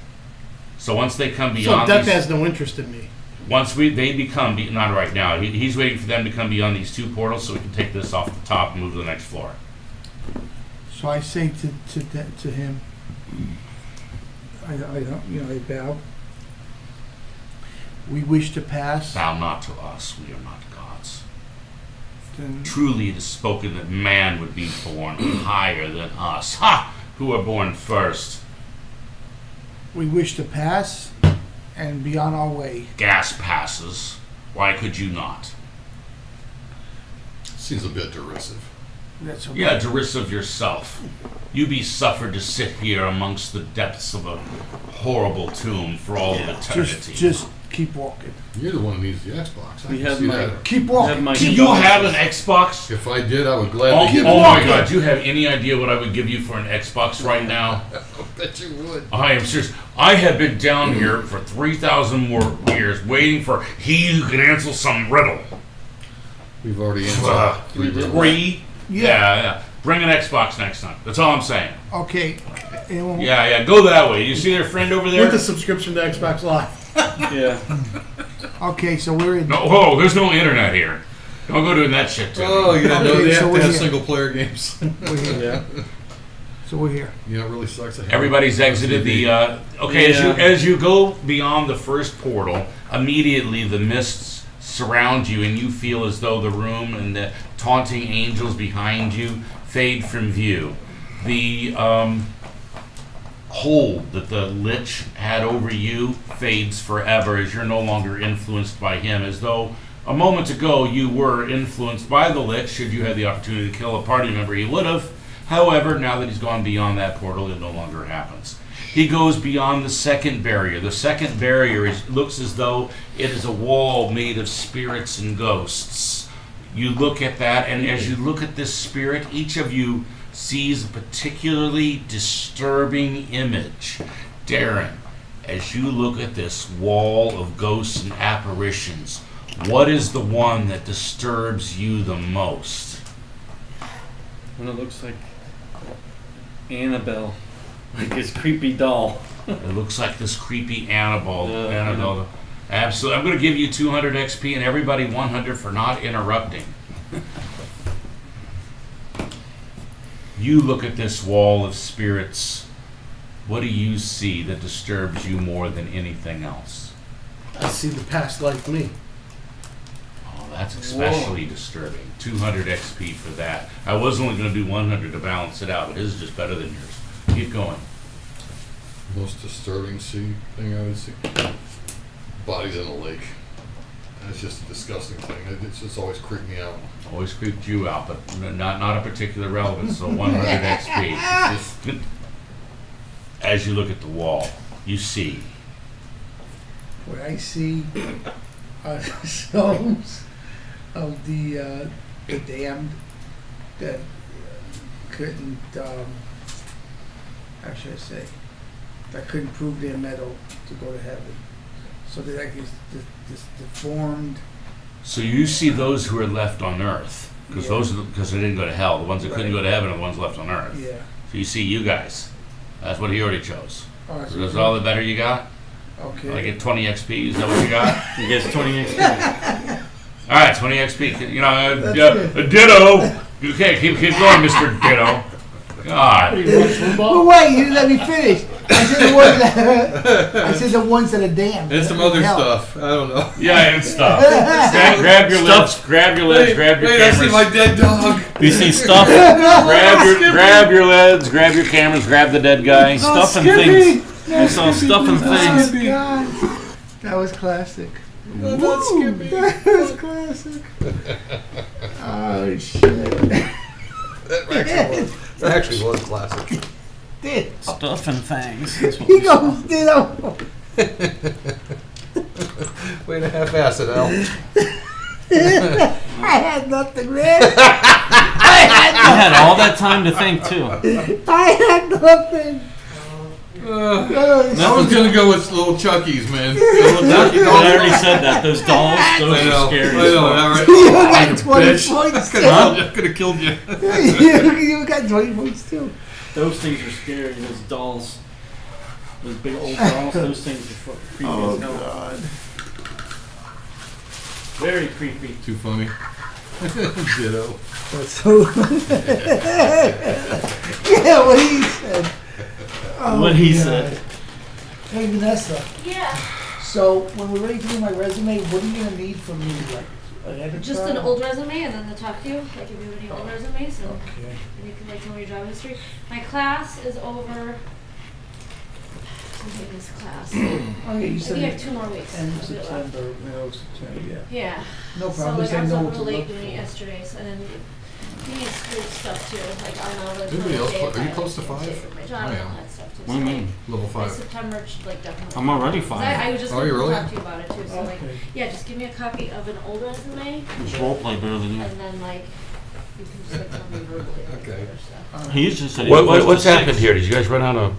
So once they come So beyond death these, has no interest in me. once they become not right now. He's waiting for them to come beyond these two portals so we can take this off the top and move to the next floor. So I say to him. I don't. I bow. We wish to pass. Bow not to us. We are not gods. Then Truly it is spoken that man would be born higher than us. Ha! Who are born first? we wish to pass, and be on our way. Gas passes. Why could you not? Seems a bit derisive. That's okay. Yeah, derisive yourself. You be suffered to sit here amongst the depths of a horrible tomb for all of eternity. Just keep walking. You're the one who needs the Xbox. I We can have see my- that. Keep Have walking. my Do you have an Xbox? If I did, I would Oh, gladly give it. oh my walking. God! Do you have any idea what I would give you for an Xbox right now? I bet you would. I am serious. I have been down here for 3,000 more years waiting for he who can answer some riddle. We've already answered Ugh. 3 riddles. Three? Yeah. Yeah. Bring an Xbox next time. That's all I'm saying. Okay. Anyone- Yeah. Go that way. You see their friend over there? With the subscription to Xbox Live. Yeah. Okay, so we're in. No, whoa, there's no internet here. Don't go doing that shit to Oh, me. yeah, no, Okay, they so have we're to have here. single player games. We're here. Yeah. So we're here. You know, it really sucks to have Everybody's exited the. Okay, Yeah. as you go beyond the first portal, immediately the mists surround you, and you feel as though the room and the taunting angels behind you fade from view. The hold that the Lich had over you fades forever as you're no longer influenced by him, as though a moment ago you were influenced by the Lich. Should you have the opportunity to kill a party member, he would have. However, now that he's gone beyond that portal, it no longer happens. He goes beyond the second barrier. The second barrier looks as though it is a wall made of spirits and ghosts. You look at that, and as you look at this spirit, each of you sees a particularly disturbing image. Darren, as you look at this wall of ghosts and apparitions, what is the one that disturbs you the most? When it looks like Annabelle, like his creepy doll. It looks like this creepy Annabelle. Yeah, Annabelle. Absolutely. I'm going to give you 200 XP and everybody 100 for not interrupting. You look at this wall of spirits. What do you see that disturbs you more than anything else? I see the past like me. Oh, that's especially disturbing. 200 XP for that. I was only going to do 100 to balance it out, but his is just better than yours. Keep going. Most disturbing thing I would see. Bodies in a lake. That's just a disgusting thing. It's just always creeped me out. Always creeped you out, but not a particular relevance, so 100 XP. It's just, As you look at the wall, you see What I see are souls of the damned that couldn't, how should I say, that couldn't prove their mettle to go to heaven. So they're like this deformed. So you see those who are left on Earth, because Yeah. because they didn't go to hell. The ones that couldn't go to heaven are the ones left on Earth. Yeah. So you see you guys. That's what he already chose. Oh, So that's all the better you got. okay. I get 20 XP. Is that what you got? He gets 20 XP. All right, 20 XP. You know, ditto. Okay, keep going, Mr. Ditto. God. But wait, you didn't let me finish. I said the ones that are damned. and some that other hell. stuff. I don't know. Yeah, and stuff. Grab your legs, grab your legs, grab your Wait, I see cameras. my dead dog. You see stuff, Grab your legs, grab your cameras, grab the dead guy. stuff and things. I saw stuff and things. Oh, God. That was classic. Not Skippy. That was classic. Oh, shit. That actually was classic. Did. Stuff and things. That's what He we saw. goes, ditto. Way to half-ass it, Al. I had nothing, man. I had all that time to think too. I had nothing. I was gonna go with little Chucky's, man. I already said that. Those dolls, those I are know. scary. I as know. fuck. All right. You got You 20 bitch. points too. I could have killed you. You got 20 points too. Those things are scary. Those dolls, those big old dolls. Those things are fucking creepy Oh, as hell. God. Very creepy. Too funny. Ditto. That's so. Yeah, what he said. Oh, What he God. said. Hey, Vanessa. Yeah, So, when we're ready to do my resume, what are you going to need from me? Like, an edit just card? an old resume and then to talk to you, like if you have any old resumes and Okay. you can like tell me your job history. My class is over I'm taking this class. Oh, yeah, you I said think I have 2 more weeks. end of of it left. September, middle of September, yeah. Yeah. No So problem, like just I was know up what to real late look doing it for. yesterday, so then he needs school stuff too. Like I don't know. There's Anybody no else day clo- if are you I close to can 5? take a break. I I don't know am. that stuff too. What do you So, mean? Level By 5. September, like definitely. I'm already 'Cause fine. I was just Oh, going you to really? talk to you about it too. So like, Okay. yeah, just give me a copy of an old resume, Just roleplay better than you. and then like you can just like tell me verbally. Like, Okay. other stuff. He just said he was close What's to happened 6. here? Did you guys run out of?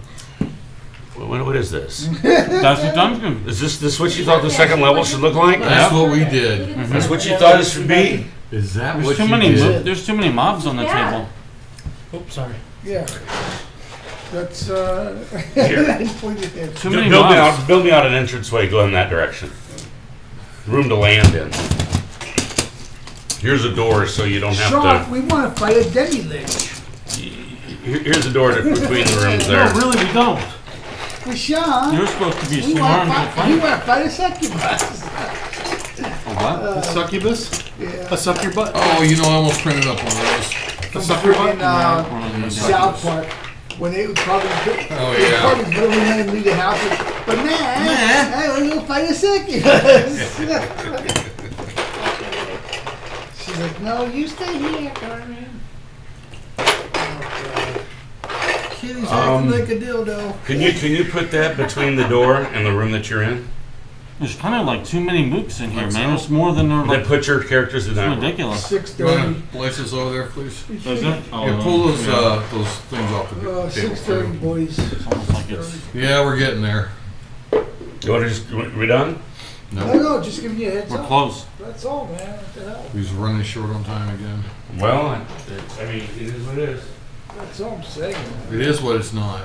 What is this? That's what Duncan. Is this what you thought the second level should look like? That's what we Look did. at this That's one. what you thought it should be? Is that There's what too you many. did? There's too many mobs on the Yeah. table. Oops, sorry. Yeah. That's, Here. point it there. Too many Build me mobs. out. Build me out an entranceway. Go in that direction. Room to land in. Here's a door, so you don't have Sean, to. we want to fight a Demilich. Here's a door to between the rooms there. No, really, we don't. Well, Sean, You're supposed to be we smart want and to fight, we fight. want to fight a succubus. What? A succubus? Yeah. A suck your butt? Oh, you know, I almost printed up one of those. A suck your butt? In One of these South Park, when they would probably Oh, yeah. but when they leave the house, but nah, hey, we're gonna fight a succubus. She's like, no, you stay here, Carmen. Kitty's Um, acting like a dildo. Can you put that between the door and the room that you're in? There's kind of like too many mooks in here, Like man. so? There's more than there. Then Like, put your characters in it's that room. ridiculous. 6:30. You want to place this over there, please? Is it? Oh, Yeah, pull those yeah. those things off the table. 6:30, boys. It's almost like it's. Yeah, we're getting there. You want to just? We done? No, No, no, just giving you a heads We're up. close. That's all, man. What the hell? he's running short on time again. Well, I mean, it is what it is. That's all I'm saying. It is what it's not.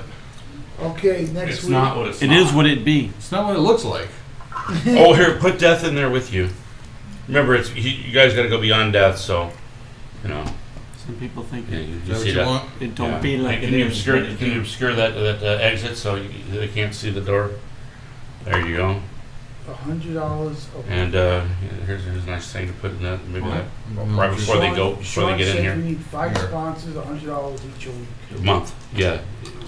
Okay, next It's week. not what it's It not. is what it be. It's not what it looks like. Oh, here, put death in there with you. Remember, you guys got to go beyond death, so you know. Some people think Yeah, it, you Is that just what see you that. want? don't Yeah. be like Can it you is. obscure? but it Can you do. obscure that exit so they can't see the door? There you go. $100. And here's a nice thing to put in that. Maybe that No, right just- before they go, before they get in said here. we need 5 Here. sponsors, $100 each a week. A month. Yeah.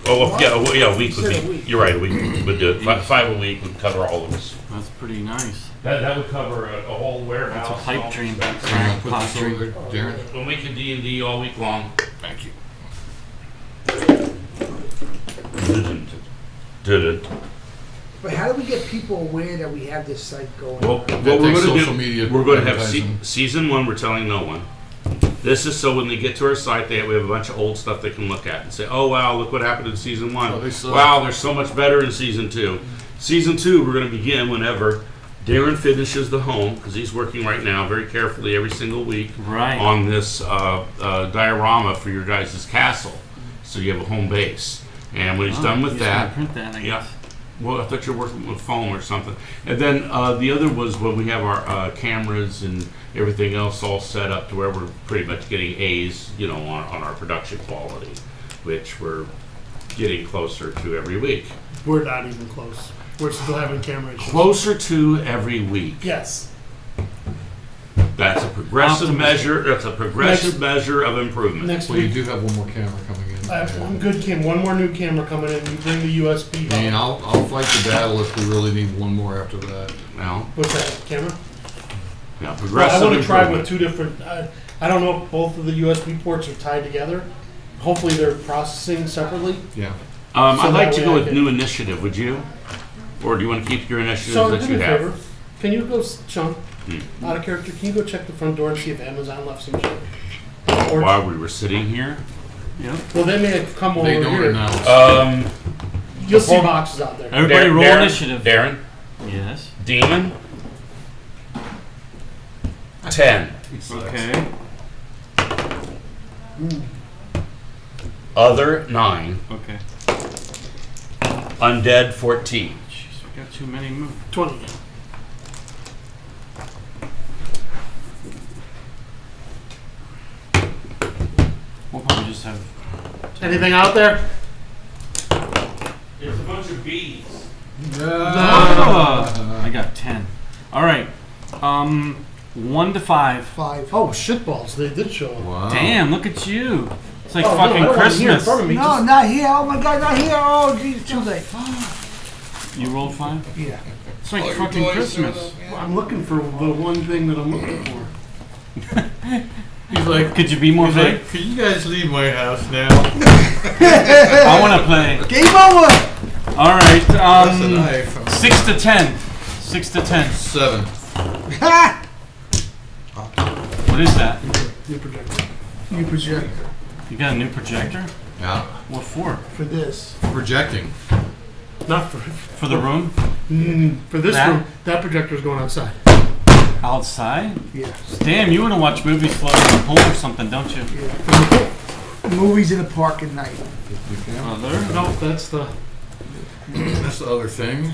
Oh, yeah. Well, yeah. A week would You said a be. week. You're right. A week would do it. Five a week would cover all of us. That's pretty nice. That would cover a whole warehouse. That's a pipe all dream. expenses. You want to put Pot this drink. over there, Darren? When we can D&D all week long. Thank you. Did it. But how do we get people aware that we have this site going? Well, on? That what we're takes going to social do, media we're going to have advertising. season 1, we're telling no one. This is so when they get to our site, we have a bunch of old stuff they can look at and say, oh, wow, look what happened in season 1. Oh, they suck. Wow, they're so much better in season 2. Season 2, we're going to begin whenever Darren finishes the home, because he's working right now very carefully every single week Right. on this diorama for your guys' castle. So you have a home base. And when he's Oh, done with he's gonna that, print that, I yeah. guess. Well, I thought you were working with foam or something. And then the other was when we have our cameras and everything else all set up to where we're pretty much getting A's, you know, on our production quality, which we're getting closer to every week. We're not even close. We're still having camera issues. Closer to every week. Yes. That's a progressive Optimism. measure. That's a progressive measure of improvement. Next Well, you week, do have one more camera coming in. I have one good one more new camera coming in. You bring the USB. I mean, I'll fight the battle if we really need one more after that. Well, What's that, camera? yeah, Well, I progressive want to try improvement. with 2 different. I don't know if both of the USB ports are tied together. Hopefully, they're processing separately. Yeah. So I'd like that to way go I with can- new initiative. Would you? Or do you want to keep your initiatives So, that do you me a have? favor. Can you go, Sean, out of character, can you go check the front door and see if Amazon left some shit? Or, While we were sitting here. Yep. well, they may have come over They don't here. announce. You'll see Before- boxes out there. Everybody roll Darren, initiative. Darren, Yes. Demon. 10. Okay. Other 9. Okay. Undead 14. Jeez, we got too many moves. 20. We'll probably just have. Anything out there? There's a bunch of bees. I got 10. All right. 1 to 5. 5. Oh, shitballs. They did show up. Wow. Damn, look at you. It's like Oh, no, I fucking don't want to hear in Christmas. front of me. No, Just- not here. Oh my God, not here. Oh, geez, too late. You rolled 5? Yeah. It's like All your fucking toys, Christmas. yeah. I'm looking for the one thing that I'm looking for. He's like, Could you be more vague? Could you guys leave my house now? I want to play. Game over! All right. That's a knife. 6 to 10. 6 to 10. 7. Ha! What is that? new projector. You project You got a new projector? Yeah. What for? for this. Projecting. Not for For the room? for this That? room. That projector's going outside. Outside? Yeah. Damn, you want to watch movies floating in the pool or something, don't you? Movies in the park at night. Brother. No, that's the. That's the other thing.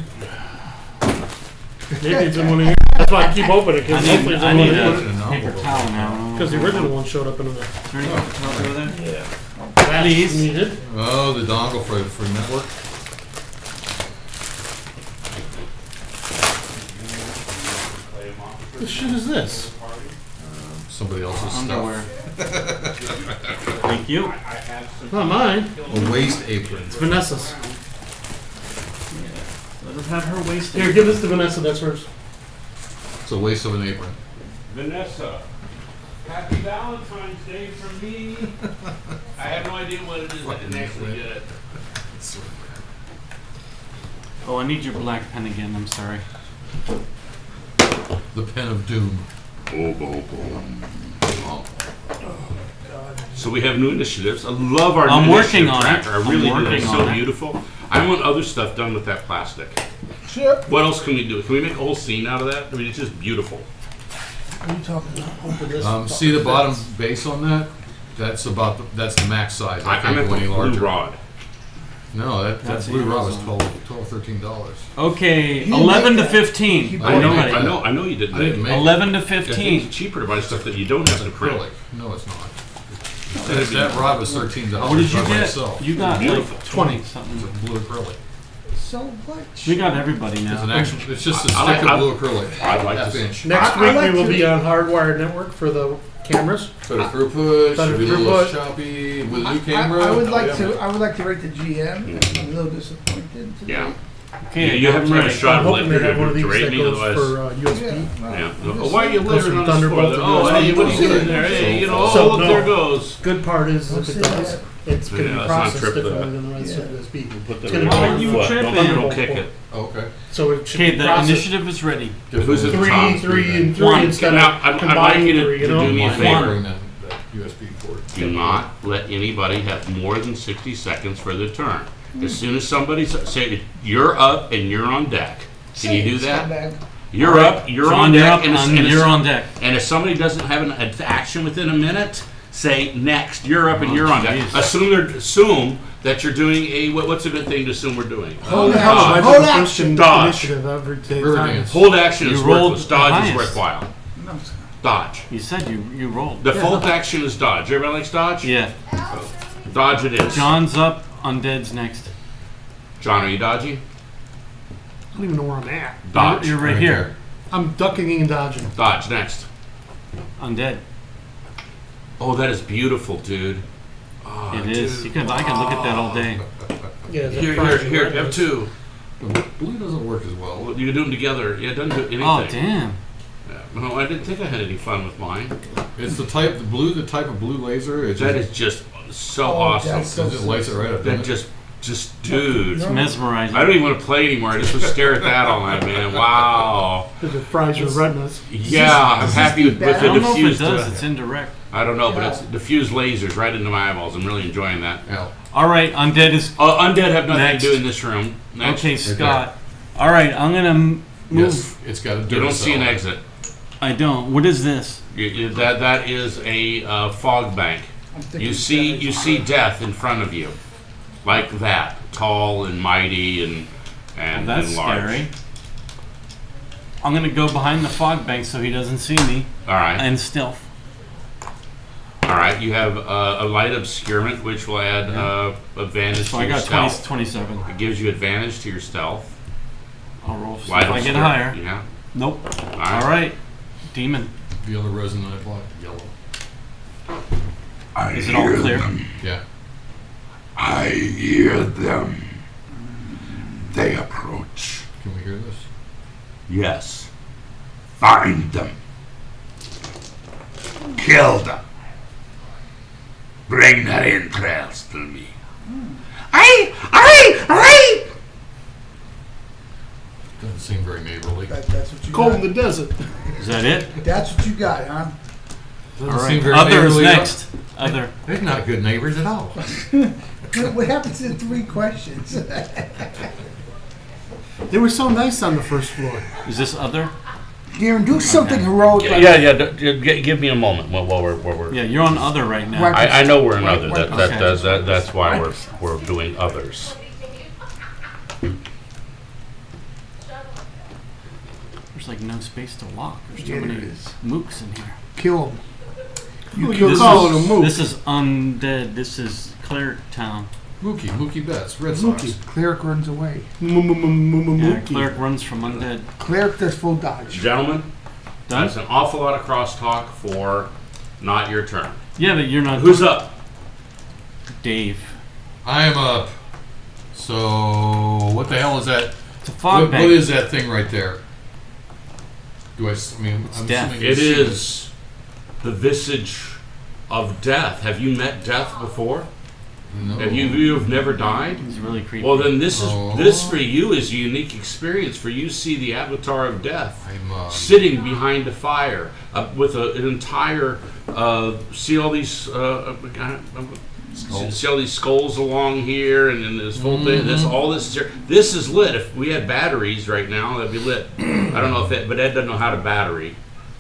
Maybe it's in one of here. That's why I keep opening it. I need Because a Put it in paper envelope. towel now. the original one showed up in the. Is there any paper towels over there? Yeah. Please. Needed. Oh, the dongle for network. What the shit is this? Somebody else's Underwear. stuff. Thank you. Not mine. A waist apron. It's Vanessa's. Let her have her waist. Here, give this to Vanessa. That's hers. It's a waist of an apron. Vanessa, happy Valentine's Day from me. I have no idea what it is. I didn't actually get it. Oh, I need your black pen again. I'm sorry. The pen of doom. So we have new initiatives. I love our I'm new working initiative on it. tracker. I I'm really do. working It's on so it. beautiful. I want other stuff done with that plastic. Sure. What else can we do? Can we make a whole scene out of that? I mean, it's just beautiful. What are you talking about? Open this. See the bottom base on that? That's that's the max size. I I'm can't at go any the larger. blue rod. No, that That's blue rod was Amazon. $13. Okay, You 11 to make that. 15. You I know, make I that. know you didn't I make didn't it. make 11 to I think 15. It's cheaper to buy stuff that you don't have to print. Acrylic. No, it's not. That rod was $13. What did you by get? myself. You got like Beautiful. 20 It's a something. blue acrylic. So what? We got everybody It's an now. actual. It's just a I like- stick of blue acrylic. I'd like half to- inch. Next I week like we will to- be on Hardwired Network for the cameras. Better throughput. Better Should be a little throughput. choppy with a new camera. I would like Yeah. to. I would like to rate the GM. I'm a little disappointed. Today. Yeah. Okay, You haven't had a shot I'm of hoping liquor they have one of to these rate that me, goes otherwise. for USB. Yeah. I'm Oh, just why are you saying. Goes littering from on the Thunderbolt spoiler? to Oh, hey, USB. what are you doing there? Hey, you know, So, oh, look, no. there goes. Good part is Don't if say it does, that. it's going to Yeah, be let's not processed trip differently that. than the rest Yeah. of USB. Put It's that gonna on be you your foot. tripping. Don't kick it. Okay. So it should Okay, be the processed initiative is ready. Who's at the three, top? three, and three One. instead Now, of I'd like combining you to, three. to do me a One. favor. Bring that USB port. Do not let anybody have more than 60 seconds for their turn. As soon as somebody say you're up and you're on deck, can you do that? Scumbag. You're up, you're John, on you're deck, up, and you're on deck. and if somebody doesn't have an action within a minute, say next. You're up and you're on deck. jeez. Assume that you're doing a what's a good thing to assume we're doing? Hold Dodge. action. Hold Hold action. action. Dodge. Initiative every River time. dance. Hold action is You rolled worthless. the Dodge is highest. worthwhile. No, Dodge. You said you rolled. Default action is dodge. Everybody likes dodge? Yeah. Dodge it is. John's up, Undead's next. John, are you dodging? I don't even know where I'm at. Dodge. You're right Right here. I'm ducking and dodging. Dodge next. Undead. Oh, that is beautiful, dude. Oh, It is. dude. I can look at that all day. Yeah, that Here, fries here, your here. Have retinas. two. Blue doesn't work as well. Well, you can do them together. Yeah, it doesn't do anything. Oh, damn. Yeah. No, I didn't think I had any fun with mine. It's the type of blue laser. It's That just, is just so Oh, awesome. that's so it lights it right up. That doesn't it? just, dude. It's mesmerizing. I don't even want to play anymore. I just would stare at that all night, man. Wow. Because it fries your retinas. Yeah, I'm does this happy do with bad? I the don't know if it diffused. does. It's indirect. I don't know, but Yeah. it's diffused lasers right into my eyeballs. I'm really enjoying that. Yeah. All right, Undead is... Undead have nothing Next. to do in this room. Next. Okay, Scott. All right, I'm going to move... Yes, it's got a You don't see an Duracell. exit. I don't. What is this? That is a fog bank. I'm thinking You see savage. death in front of you, like that, tall and mighty and That's large. scary. I'm going to go behind the fog bank so he doesn't see me. All right, And stealth. all right. You have a light obscurement, which will add advantage So to I your got 20, stealth. 27. It gives you advantage to your stealth. I'll roll. See Light if I get obscurement, higher. Yeah. Nope. All All right. Demon. The other resin that I bought, yellow. Is it all clear? Yeah. I hear them. They approach. hear this? Yes. Find them. Kill them. Bring their entrails to me. Aye! Doesn't seem very neighborly. That's what you Cold got. in the desert. Is that it? That's what you got, huh? Doesn't All seem right. very Other is neighborly. next. Other. They're not good neighbors at all. What happens to the 3 questions? They were so nice on the first floor. Is this other? Darren, do something heroic. like- Give me a moment while we're. Yeah, you're on other right now. Right. I know we're in Right, other. right, That's why we're doing others. There's like no space to walk. There's too Yeah, there many is. mooks in here. Kill him. You You're kill calling them mook. This is undead. This is Cleric Town. Mookie Betts, Red Sox. Mookie. Cleric runs away. Yeah, Mookie. Cleric runs from undead. Cleric does full dodge. Gentlemen, Done? that's an awful lot of crosstalk for not your turn. Yeah, but you're not. Who's up? Dave. I am up. So, what the hell is that? It's a fog What bank. is that thing right there? I mean, It's I'm death. assuming It you see is the visage of death. Have you met death before? No. Have you've never died? He's really creepy. Well, then this Oh. for you is a unique experience. For you, see the avatar of death I'm, sitting behind a fire with an entire. See all these. See all these skulls along here, and then this whole thing. This all this. This is lit. If we had batteries right now, that'd be lit. I don't know if it, but Ed doesn't know how to battery.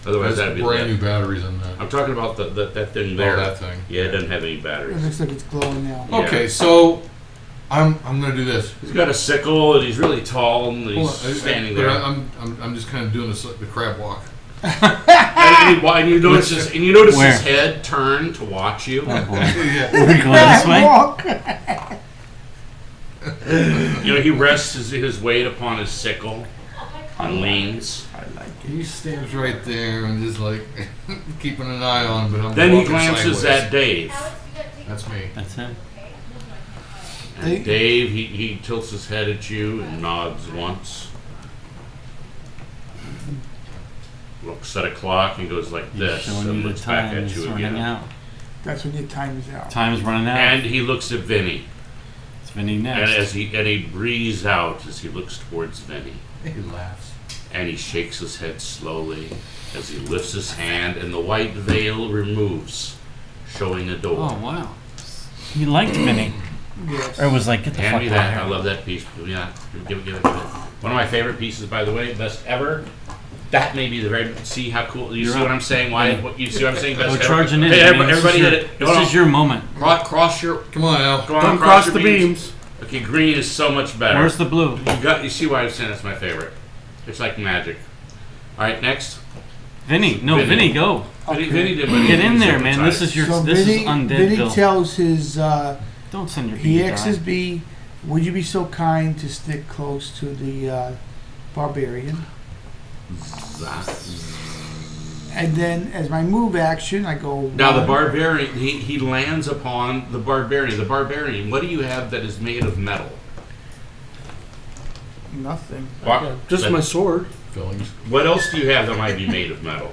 Otherwise, that'd There's be brand lit. new batteries in that. I'm talking about that thing Oh, there. that thing. Yeah, it doesn't have any It batteries. looks like it's glowing now. Yeah. Okay, so I'm gonna do this. He's got a sickle, and he's really tall, and he's Hold on, standing but there. I'm just kind of doing the crab walk. And you notice Where? his head turn to watch you. Oh boy. Yeah. We're going this way? Walk. You know, he rests his weight upon his sickle and leans. He stands right there and just like keeping an eye on, but I'm Then he walking glances sideways. at Dave. That's me. That's him. And Dave, he tilts his head at you and nods once. Looks at a clock and goes like He's this showing and you the looks back time. at He's you running again. out. That's when your time is out. Time's running out. And he looks at Vinny. It's Vinny And next. he breathes out as he looks towards Vinny. He laughs. And he shakes his head slowly as he lifts his hand and the white veil removes, showing a door. Oh wow. He liked Vinny. Yes. Or was like, get the Hand fuck me out that. of I here. love that piece. Yeah, give it. One of my favorite pieces, by the way, best ever. That may be the very. See how cool. You You're see up. what I'm saying? Why? What you see what I'm saying? Best We're ever? charging in. Hey, man. everybody this hit is it. your, this is your moment. Cross your. Come on, Al. Go on, Don't cross your the beams. Okay, green is so much better. Where's the blue? You see why I'm saying that's my favorite. It's like magic. All right, next. Vinny. No, Vinny. Vinny, go. Vinny did what he Get in was there, man. This hypnotized. is your. So this Vinny, is undead. Vinny tells his, Don't send your. he beat asks die. his bee, would you be so kind to stick close to the barbarian? And then as my move action, I go. Now the one. barbarian, he lands upon the barbarian. The barbarian, what do you have that is made of metal? Nothing. Just my sword. Fillings. What else do you have that might be made of metal?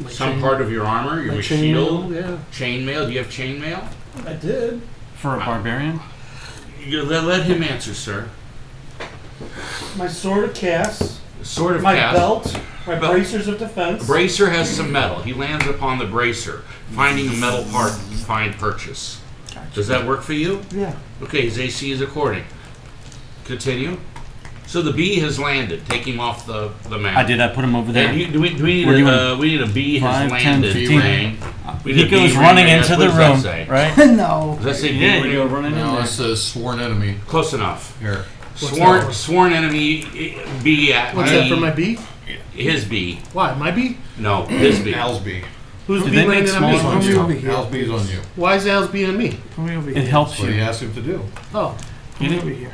Some part of your armor, your My shield, chainmail, yeah. chainmail. Do you have chainmail? I did. For a barbarian? Let him answer, sir. My sword of cast. Sword of My cast. belt. My Belt. bracers of defense. Bracer has some metal. He lands upon the bracer, finding a metal part, fine purchase. Does that work for you? Yeah. Okay, his AC is according. Continue. So the bee has landed, taking off the map. I did. I put him over there. And do we need We're we need a bee has 5, 10, landed 15. thing. We He need a bee goes ring running ring. into What the does that room, say? right? No. Does that say Yeah, bee you go ring? running in No, there. it says sworn enemy. Close enough. Here. Sworn enemy bee at What's bee. that for my bee? His bee. Why? My bee? No, his bee. Al's bee. Who's Did bee they make landing on small me? ones? On Over you. here. Al's bee's on you. Why is Al's bee on me? Come over It here. helps That's what he you. asked him to do. Oh. Come over here.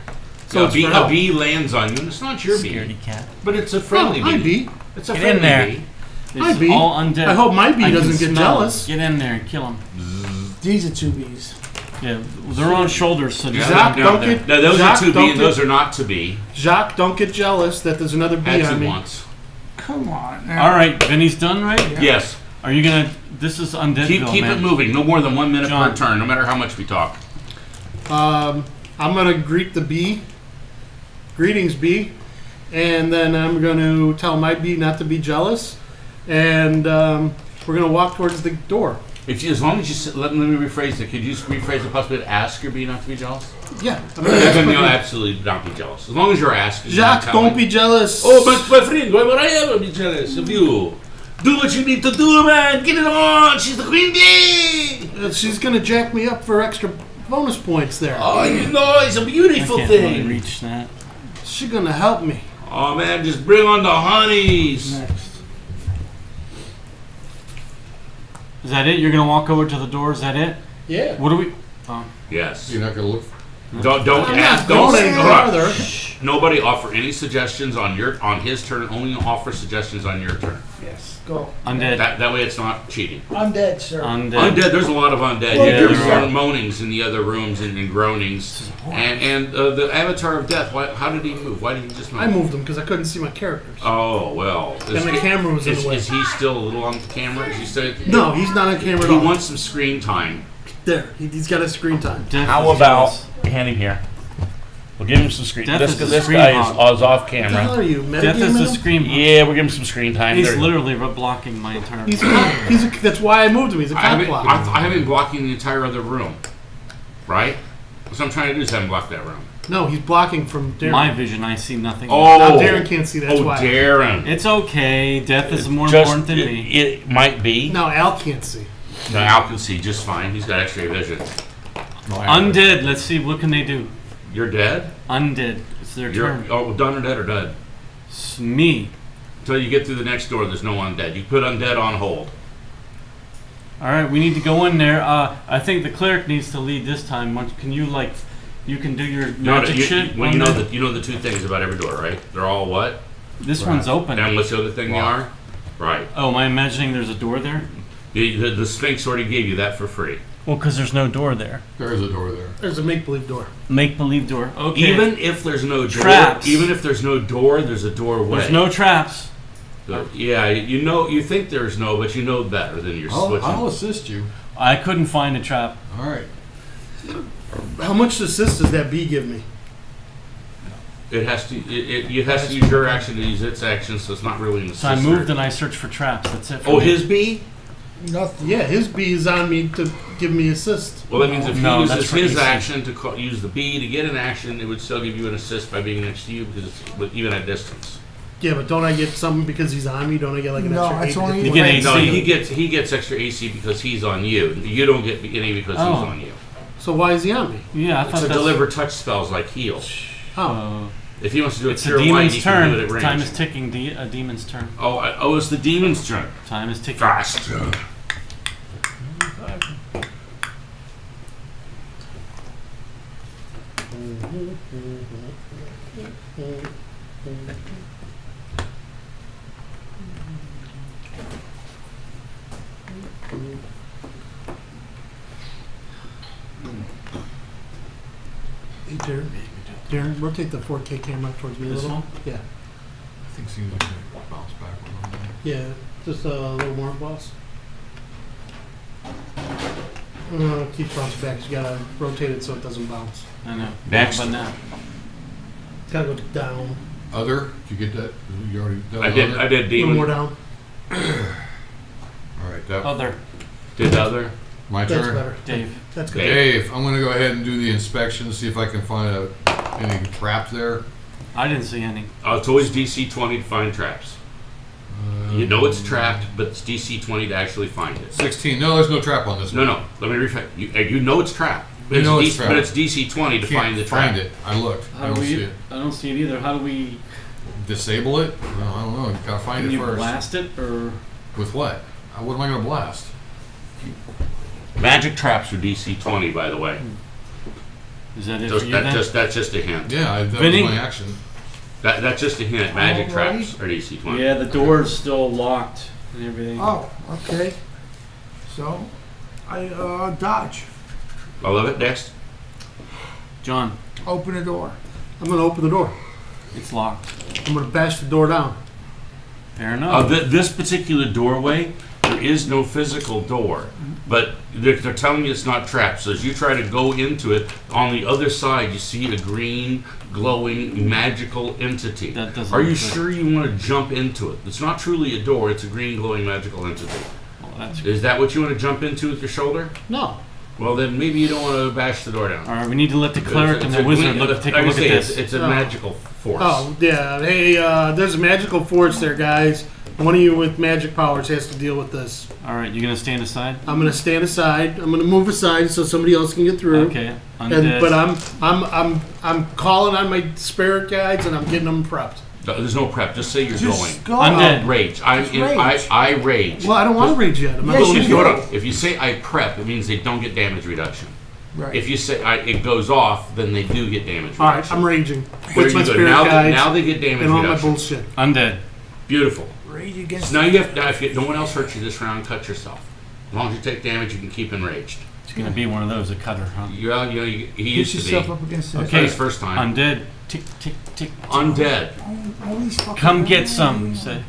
So it's for a Al. bee lands on you, and it's not your bee, Scaredy cat. but it's a friendly Oh, hi, bee. bee. It's a Get friendly in there. bee. Hi, It's bee. all undead. I hope my bee I can doesn't get smell it. jealous. Get in there and kill him. These are two bees. Yeah, they're on shoulders, so Yeah, Jacques, no, don't no, get- no, those Jacques, are to be, don't and get- those are not to be. Jacques, don't get jealous that there's another bee Had on to me. once. Come on. All right, Vinny's done, right? Yeah. Yes. Are you gonna? This is Undeadville, Keep man. it moving. No more than 1 minute John. per turn, no matter how much we talk. I'm gonna greet the bee. Greetings, bee. And then I'm gonna tell my bee not to be jealous. And we're gonna walk towards the door. If you, as long as you let me rephrase it. Could you just rephrase the possibility to ask your bee not to be jealous? Yeah. I'm gonna ask Then my you'll bee, absolutely not be jealous. As long as you're asking. you're Jacques, not telling. don't be jealous. Oh, my friend, why would I ever be jealous of you? Do what you need to do, man. Get it on. She's the queen bee. She's gonna jack me up for extra bonus points there. Oh, you know, it's a I beautiful can't really thing. reach that. She's gonna help me. Oh, man, just bring on the honeys. Next. Is that it? You're gonna walk over to the door? Is that it? Yeah. What do we? Yes. You're not gonna look. Don't I'm ask. not Don't going any hold on. farther. Nobody offer any suggestions on his turn. Only offer suggestions on your turn. Yes, go. Undead. That way it's not cheating. Undead, sir. Undead. Undead. There's a lot of undead. Well, You hear there more moanings in the other rooms and groanings. And the Avatar of Death. How did he move? Why did he just move? I moved them because I couldn't see my characters. Oh well. And the camera was in the way. Is he still a little on the camera? Is he still? No, he's not on camera at He all. wants some screen time. There, he's got a screen time. Death How is about jealous. hand him here? We'll give him some screen. Death is the This screen guy hog. is off What the hell are camera. you, Death is metagaming the him? scream. Yeah, we'll give him some screen time. He's There- literally blocking my entire. That's why I moved him. He's a I cop haven't, block. I haven't been blocking the entire other room. Right? What I'm trying to do is have him block that room. No, he's blocking from Darren. my vision. I see nothing. Oh, Now Darren can't see. That's oh, why. Darren. It's okay. Death is more Just- important than me. It might be. No, Al can't see. No, Al can see just fine. He's got X-ray vision. Undead. Let's see. What can they do? You're dead. Undead. It's their You're turn. done or dead or dead. It's me. Until you get through the next door, there's no undead. You put undead on hold. All right. We need to go in there. I think the cleric needs to lead this time. Can you You can do your magic shit. Well, on you know there? the two things about every door, right? They're all what? This one's open. And what's the other thing they are? Right. Oh, am I imagining there's a door there? The Sphynx already gave you that for free. Well, because there's no door there. There is a door there. There's a make-believe door. Make believe door. Okay. Even if there's no door, Traps. even if there's no door, there's a doorway. there's no traps. Yeah, you think there's no, but you know better than you're switching. I'll assist you. I couldn't find a trap. All right. How much assist does that bee give me? It has to. You has to use your action to use its action, so it's not really an assist. So I moved and I searched for traps. That's it. For Oh, me. his bee? Nothing. Yeah, his bee is on me to give me assist. Well, that means if No, he that's uses for his AC. action to use the bee to get an action, it would still give you an assist by being next to you because it's even at distance. Yeah, but don't I get something because he's on me? Don't I get like an No, extra it's 8 only- hit You get points? AC. No, he gets extra AC because he's on you. You don't get any because he's Oh. on you. So why is he on me? Yeah, I thought To that's deliver touch spells like heal. Oh, If he wants to do a it's the pure light, demon's he can do it turn. at range. Time is ticking. A demon's turn. Oh, it's the demon's turn. Time is ticking. Fast. hey, Darren. Darren, rotate the 4K camera towards me a This little. one? Yeah, I think seems like they bounce back a little bit. yeah, just a little more, boss. Keep bouncing back. You gotta rotate it so it doesn't bounce. I know. Next. But now. Gotta go down. Other? Did you get that? You already done I the did. other? I did A little more demon. down. All right. That Other. Did the other. my That's turn. better. Dave. That's good. Dave, I'm gonna go ahead and do the inspection, see if I can find any traps there. I didn't see any. It's always DC 20 to find traps. You know it's trapped, but it's DC 20 to actually find it. 16. No, there's no trap on this No, one. no. Let me rephrase. You know it's trapped. But You it's know it's DC, trapped. But it's DC 20 to Can't find the trap. find it. I looked. I How don't do we? see it. I don't see it either. How do we? Disable it? No, I don't know. You gotta find Can it you first. blast it or? With what? What am I gonna blast? Magic traps are DC 20, by the way. Is that it for you then? That's just a hint. Yeah, that Vinny? was my action. That's just a hint. Magic Alrighty. traps are DC 20. Yeah, the door's still locked and everything. Oh, okay. So, I dodge. I love it. Next. John, Open the door. I'm gonna open the door. it's locked. I'm gonna bash the door down. Fair enough. This particular doorway, there is no physical door, but they're telling me it's not trapped. So as you try to go into it, on the other side you see a green, glowing, magical entity. That doesn't Are you look good. sure you want to jump into it? It's not truly a door. It's a green, glowing, magical entity. Well, that's Is that what you want to jump into with your shoulder? No. Well, then maybe you don't want to bash the door down. all right. We need to let the cleric and It's the a wizard green- take a like I look at say, this. It's a Oh. magical force. Oh, yeah. Hey, there's a magical force there, guys. One of you with magic powers has to deal with this. All right, you gonna stand aside? I'm gonna stand aside. I'm gonna move aside so somebody else can get through. Okay. And, Undead. but I'm calling on my spirit guides and I'm getting them prepped. No, there's no prep. Just say you're Just going. go. Undead. Rage. Just rage. I rage. Well, I don't want to rage yet. I'm not Yes, going you to do. Hold on. If you say I prep, it means they don't get damage reduction. Right. If you say it goes off, then they do get damage reduction. All right, I'm raging There with my you go. spirit Now, guides now they get damage and all my reduction. bullshit. Undead. Beautiful. Rage against. So now you have. Now, if no one else hurts you this round, cut yourself. As long as you take damage, you can keep enraged. It's gonna be one of those, a cutter, huh? He Push used to be. yourself up against the. That's Okay. his first time. Undead. Tick, tick, tick. Undead. All these fucking Come get right some. here. Say,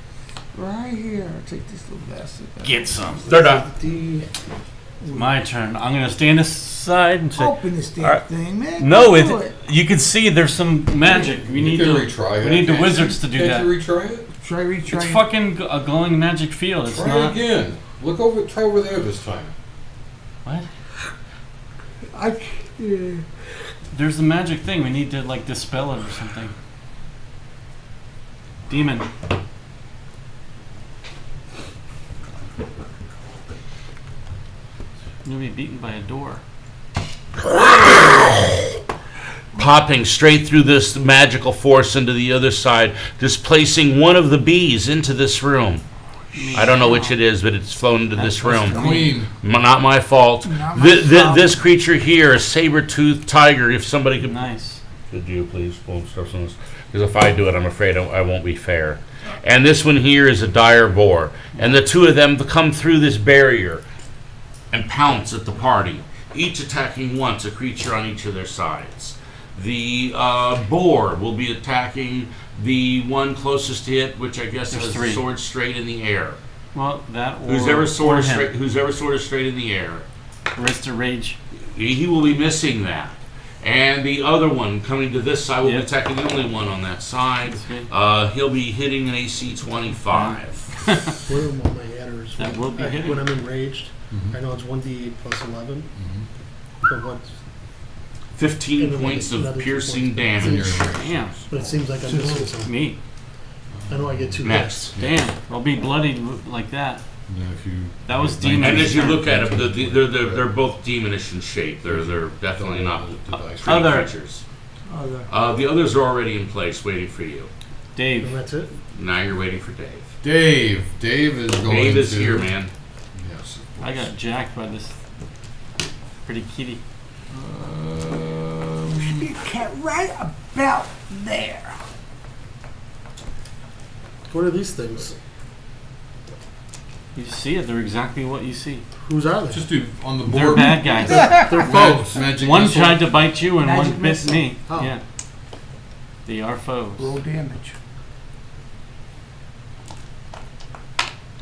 Right here. Take this little bastard. get some. They're done. It's my turn. I'm gonna stand aside and say, Open this damn All right. thing, man. no, Go do it. You can see there's some magic. We need you to. can retry it. We need the Can't you? wizards to do Can't that. you retry it? Try, retry. It's fucking a glowing magic field. It's Try not. it again. Look over. Try over there this time. What? Yeah. There's the magic thing. We need to like dispel it or something. Demon. You'll be beaten by a door. Popping straight through this magical force into the other side, displacing one of the bees into this room. I don't know which it is, but it's flown into this room. Queen. Not my fault. Not my fault. This creature here, a saber-toothed tiger, if somebody could... Nice. Could you please pull stuff on this? Because if I do it, I'm afraid I won't be fair. And this one here is a dire boar. And the two of them come through this barrier and pounce at the party, each attacking once, a creature on each of their sides. The boar will be attacking the one closest to it, which I guess There's has three. the sword straight in the air. Well, that or Who's ever sword or is him. straight, who's ever sword is straight in the air, Wrist to rage. he will be missing that. And the other one coming to this side will Yep. be attacking the only one on that side. That's me. He'll be hitting an AC 25. Where are all my adders? That will be hitting. When I'm enraged, Mhm. I know it's 1d8 plus 11. But what? 15 And points of another 2 piercing points. damage. Damn. But it seems like I'm missing something. Me. I know I get 2 Next. hits. Damn. I'll be bloodied like that. Yeah, if you. That was Nineteen. demon. And as you look at them, they're both demonish in shape. They're definitely not The dice. pretty Other. creatures. Other. The others are already in place, waiting for you. And Dave. that's it. Now you're waiting for Dave. Dave. Dave is going Dave is to. here, man. Yes. of I course. got jacked by this pretty kitty. You cat right about there. What are these things? You see it. They're exactly what you see. Whose are they? Just do on the They're board. bad guys. They're foes. Magic One missile. tried to bite you and Magic one bit missile. me. Oh. Yeah. They are foes. Roll damage.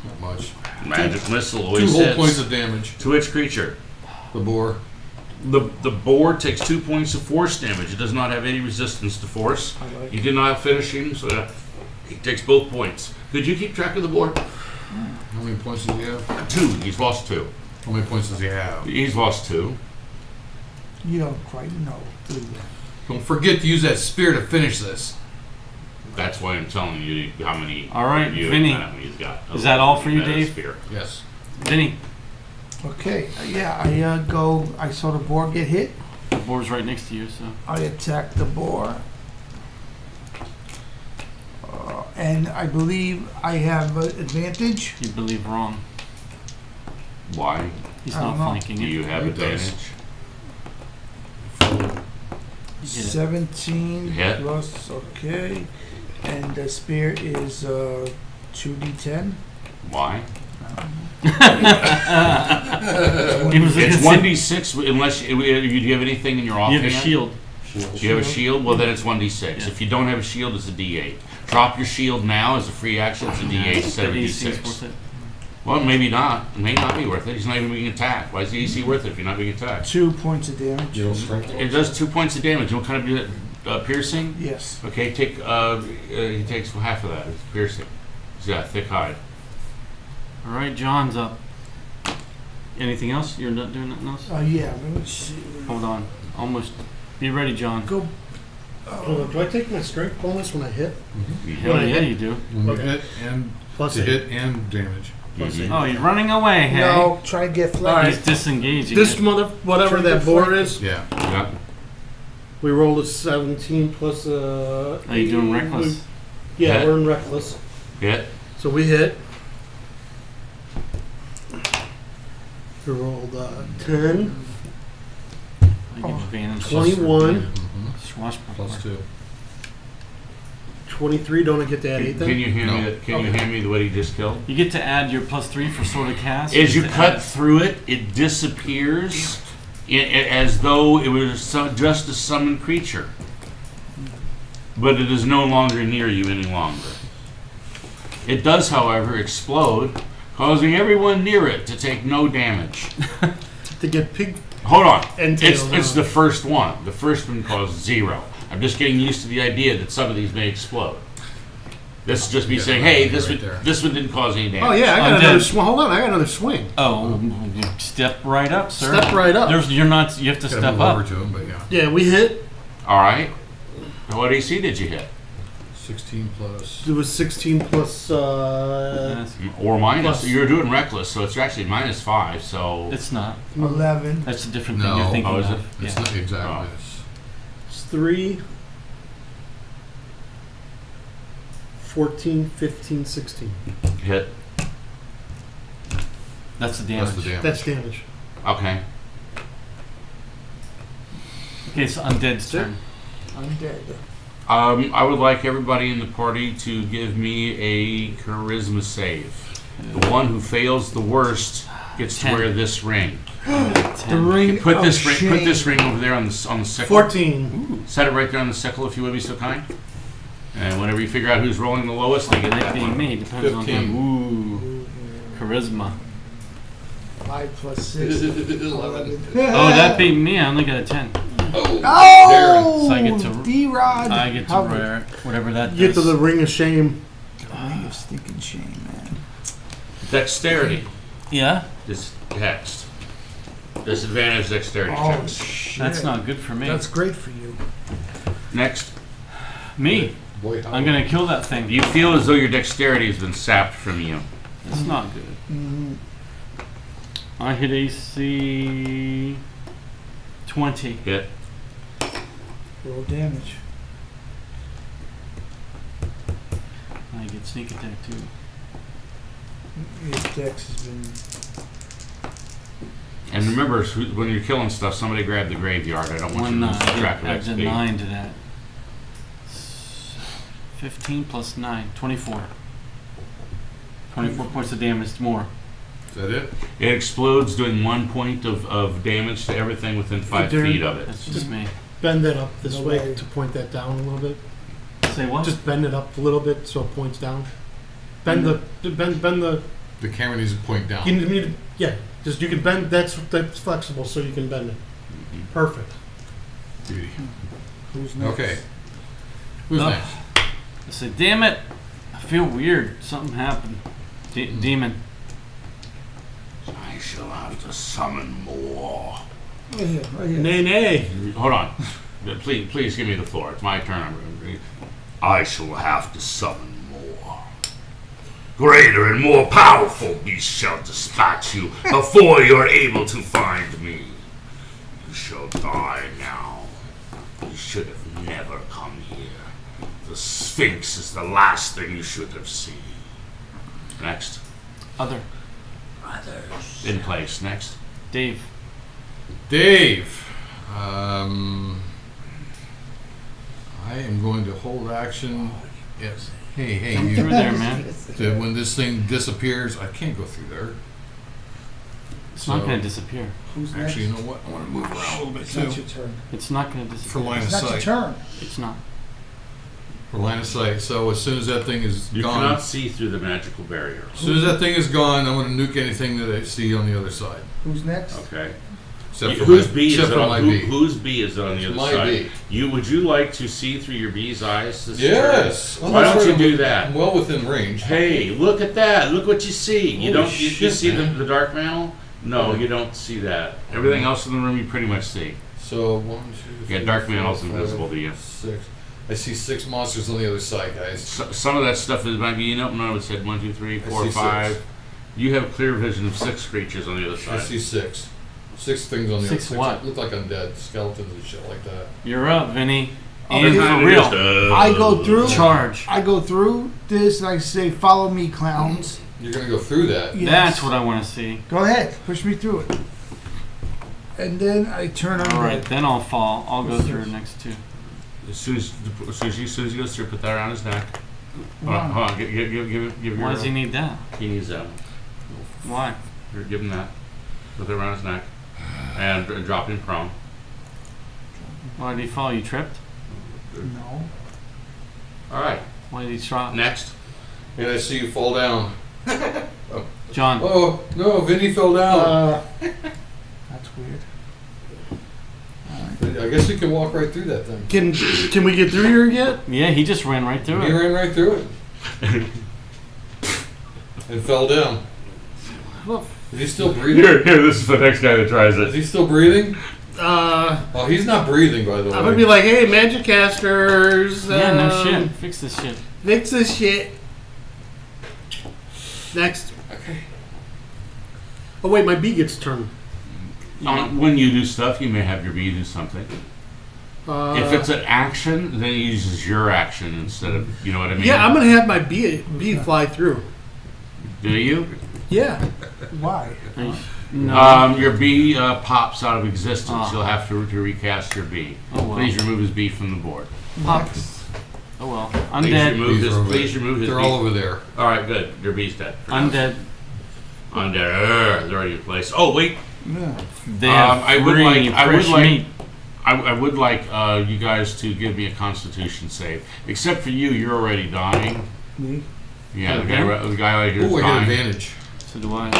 Not much. Magic missile 2 always whole points hits. of damage. To which creature? The boar. The boar takes 2 points of force damage. It does not have any resistance to force. I like You did not have finishing, so he takes both points. Could you keep track of the boar? How many points does he have? 2. He's lost 2. How many points does he have? He's lost 2. You don't quite know, do you? Don't forget to use that spear to finish this. That's why I'm telling you how many. All right, you Vinny. how many he's got. Is that all for you, That is Dave? spear. Yes. Vinny. Okay, yeah, I saw the boar get hit. The boar's right next to you, so. I attack the boar. And I believe I have advantage. You believe wrong. Why? He's I not don't know. flanking Do it. you have He does. advantage? You get it. 17 Hit. plus, okay. And the spear is 2d10. Why? He was It's gonna say- 1d6 unless do you have anything in your You offhand? have a shield. Do you have a shield? Well, then it's 1d6. Yeah. If you don't have a shield, it's a d8. Drop your shield now as a free action. It's a d8 instead of a The AC is d6. worth it. Well, maybe not. It may not be worth it. He's not even being attacked. Why is the AC worth it if you're not being attacked? 2 points of damage. You don't strength. It does 2 points of damage. What kind of piercing? Yes. Okay, take he takes half of that. It's piercing. He's got a thick hide. All right, John's up. Anything else? You're not doing nothing else? Yeah. Let me see. Hold on. Almost. Be ready, John. Go. Do I take my strength bonus when I hit? Hell yeah, you do. When you Okay. hit and Plus to 8. hit and damage. Plus Mhm. 8. Oh, you're running away, hey? No, try to get flat. He's disengaging. This it. whatever that board is, Yeah. Yeah. we rolled a 17 plus Are you doing reckless? Yeah, Yeah. we're in reckless. Hit. So we hit. We rolled 10, I give advantage. 21, Mm-hmm. Swashbuckler. Plus 2. 23. Don't I get to add 8 Can then? you hand me No. that? Can you hand me the what he just killed? You get to add your +3 for sword of cast. As you get to cut add- through it, it disappears as though it was just a summoned creature. But it is no longer near you any longer. It does, however, explode, causing everyone near it to take no damage. To get pig Hold on. and It's tails. the first one. The first one caused 0. I'm just getting used to the idea that some of these may explode. This is just me Yeah, saying, right hey, there. this one didn't cause any damage. Oh yeah, I got I'm another dead. swing. Hold on, I got another swing. Oh, step right up, sir. Step right up. You're not. You have to Gotta step move up. over to him, but yeah. Yeah, we hit. All right. What AC did you hit? 16 plus. It was 16 plus. Yes. Or minus. Plus. You're doing reckless, so it's actually -5. So It's not. 11. That's a different thing No. you're thinking Oh, is of. it? It's Yeah. not exactly. Oh. It's 3, 14, 15, 16. hit. That's the damage. That's the damage. That's damage. Okay. Okay, so undead's it. turn. I'm dead. I would like everybody in the party to give me a charisma save. The one who fails the worst gets to 10. wear this ring. The 10. ring Put of this ring. shame. Put this ring over there on the sickle. 14. Set it right there on the sickle, if you would be so kind. And whenever you figure out who's rolling the lowest, they get Might that be one. me. Depends on 15. him. Ooh, charisma. 5 plus 6. 11. Oh, that beat me. I only got a 10. Oh! So I get to- D-Rod. I get to wear whatever that You get to does. the ring of shame. Ring of stinking shame, man. Dexterity Yeah, is hexed. Disadvantage dexterity Oh, checks. shit. that's not good for me. That's great for you. Next, me. Boy, how I'm gonna kill that thing. you feel as though your dexterity has been sapped from you. It's not good. Mm, I hit AC 20. Hit. roll damage. I get sneak attack too. Your dex has been. And remember, when you're killing stuff, somebody grab the graveyard. I don't want you to lose track of Adds a XP. 9 to that. 15 plus 9, 24. 24 points of damage more. Is that it? It explodes, doing 1 point of damage to everything within 5 Darren, feet of it. That's just me. Bend it up this No way way. to point that down a little bit. Say what? Just bend it up a little bit so it points down. Bend the The camera needs to point down. you need to, yeah. Just you can bend. That's flexible, so you can bend it. Perfect. Beauty. Who's next? Okay. Who's Oh. next? I say, damn it! I feel weird. Something happened. Demon. I shall have to summon more. Right here, right here. Nay, nay. Hold on. Please give me the floor. It's my turn. I shall have to summon more. Greater and more powerful beasts shall dispatch you before you're able to find me. You shall die now. You should have never come here. The Sphynx is the last thing you should have seen. Next. Other. In place. Next. Dave. Dave. I am going to hold action. Yes. Hey, Come you, through there, man. that when this thing disappears, I can't go through there. It's not going to disappear. Who's next? Actually, you know what? I want to move around a little bit It's not too. your turn. It's not going to For disappear. line of It's not your sight. turn. It's not. For line of sight. So as soon as that thing is You gone, cannot see through the magical barrier. as soon as that thing is gone, I'm going to nuke anything that I see on the other side. Who's next? Okay. Except for Whose my, bee is except it for on? my bee. Whose bee is it on the other My side? bee. Would you like to see through your bee's eyes? This Yes. turn? Why that's don't you right, do I'm that? well within range. Hey, look at that! Look what you see. You Holy don't. You shit, see man. the dark mantle? No, you don't see that. Everything else in the room you pretty much see. So 1, 2, 3, Yeah, dark 4, mantle's 5, invisible to you. 6. I see 6 monsters on the other side, guys. Some of that stuff is might be. You know, no, it said 1, 2, 3, 4, see 5. 6. You have clear vision of 6 creatures on the other I side. see 6. 6 things on the Six other side. what? Look like undead skeletons and shit like that. You're up, Vinny. Oh, And yeah. for real. I go through. Charge. I go through this and I say, "Follow me, clowns." You're gonna go through that. Yes. That's what I want to see. Go ahead, push me through it. And then I turn on. All right, then I'll fall. I'll go through next two. As soon as he goes through, put that around his neck. Hold on. Give Why does he need that? He needs that. Why? Here, give him that. Put it around his neck. And drop him prone. Why did he fall? You tripped? No. All right. Why did he drop? Next. And I see you fall down. John. Oh no, Vinny fell down. That's weird. I guess you can walk right through that thing. Can we get through here yet? Yeah, he just ran right through He it. ran right through it. And fell down. Is he still breathing? Here, this is the next guy that tries Is he still breathing? Uh, Oh, he's not breathing, by the way. I'm gonna be like, hey, magic casters. Yeah, no shit. Fix this shit. Fix this shit. Next. Okay. Oh wait, my bee gets turned. When you do stuff, you may have your bee do something. If it's an action, then it uses your action instead of, you know what I mean? Yeah, I'm gonna have my bee fly through. Do you? Yeah. Why? No. Your bee pops out of existence. Oh. You'll have to recast your bee. Oh, well. Please remove his bee from the board. Pop. Next. Oh well. Please Undead. remove his. These are over Please there. remove his. They're bee. all over there. All right, good. Your bee's dead. Undead. Undead. They're already in place. Oh wait, Yeah. They have I would free like. I would fresh like. meat. I would like you guys to give me a Constitution save. Except for you, you're already dying. Me. Yeah, Okay. the guy right here is Ooh, I get dying. advantage. So do I.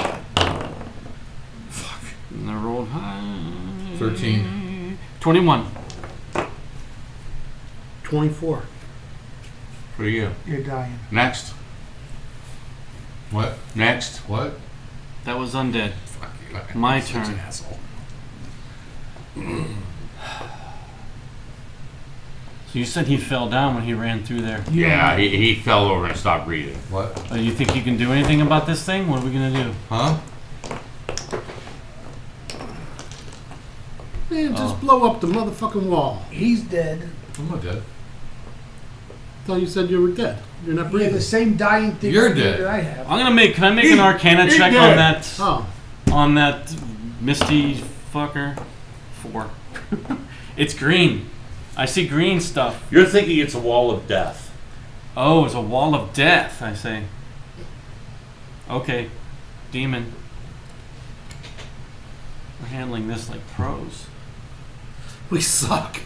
Fuck. And I rolled high. 13. 21. 24. For you. You're dying. Next. What? Next. What? That was undead. Fuck you. My Such an turn. asshole. So you said he fell down when he ran through there. Yeah, he fell over and stopped breathing. What? You think you can do anything about this thing? What are we gonna do? Huh? Man, just Oh. blow up the motherfucking wall. He's dead. I'm not dead. I thought you said you were dead. You're not You have breathing. the same dying thing You're dead. that I have. I'm gonna make. Can I make an Arcana he's check dead. on that? Oh. On that misty fucker? 4. It's green. I see green stuff. You're thinking it's a wall of death. Oh, it's a wall of death. I say. Okay, demon. We're handling this like pros. We suck.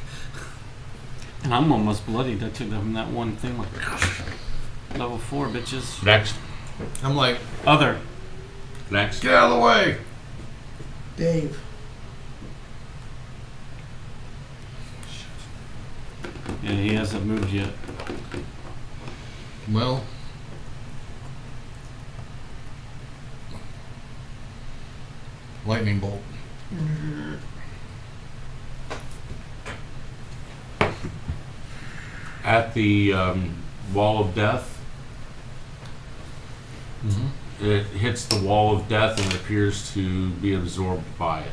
And I'm almost bloodied. I took that from that one thing. Like, level 4, bitches. Next. I'm like, Other. Next. get out of the way. Dave. Yeah, he hasn't moved yet. Well, lightning bolt. At the wall of death, Mm-hmm. it hits the wall of death and appears to be absorbed by it.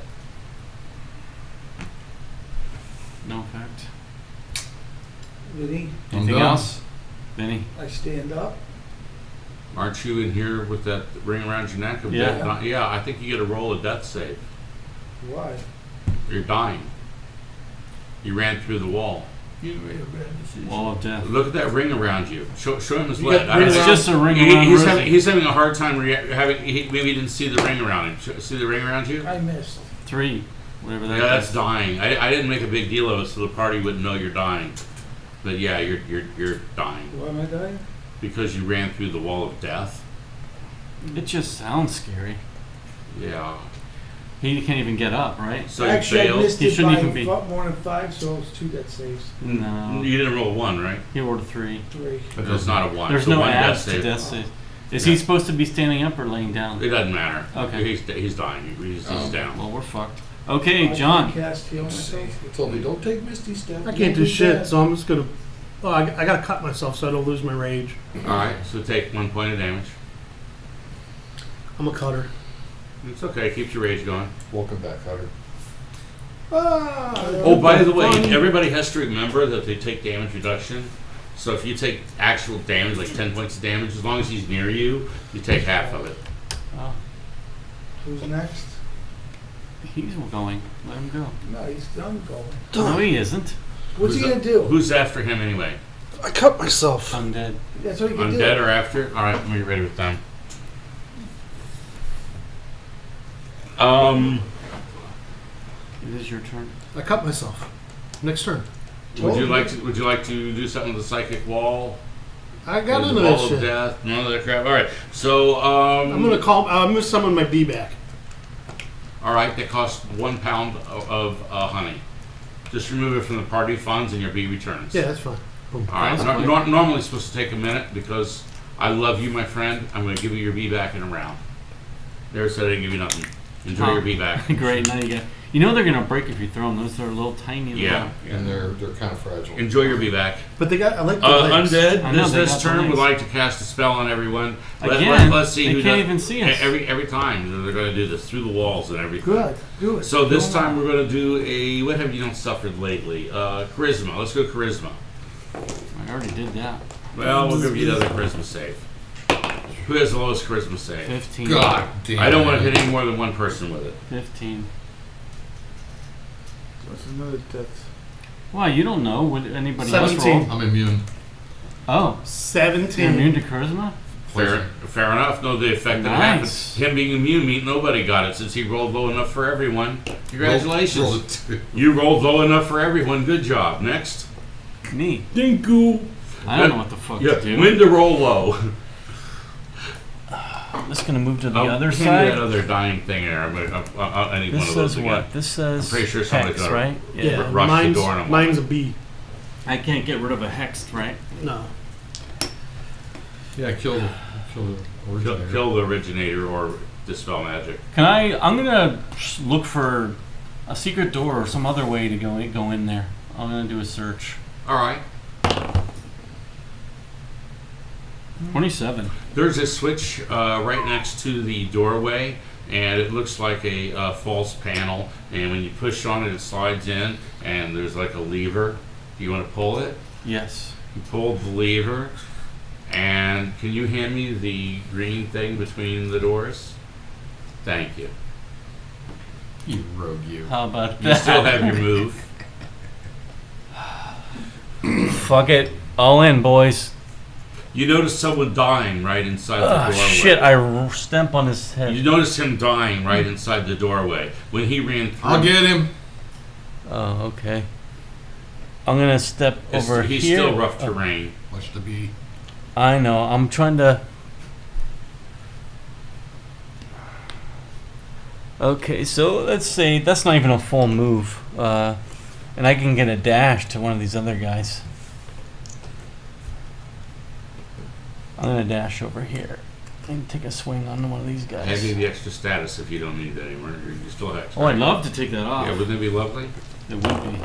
No effect. Vinny, Anything done. else? Vinny? I stand up. Aren't you in here with that ring around your neck? Of Yeah. death? Yeah, I think you get a roll of death save. Why? You're dying. You ran through the wall. You made a bad decision. Wall of death. Look at that ring around you. Show him his You leg. got ring It's around- just a ring around He's Rosie. he's having a hard time maybe he didn't see the ring around him. See the ring around you? I missed. 3. Whatever that Yeah, that's is. dying. I didn't make a big deal of it so the party wouldn't know you're dying. But yeah, you're dying Why am I dying? because you ran through the wall of death. It just sounds scary. Yeah. He can't even get up, right? So Actually, you I failed. missed He it shouldn't by even be. more than 5, so it's 2 death saves. No. You didn't roll a 1, right? He rolled a 3. 3. But it's not a 1. There's so no one death abs to save. death save. Is he supposed to be standing up or laying down? It doesn't matter. Okay. He's dying. He's down. Well, we're fucked. Okay, John. Cast heal myself. He told me, don't take Misty Step. I can't do shit, so I'm just gonna. Oh, I gotta cut myself so I don't lose my rage. All right. So take 1 point of damage. I'm a cutter. It's okay. Keeps your rage going. Welcome back, Cutter. Oh, by the way, everybody has to remember that they take damage reduction. So if you take actual damage, like 10 points of damage, as long as he's near you, you take half of it. Oh, Who's next? he's going. Let him go. No, he's done going. No, he isn't. What's he gonna do? Who's after him anyway? I cut myself. Undead. That's what he can do. Undead or after? All right, let me get ready with them. It is your turn. I cut myself. Next turn. Would you like to do something with the psychic wall? I got There's none a of that wall of shit. death, none of that crap. All right, so I'm gonna summon my bee back. all right, that costs 1 pound of honey. Just remove it from the party funds, and your bee returns. Yeah, that's fine. Boom. All right. That's quick. Normally it's supposed to take a minute because I love you, my friend. I'm going to give you your bee back in a round. There said I didn't give you nothing. Enjoy Oh. your bee back. Great. Now you get. You know they're gonna break if you throw them. Those are little tiny. Yeah. And they're kind of fragile. Enjoy your bee back. But I like the legs. Undead. I know, they This got the turn would legs. like to cast a spell on everyone. Again, Let's see they who can't does- even see us. Every time they're going to do this through the walls and everything. Good. Do it. So this Go on. time we're going to do a what have you not suffered lately? Charisma. Let's go charisma. I already did that. Well, we'll give you another charisma save. Who has the lowest charisma save? 15. God damn. I don't want to hit any more than one person with it. 15. What's another death? Why? You don't know. Would anybody else 17. roll? I'm immune. Oh, you're 17. immune to charisma? Fair enough. No, the effect that Nice. happened. Him being immune means nobody got it since he rolled low enough for everyone. Congratulations. Roll it too. You rolled low enough for everyone. Good job. Next. Me. Dinku. I don't know what the fuck Yeah, to do. when to roll low. I'm just gonna move to the I'll other hand you side. that other dying thing there. I need one This of those says again. what? This says pretty sure somebody's hex, gonna- right? Yeah, Rush the mine's, door in a mine's a bee. I can't get rid of a hex, right? No. Yeah, kill the originator. Kill the originator or dispel magic. Can I? I'm gonna look for a secret door or some other way to go in there. I'm gonna do a search. All right. 27. There's a switch right next to the doorway, and it looks like a false panel. And when you push on it, it slides in, and there's like a lever. Do you want to pull it? Yes. You pull the lever, and can you hand me the green thing between the doors? Thank you. You rogue, you. How about You that? still have your move. Fuck it. All in, boys. You notice someone dying right inside the Ugh, doorway. shit, I stamp on his head. You notice him dying right inside the doorway. When he ran through, I'll get him. Oh, okay. I'm gonna step over he's here. still rough terrain. Much to be. I know. I'm trying to. Okay, so let's say that's not even a full move, and I can get a dash to one of these other guys. I'm gonna dash over here and take a swing on one of these Have guys. you the extra status if you don't need that anymore? You still have. Oh, I'd love to take that off. Yeah, wouldn't it be lovely? It would be.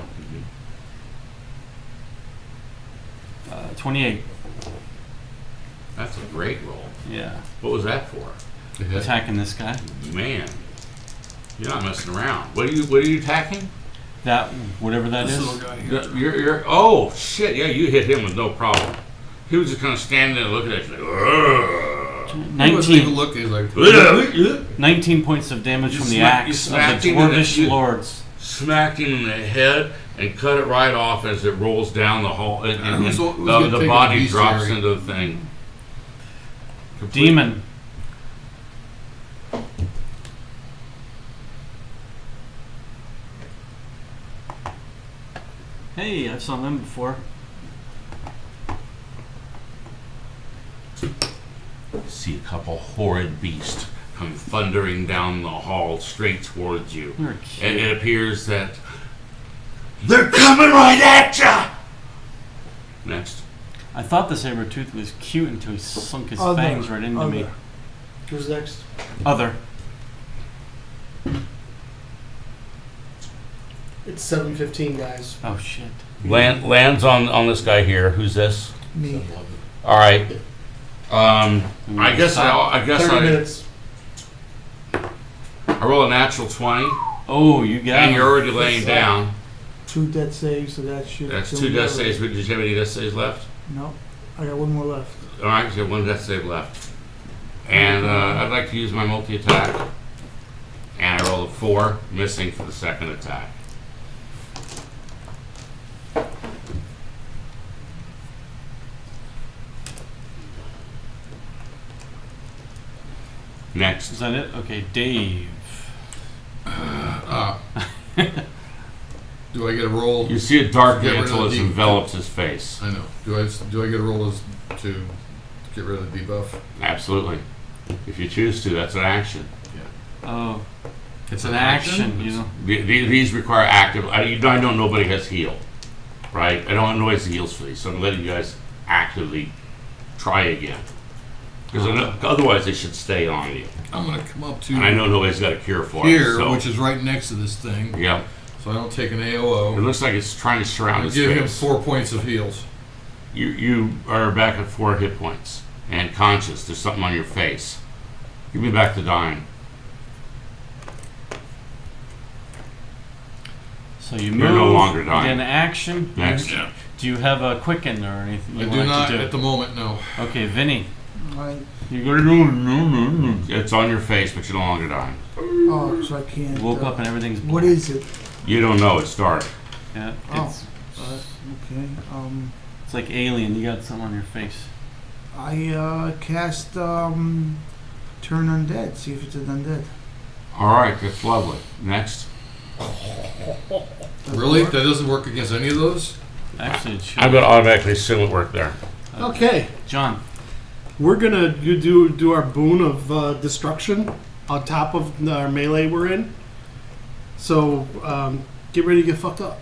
28. That's a great roll. Yeah. What was that for? To hit. Attacking this guy. Man, you're not messing around. What are you attacking? That whatever that This is. little guy here. You're oh shit, yeah, you hit him with no problem. He was just kind of standing there looking at you like, "Ugh." He wasn't even 19, looking. He's like, 19 points of damage You from the smack- you axe of smacked the him in the- dwarvish you- lords. smacked him in the head and cut it right off as it rolls down the hall. And who's the gonna take body the drops bestiary? into the thing. Demon. Hey, I've seen them before. See a couple horrid beasts come thundering down the hall straight towards you. You're And cute. it appears that they're coming right at ya! Next. I thought the saber tooth was cute until he sunk his Other. fangs right into me. Other. Who's next? Other. It's 7:15, guys. Oh shit. Lands on this guy here. Who's this? Me. All right. I guess 30 minutes. I roll a natural 20, Oh, you got and him. you're already laying down. 2 death saves, so that should. That's do 2 me death right. saves. Did you have any death saves left? No, I got 1 more left. All right, you have 1 death save left. And I'd like to use my multi-attack. And I roll a 4, missing for the second attack. Next. Is that it? Okay, Dave. Do I get a roll? You see a dark Get rid of mantle the has deep- enveloped his face. I know. Do I get a roll as to get rid of the debuff? Absolutely. If you choose to, that's an action. Oh, it's an action. You know. These require active. I don't. Nobody has heal, right? I don't know nobody has heals for these, so I'm letting you guys actively try again. Because otherwise, they should stay on you. I'm gonna come up to And I know nobody's got a cure for here, it. So, which is right next to this thing, yeah, so I don't take an it AOO. looks like it's trying to surround I his give him face. 4 points of heals. You are back at 4 hit points and conscious. There's something on your face. Give me back the dying. So you You're move. no longer dying. Get an action. Next. Do you have a quicken or anything? I You do want not to do? at the moment. No. Okay, Vinny. I, You gotta do. It's on your face, but you're no longer dying. oh, so I can't. Woke up and everything's. What is it? You don't know. It's dark. Yeah. Oh. It's, Okay. it's like alien. You got something on your face. I cast Turn Undead. See if it's an undead. All right, that's lovely. Next. Really? That doesn't work against any of those? Actually, it should. I'm going to automatically assume it worked there. Okay, John. we're gonna do our boon of destruction on top of our melee we're in. So get ready to get fucked up.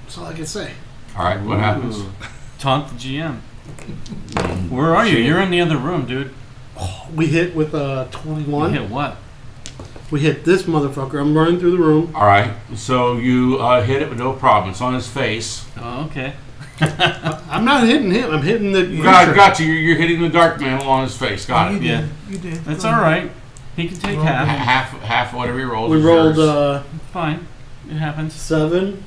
That's all I can say. All right, what happens? Ooh. Taunt the GM. Where are you? You're in the other room, dude. We hit with You 21. hit what? We hit this motherfucker. I'm running through the room. All right, so you hit it with no problem. It's on his face. Oh, okay. I'm not hitting him. I'm hitting the God, creature. got you. You're hitting the dark mantle on his face. Got you it. did. Yeah. You did. That's Go all ahead. right. He can take Roll half. Half whatever he rolls. We is rolled yours. Fine. It happens. 7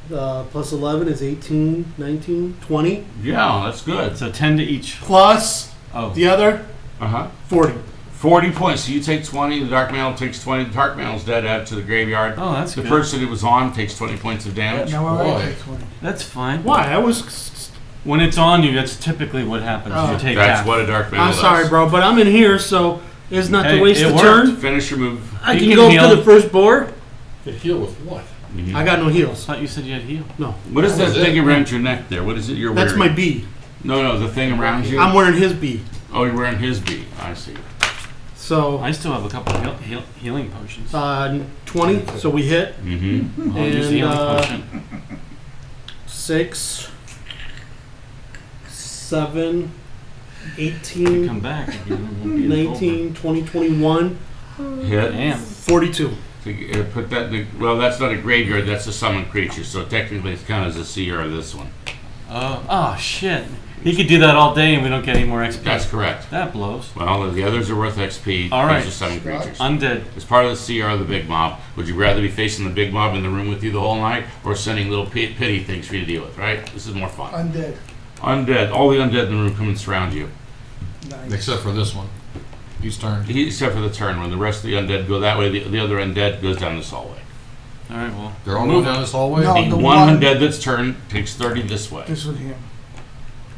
plus 11 is 18, 19, 20. Yeah, that's good. So 10 to each. Plus Oh. the other Uh huh. 40. 40 points. So you take 20. The dark mantle takes 20. The dark mantle's dead. Add to the graveyard. Oh, that's The good. person it was on takes 20 points of damage. Now I Boy. take 20. That's fine. Why? I was. When it's on you, that's typically what happens. Oh. You take That's half. what a dark mantle I'm does. sorry, bro, but I'm in here, so it's not Hey, to waste it the worked. turn. Finish your move. I You can can go heal. up to the first board. To heal with what? Mhm. I got no I heals. thought you said you had heal. No, What is that That was thing it. around your neck there? What is it you're that's wearing? my B. No, the thing around you. I'm wearing his B. Oh, you're wearing his B. I see. So I still have a couple of healing potions. 20. So we hit Mm-hmm. I'll use the and, healing potion. 6, 7, You 18, come back again. It won't be as 19, 20, 21, Hit. Damn. 42. To, put that. Well, that's not a graveyard. That's a summoned creature. So technically, it's kind of as a seer of this one. Oh shit. He could do that all day and we don't get any more XP. That's correct. That blows. Well, the others are worth XP. All right. These are summoned creatures. Undead. As part of the CR of the big mob, would you rather be facing the big mob in the room with you the whole night, or sending little pity things for you to deal with? Right? This is more fun. Undead. Undead. All the undead in the room come and surround you, Nice. Except for this one. He's turned. except for the turn when the rest of the undead go that way. The other undead goes down this hallway. All right, well. They're all going down this hallway? No. The the one one- undead that's turned takes 30 this way. This one here.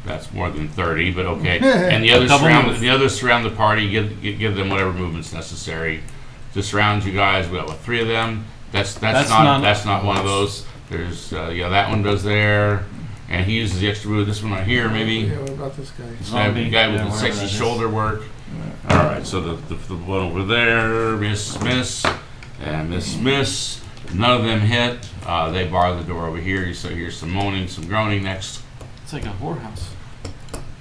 That's more than 30, but okay. And the others Double surround the party. Give them whatever movements necessary to surround you guys. We got what, 3 of them. That's not one of those. There's that one does there, and he uses the extra move. This one right here, maybe. Yeah, what about this guy? This Zombie. guy with Yeah, the whatever sexy that is. shoulder work. All right, so the one over there, miss, and miss. None of them hit. They bar the door over here. So here's some moaning, some groaning next. It's like a whorehouse.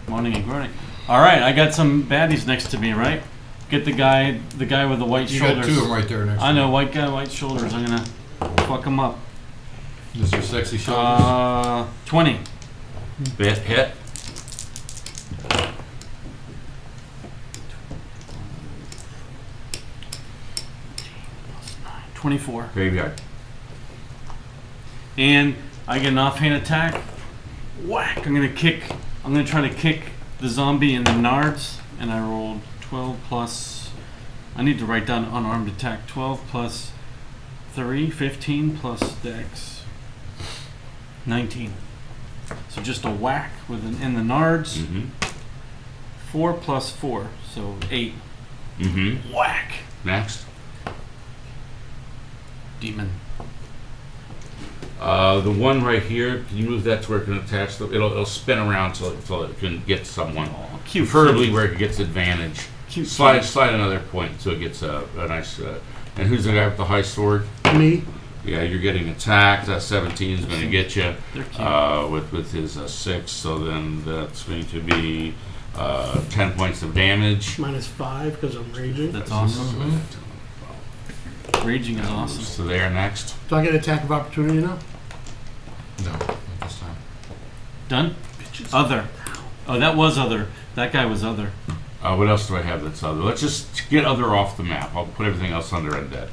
Moaning and groaning. All right, I got some baddies next to me, right? Get the guy with the white You shoulders. got 2 of them right there next I to know, white guy, white shoulders. I'm gonna fuck him up. you. Mr. Sexy Shoulders. 20. Hit. 24. Graveyard. And I get an offhand attack. Whack! I'm gonna try to kick the zombie in the nards, and I rolled 12 plus. I need to write down unarmed attack. 12 plus 3, 15 plus dex. 19. So just a whack in the nards. Mm-hmm. 4 plus 4, so 8. Mm-hmm. Whack! Next. Demon. The one right here, can you move that to where it can attach the? It'll spin around so it can get someone. Oh, cute. Preferably where it gets advantage. Cute. Slide another point so it gets a nice. And who's the guy with the high sword? Me. Yeah, you're getting attacked. That 17 is going to get you They're cute. with his 6. So then that's going to be 10 points of damage. -5 because I'm raging. That's awesome. Raging is awesome. So there next. Do I get attack of opportunity now? No, not this time. Done? Other. Oh, that was other. That guy was other. What else do I have that's other? Let's just get other off the map. I'll put everything else under undead.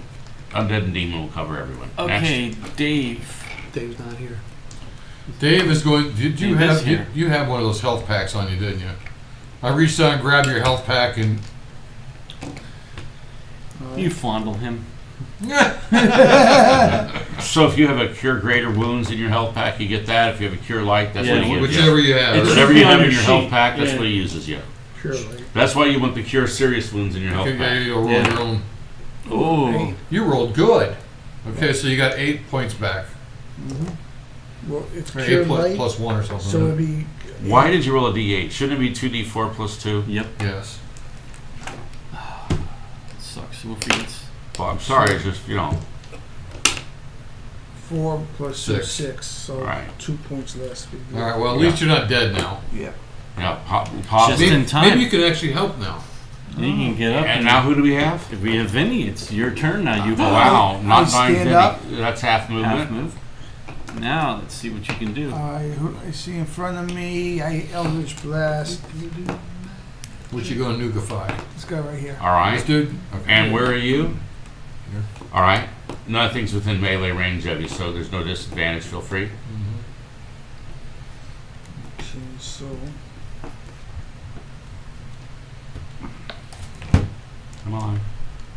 Undead and demon will cover everyone. Okay, Dave. Dave's not here. Dave is going. Did you Dave is have here. you have one of those health packs on you, didn't you? I reached out and grabbed your health pack and. You fondle him. So if you have a cure greater wounds in your health pack, you get that. If you have a cure light, that's Yeah, what he gives you. Whichever you have. It's- Whatever you have in on your your health sheet. pack, that's Yeah. what he uses you. Surely. That's why you want the cure serious wounds in your health Okay, yeah, pack. you'll roll Yeah. your own. Oh. You rolled good. Okay, so you got 8 points back. Well, it's Or pure 8 plus, light, plus 1 or something. so it'd be. Why did you roll a d8? Shouldn't it be 2d4 plus 2? Yep. Yes. It sucks. We'll figure it. Well, I'm sorry, it's just, 4 plus 2 6. 6, so Right. 2 points less. Would be- All right. Well, at least you're not dead now. Yeah. pop. Just in time. Maybe you can actually help now. You can get up. And now who do we have? If we have Vinny, it's your turn now. You Wow, not stand nine up. That's half movement. half move. Now let's see what you can do. I see in front of me. I Eldritch Blast. What you going to nugify? This guy right here. All right. This dude? Okay. And where are you? Here. All right. Nothing's within melee range of you, so there's no disadvantage. Feel free. Okay, so Come on.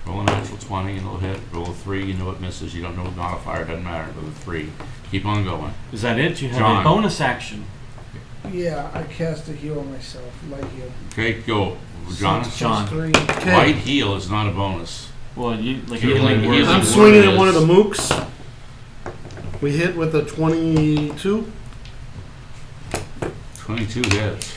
Roll a natural 20 and it'll hit. Roll a 3, you know it misses. You don't know what modifier, doesn't matter. Roll a 3. Keep on going. Is that it? You have John. a bonus action. yeah, I cast a heal on myself, light heal. Okay, go. John. Six John. plus 3. Okay. Light heal is not a bonus. Well, you like Healing healing is- word. I'm swinging at one of the mooks. We hit with a 22. 22 hits.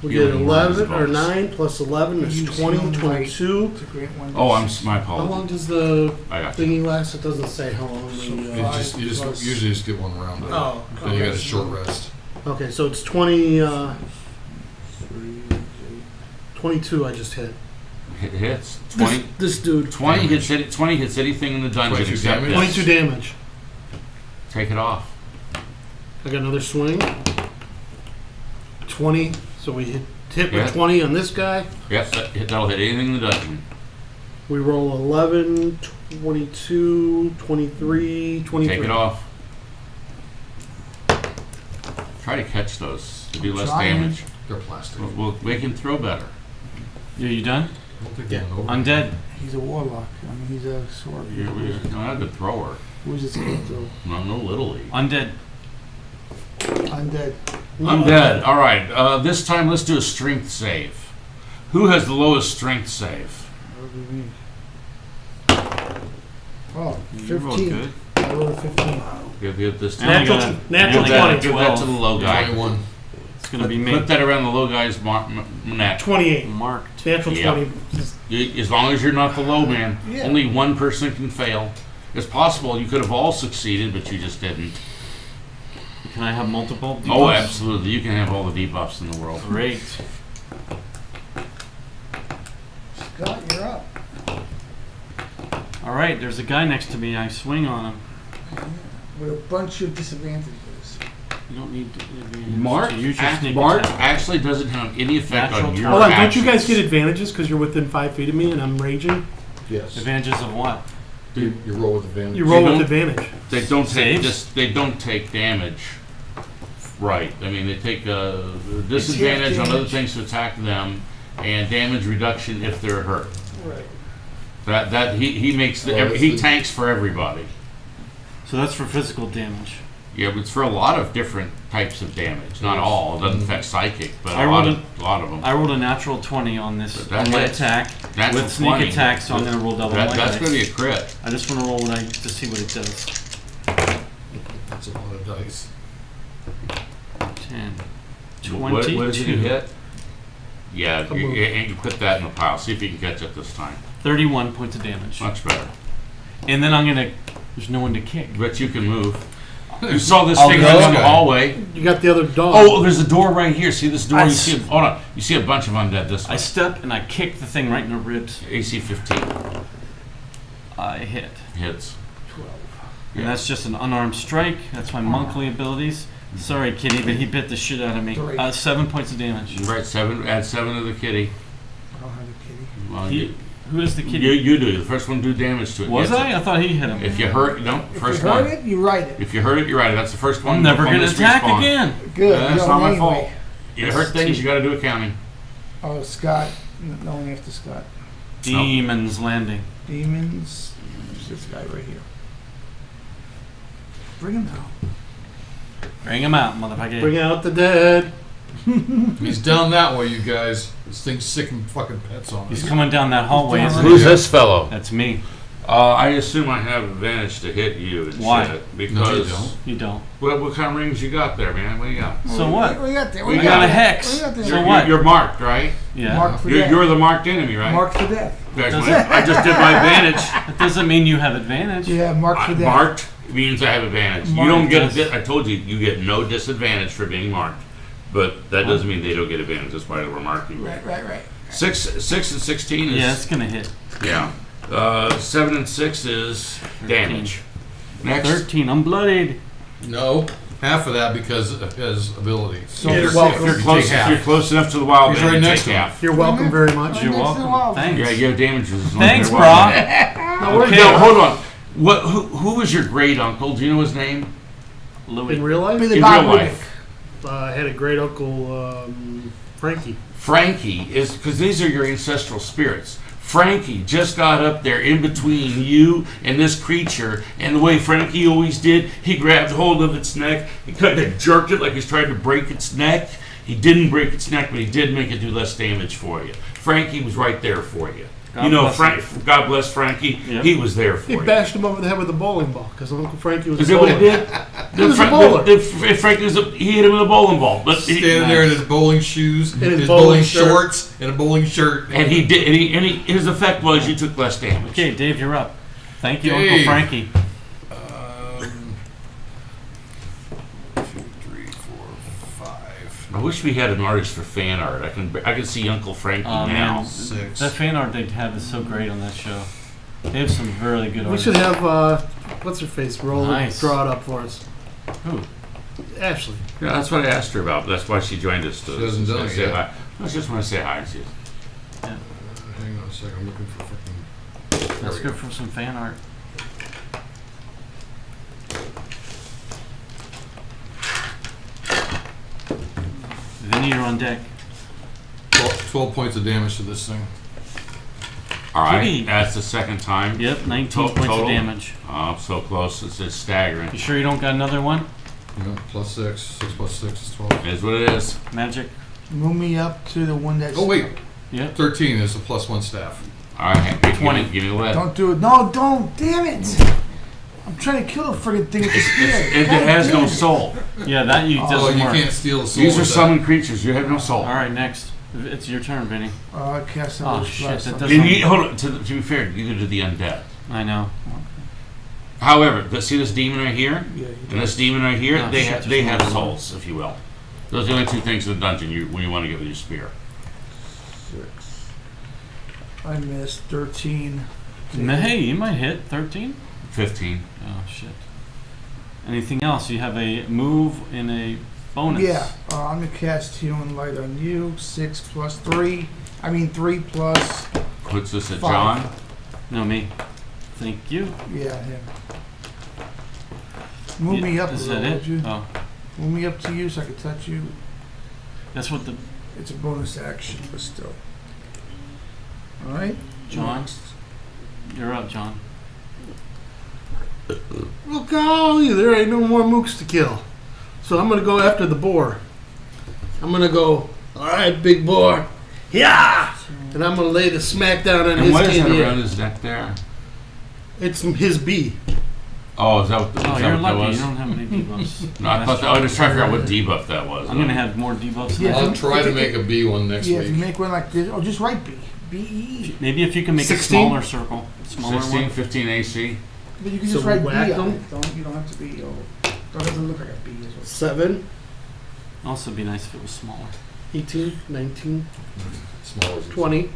We get Healing word is 11 or bonus. 9 plus 11 is You 20, healing light. 22. It's a great one. Oh, my How long apologies. does the I got you. thingy last? It doesn't say how long. So We, You just plus- usually just get one round. oh, Then you okay. got a short rest. Okay, so it's 20, 22 I just hit. Hit hits. 20. This dude. 20 hits anything in the dungeon 22 except damage? this. 22 damage. Take it off. I got another swing. 20. So we hit Yeah. with 20 on this guy. Yep, that'll hit anything in the dungeon. We roll 11, 22, 23, 23. Take it off. Try to catch those to do less Trying. damage. They're plastic. We'll make him throw better. Are you done? We'll take Yeah. one over. Undead. He's a warlock. I mean, he's a sword. You're not a good thrower. Who's this kid though? No little league. Undead. Undead. Undead. All right. This time, let's do a strength save. Who has the lowest strength save? What do you mean? Oh, You rolled 15. good. I rolled a 15. Give this to I only Natural- got a- natural I only got a 20. Give that to the 12. low guy. 21. It's gonna be me. Put that around the low guy's neck. 28. Marked. Natural Yeah. 20. As long as you're not the low man, Yeah. only one person can fail. It's possible you could have all succeeded, but you just didn't. Can I have multiple? Oh, debuffs? absolutely. You can have all the debuffs in the world. Great. Scott, you're up. All right, there's a guy next to me. I swing on him. With a bunch of disadvantages. You don't need to Mark, use your sneak Mark attack. actually doesn't have any effect Natural on your Hold on, don't actions. you guys get advantages because you're within 5 feet of me and I'm raging? Yes. Advantages of what? You roll with advantage. You roll don't- with advantage. They don't take Saves? they don't take damage. Right. I mean, they take a disadvantage on other damage. things to attack them, and damage reduction if they're hurt. Right. That he makes Oh, that's he the- tanks for everybody. So that's for physical damage. Yeah, but it's for a lot of different types of damage. Not all. It doesn't affect psychic, but I a lot rolled of them. I rolled a natural 20 on this That on my hits. attack Natural with sneak 20. attack, so I'm gonna roll double my That's going to dice. be a crit. I just want to roll what to see what it does. That's a lot of dice. 10, What 22, did you hit? Yeah, you put that in the pile. See if you can catch it this time. 31 points of damage. Much better. And then I'm gonna. There's no one to kick. But you can move. You saw this Oh, thing this right down the guy. hallway. You got the other dog. Oh, there's a door right here. See this door? I You s- see? Hold on. You see a bunch of undead this I way. step and I kick the thing right in the ribs. AC 15 I hit. hits. 12. And that's just an unarmed strike. That's my monkly abilities. Sorry, kitty, but he bit the shit out of me. 7 points of damage. Right, 7. Add 7 to the kitty. I don't have a kitty. Well, He, who is the kitty? you do. The first one do damage to it. Was Gets I? it. I thought he hit him. If you hurt, no. If First you hurt one. it, you write it. If you hurt it, you're right. That's the first one. I'm never Upon gonna this attack respawn. again. Good. That's you not my don't fault. anyway. You hurt things, you got to do accounting. Oh, Scott. No one after Scott. Demons landing. Demons. There's this guy right here. Bring him out. Bring him out, motherfucker. Bring out the dead. He's down that way, you guys. This thing's sick and fucking pets on He's us. coming down that hallway, isn't he? Who's this fellow? That's me. I assume I have advantage to hit you and Why? shit. No, you Because don't. You don't. what kind of rings you got there, man? What do you got? So what? What do you got there? We What do you got a there? hex. What do you got there? So what? You're marked, right? Yeah. Marked for death. You're the marked enemy, right? Marked for death. Guys, Doesn't- I just did my advantage. That doesn't mean you have advantage. Yeah, marked for death. Marked means I have advantage. You Marked, don't get yes. I told you, you get no disadvantage for being marked. But that doesn't mean they don't get advantage. That's why we're marking. Right. 6 and 16 is Yeah, it's gonna hit. yeah. 7 and 6 is damage. Next. 13. I'm bloodied. No, half of that because of his ability. So You're If welcome. you're You close, take if half. you're close enough to the wild He's man, right you next take to him. half. You're welcome very much. You're next to the welcome. wall. Thanks. Yeah, you have damage resistance. Thanks, You're bro. welcome. Okay. No, hold on. What? Who was your great uncle? Do you know his name? Louis. In real life, Be the In Bob real life. I had a great uncle, Frankie. Frankie is because these are your ancestral spirits. Frankie just got up there in between you and this creature, and the way Frankie always did, he grabbed hold of its neck, he kind of jerked it like he's trying to break its neck. He didn't break its neck, but he did make it do less damage for you. Frankie was right there for you. God you know, bless God bless Frankie. Yep. He was there for He you. bashed him over the head with a bowling ball because Uncle Frankie was Is a that what bowler. he did? He was a bowler. Frankie was he hit him with a bowling ball, but he, Standing there in his bowling shoes, In his his bowling bowling shirt. shorts, and a bowling shirt. and he did. And his effect was you took less damage. Okay, Dave, you're up. Thank you, Uncle Dave. Frankie. 2, 3, 4, 5, I wish we had an artist for fan art. I can see Uncle Frankie Oh, now. man. 6. That fan art they have is so great on that show. They have some really good art. We should have, what's her face, roll Nice. it, draw it up for us. Who? Ashley. Yeah, that's what I asked her about. That's why she joined us. To She hasn't done it say yet. hi. I just want to say hi. She- Hang on a second, I'm looking for freaking. Let's go for some fan art. Vinny, you're on deck. 12 points of damage to this thing. All right, Kitty. that's the second time. Yep, 19 To- points total? of damage. Oh, so close. It's just staggering. You sure you don't got another one? Yeah, plus 6. 6 plus 6 is 12. It is what it is. Magic? Move me up to the one that's. Oh, wait. Yep. 13 is a plus 1 staff. All right, 20. Give me the lead. Don't do it. No, don't. Damn it. I'm trying to kill the friggin' thing with the spear. It God has damn no it. soul. Yeah, that you Oh, doesn't you work. can't steal the soul. These are with that. summoned creatures. You have no soul. All right, next. It's your turn, Vinny. I cast Oh, out shit, blast. that Okay. doesn't- You, hold on. To be fair, neither do the undead. I know. However, see this demon right here Yeah, and this demon right here. Oh, they shit, have there's have one. souls, if you will. Those are the only two things in the dungeon when you want to get with your spear. 6. I missed 13. Hey, you might hit 13. 15. Oh shit. Anything else? You have a move and a bonus. Yeah, I'm gonna cast Healing Light on you. 6 plus 3. I mean 3 plus. Puts this at 5. John. No, me. Thank you. Yeah, him. Move me up a Is little, that would it? you? Oh, Move me up to you so I can touch you. that's what the It's a bonus action, but still. All right. John. You're up, John. Well, golly, there ain't no more mooks to kill. So I'm gonna go after the boar. I'm gonna go, alright, big boar. Yeah! And I'm gonna lay the smack down on And his what is that kid around here. his neck there? It's his bee. Oh, is that what, Oh, is you're that, what that lucky. was? You don't have any debuffs. No, I thought that, I was just trying to figure out what debuff that was. I'm gonna have more debuffs. Yeah. Than I'll try to make a B one next Yeah, if you week. make one like this, or just write B. B-E-E. Maybe if you can make 16? a smaller circle, smaller 16, one. 15 AC. But you can So just write B whack on them? it. You don't have to be. Don't have to look like a B as well. 7, Also, be nice if it was smaller. 18, 19, Smaller. 20.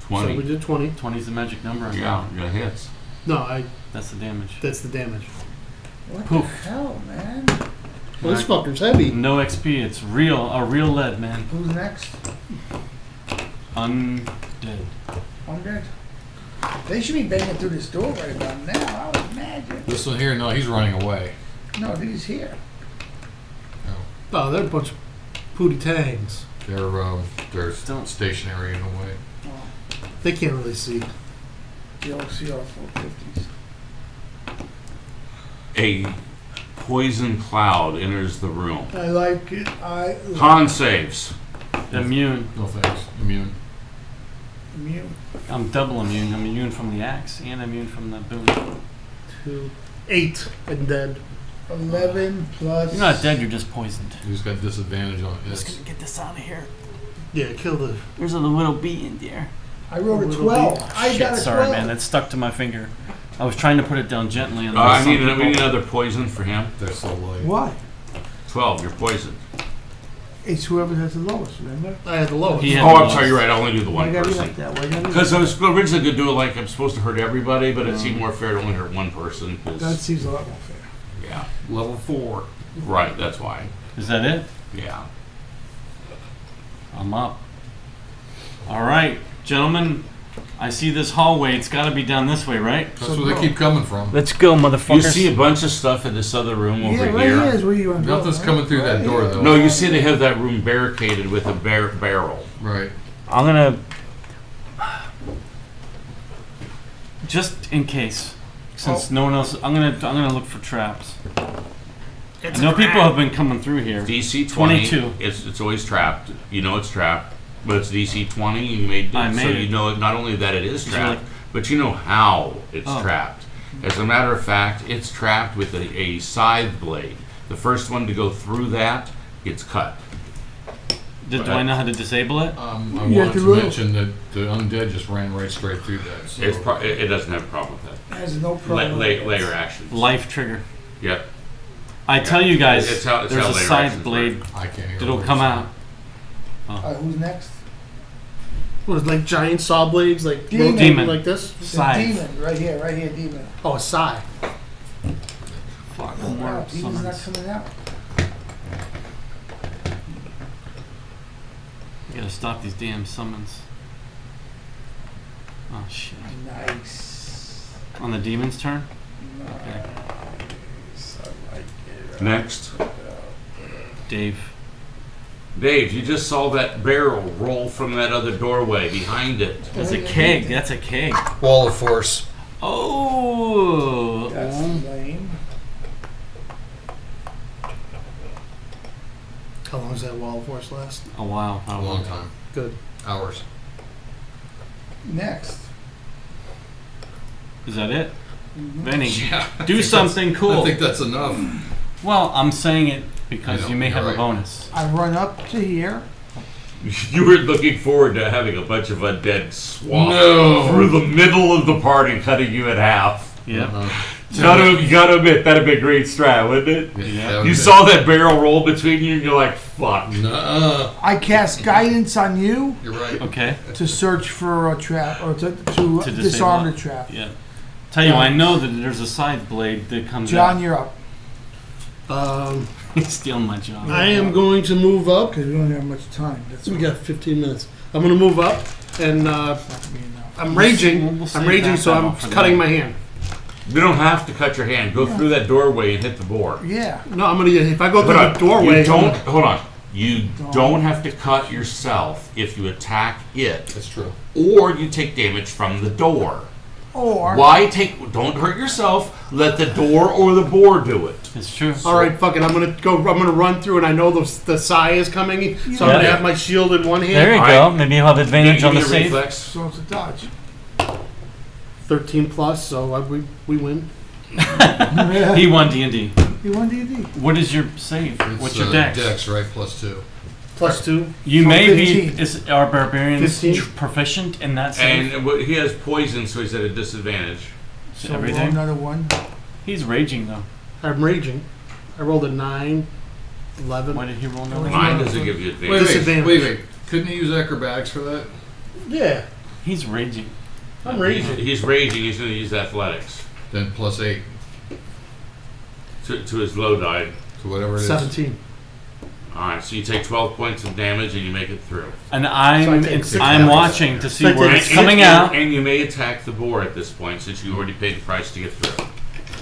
So we 20. did 20. 20 is the magic number. Yeah, you got hits. No, That's the damage. that's the damage. What Poof. the hell, man? Well, this fucker's heavy. No XP. It's a real lead, man. Who's next? Undead. I'm dead. They should be banging through this door right about now. I would imagine. This one here, no, he's running away. No, he's here. Oh, they're a bunch of pooty tangs. They're Don't- stationary in a way. They can't really see. You'll see all 450s. A poison cloud enters the room. I like it. Con saves. Immune. No thanks. Immune. Immune. I'm double immune. I'm immune from the axe and immune from the boon. 2, 8, and dead. 11 plus. You're not dead. You're just poisoned. He's got disadvantage on hits. Just gonna get this out of here. Yeah, kill the. There's a little bee in there. I rolled a Little 12. I Shit, got a 12. sorry, man. That stuck to my finger. I was trying to put it down gently. And We need another poison for him. They're so light. Why? 12, you're poisoned. It's whoever has the lowest, remember? I had the lowest. He had- Oh, I'm sorry, you're right. I only do the Why one gotta be person. like that? Why gotta be Because like I was originally going to do it like I'm supposed to hurt everybody, but it seemed more fair to only hurt one person. 'Cause- that seems a lot more fair. yeah. Level 4. Right, that's why. Is that it? Yeah. I'm up. All right, gentlemen. I see this hallway. It's got to be down this way, right? That's where they keep coming from. Let's go, motherfuckers. You see a bunch of stuff in this other room over Yeah, right here. here is where you want to go. Nothing's right? coming through that Right door, here. though. No, you see they have that room barricaded with a barrel. Right. I'm gonna, just in case, since no one else, I'm gonna look for traps. I know people have been coming through here. DC 20. 22. It's always trapped. You know it's trapped, but it's DC 20. You made, I so made it. you know not only that it is Is it trapped, like- but you know how it's Oh. trapped. As a matter of fact, it's trapped with a scythe blade. The first one to go through that gets cut. Do I know how to disable it? I You wanted have to to roll. mention that the undead just ran right straight through that. So It doesn't have a problem with that. Has no problem. Layer actions. Life trigger. Yep. I tell you guys, It's how there's a layer scythe actions blade I can't hear. that'll what come you're out. Who's next? What is it, like giant saw blades, like Demon. rotating Demon. like this? The Scythe. demon, right here, demon. Oh, a sigh. Fuck, Oh, more wow, demon's not summons. coming out. You gotta stop these damn summons. Oh shit. Nice. On the demon's turn? Nice. I like it. Next. Dave. Dave, you just saw that barrel roll from that other doorway behind it. That's a keg. That's a keg. Wall of force. Oh. That's lame. How long does that wall of force last? A while. A long time. Good. Hours. Next. Is that it? Benny, Yeah. I do think something I cool. think that's enough. Well, I'm saying it I because know, you may you're have a right. bonus. I run up to here. You were looking forward to having a bunch of undead swap No. through the middle of the party, cutting you in half. Yep. You gotta admit, that'd be a great strat, wouldn't it? Yeah. You saw that barrel roll between you, and you're like, "Fuck." Nuh-uh. I cast guidance on you You're right. Okay. to search for a trap or to disable disarm it. the trap. Yeah. Tell you, I know that there's a scythe blade that comes John, out. you're up He's stealing my job. I am going to move up. because we don't have much time. That's We got 15 minutes. I'm going to move up, and not gonna be enough. I'm raging. we'll save I'm raging, that so I'm battle for cutting later. my hand. You don't have to cut your hand. Go through that doorway and hit the boar. Yeah. No, I'm going to. If I go through Hold the on. doorway, You don't. Hold on. You Don't. don't have to cut yourself if you attack it, That's true. or you take damage from the door. Or Why take? Don't hurt yourself. Let the door or the boar do it. It's true. All right, fuck it. I'm gonna go. I'm gonna run through, and I know the Psy is coming, so I'm Yeah. gonna have my shield in one hand. There you All go. right. Maybe you'll have advantage Give on me the a save. reflex. so it's a dodge. 13 plus, so we win. He won D&D. You won D&D. What is your save? It's, What's your dex? Dex, right? +2. Plus 2. You So may 15. be. Is our barbarians 15. proficient in that save? And he has poison, so he's at a disadvantage. So roll Everything? another one. He's raging though. I'm raging. I rolled a 9, 11. Why did he roll another? Mine doesn't give you Wait, advantage. Disadvantage. wait. Couldn't he use acrobatics for that? Yeah, He's raging. I'm raging. He's raging. He's going to use athletics Then +8 to his low die. to whatever it is. 17. All right, so you take 12 points of damage and you make it through. And So I I'm take six I'm damage. watching to see So I where take it's six coming And- out, And you may attack the boar at this point since you already paid the price to get through.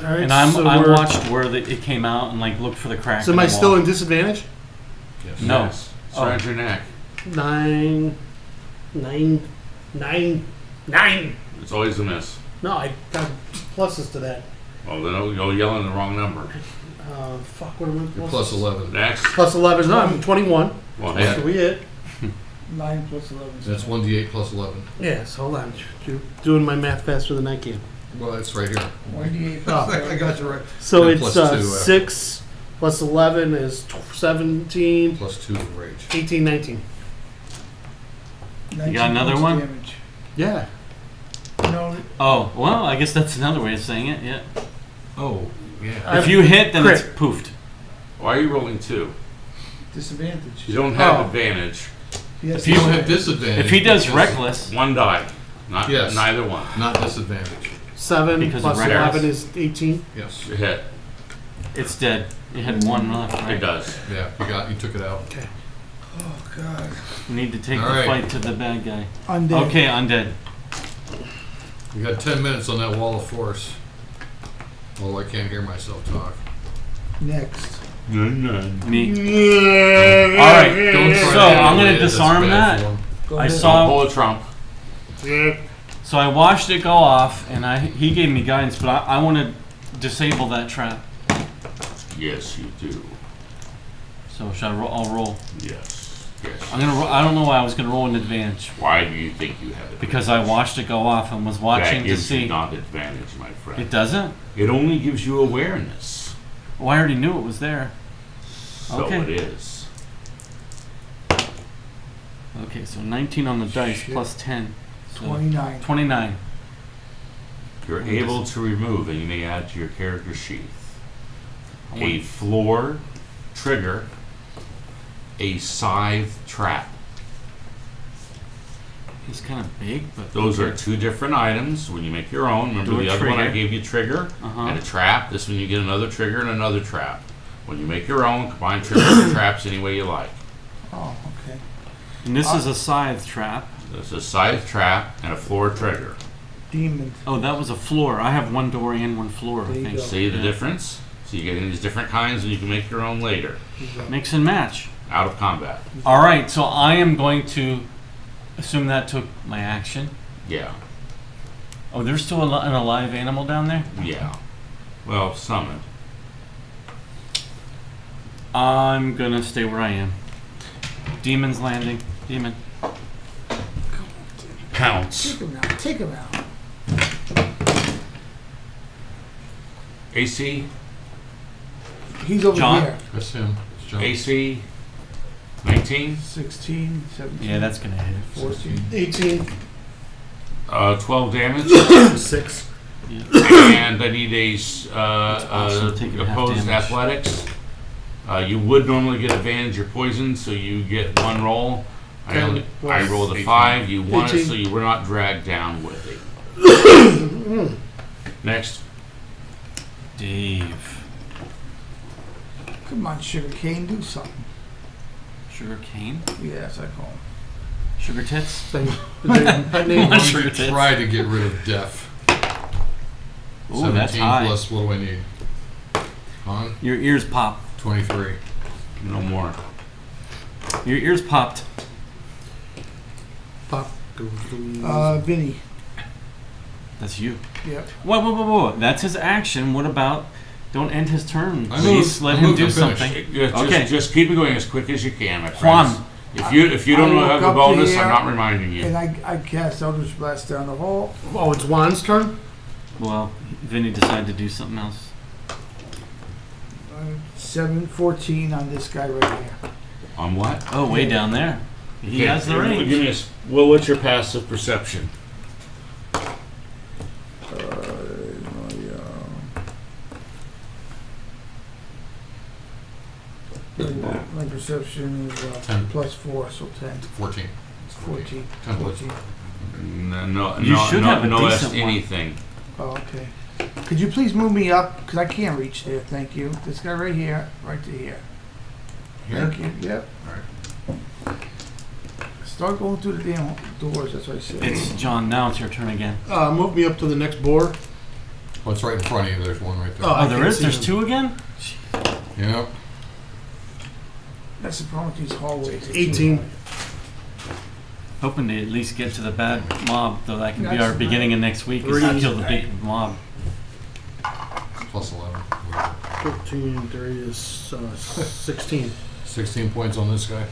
All right, and I so watched where it came out and like looked for the crack. So in am I the still wall. in disadvantage? Yes. No. Yes. It's around your neck. 9. It's always a miss. No, I got pluses to that. Well, then you're yelling the wrong number. Fuck, what am I? You're +11. Next. Plus 11. No, I'm 21. Well, Yeah. So we hit. 9 plus 11. That's 1d8 +11. Yes, hold on. You're doing my math faster than I can. Well, that's right here. 1d8 Oh. plus I got you right. So And it's plus 2 after. 6 plus 11 is 17, +2 in rage. 18, 19. 19 got another points one? Damage. Yeah. No, Oh well, I guess that's another way of saying it. Yeah. Oh, yeah. If you hit, then Crit. it's poofed. Why are you rolling 2? disadvantage. You don't have Oh. advantage. Yes. You don't have disadvantage. If he does because- reckless, One die. Not Yes. neither one. Not disadvantage. 7 Because plus of reckless. 11 is 18. Yes. You hit. it's dead. You had one left, It right? does. Yeah, you took it out. Oh, God. We need to take All the right. fight to the bad guy. Undead. Okay, undead. You got 10 minutes on that wall of force. Although I can't hear myself talk. Next. Me. Don't All right. try So to I'm gonna emulate it, that's disarm bad that. form. Go I ahead. saw- Pull a trump. So I watched it go off, and he gave me guidance, but I want to disable that trap. Yes, you do. So should I roll? I'll roll. Yes. Yes. I'm gonna. I don't know why I was gonna roll an advantage Why do you think you have it? because I watched it go off and was watching that to gives you see. not advantage, my friend. It doesn't. It only gives you awareness. Well, I already knew it was there. So Okay. it is. Okay, so 19 on the dice Shit. plus 10. So 29. 29. You're able to remove, and you may add to your character sheath, I a want- floor trigger, a scythe trap. He's kind of big, but Those are two different items. When you make your own, remember Do a the other one I trigger. gave you trigger Uh-huh. and a trap. This one you get another trigger and another trap. When you make your own, combine triggers and traps any way you like. Oh, okay. And this is a scythe trap. There's a scythe trap and a floor trigger. Demon. Oh, that was a floor. I have one door and one floor, I There you think. go. See the Yeah. difference? So you get these different kinds and you can make your own later. Mix and match. Out of combat. All right, so I am going to assume that took my action. Yeah. Oh, there's still an alive animal down there? Yeah. Well, summoned. I'm gonna stay where I am. Demon's landing. Demon. Pounce. Take him out. Take him out. AC. He's over John? here. That's him. It's John. AC. 19. 16, 17. Yeah, that's gonna hit. 14. 18. 12 damage. 6. And I need a awesome. Take it half opposed damage. athletics. You would normally get advantage. You're poisoned, so you get one roll. I rolled a 5. You won it, 18. so you were not dragged down with it. Next. Dave. Come on, Sugar Cane, do something. Sugar cane? Yes, I call him. Sugar tits? Pet Come name. on, sugar tits. Try to get rid of death. Ooh, that's 17 high. plus what do I need? On Your ears pop. 23. No more. Your ears popped. Pop goes the Vinny. That's you. Yep. Whoa. That's his action. What about... Don't end his turn. I Please moved- let I him moved do to finish. something. Just, Okay. just keep it going as quick as you can, my Juan. friends. If you don't I know woke how the up bonus, here I'm not reminding you. And I cast Eldritch Blast down the hole. Oh, it's Juan's turn? Well, Vinny decided to do something else. 7-14 on this guy right here. On what? Oh, way down there. He Okay, has the range. Give me well, what's your passive perception? My perception is 10. plus 4, so 10. 14. 14. 10 plus. 14. No, You should have a no decent one. anything. Oh, okay. Could you please move me up? Because I can't reach there. Thank you. This guy right here, right to here. Here? Thank you. Yep. Alright. Start going through the damn doors. That's what I said. It's John. Now it's your turn again. Move me up to the next board. Well, it's right in front of you. There's one right there. Oh, I Oh, there can't is? see There's him. 2 again? Yep. That's the problem with these hallways. 18. Hoping to at least get to the bad mob, though that can be That's our right. beginning of next week. Is to kill the big mob. Plus 11. 13, 3 is 16. 16 points on this guy.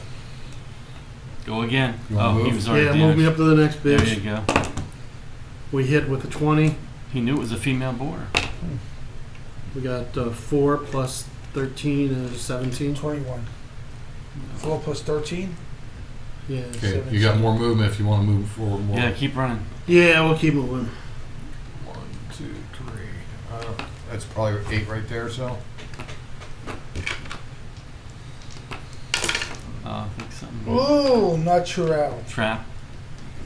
Go again. You wanna Oh, he move? was already Yeah, move me up to the next There bitch. you go. We hit with a 20. He knew it was a female boar. We got 4 plus 13 is 17. 21. 4 plus 13? Yeah. Okay, you got more movement if you want to move forward more. Yeah, keep running. Yeah, we'll keep moving. 1, 2, 3. That's probably 8 right there, so. I think something. Ooh, natural. Trap.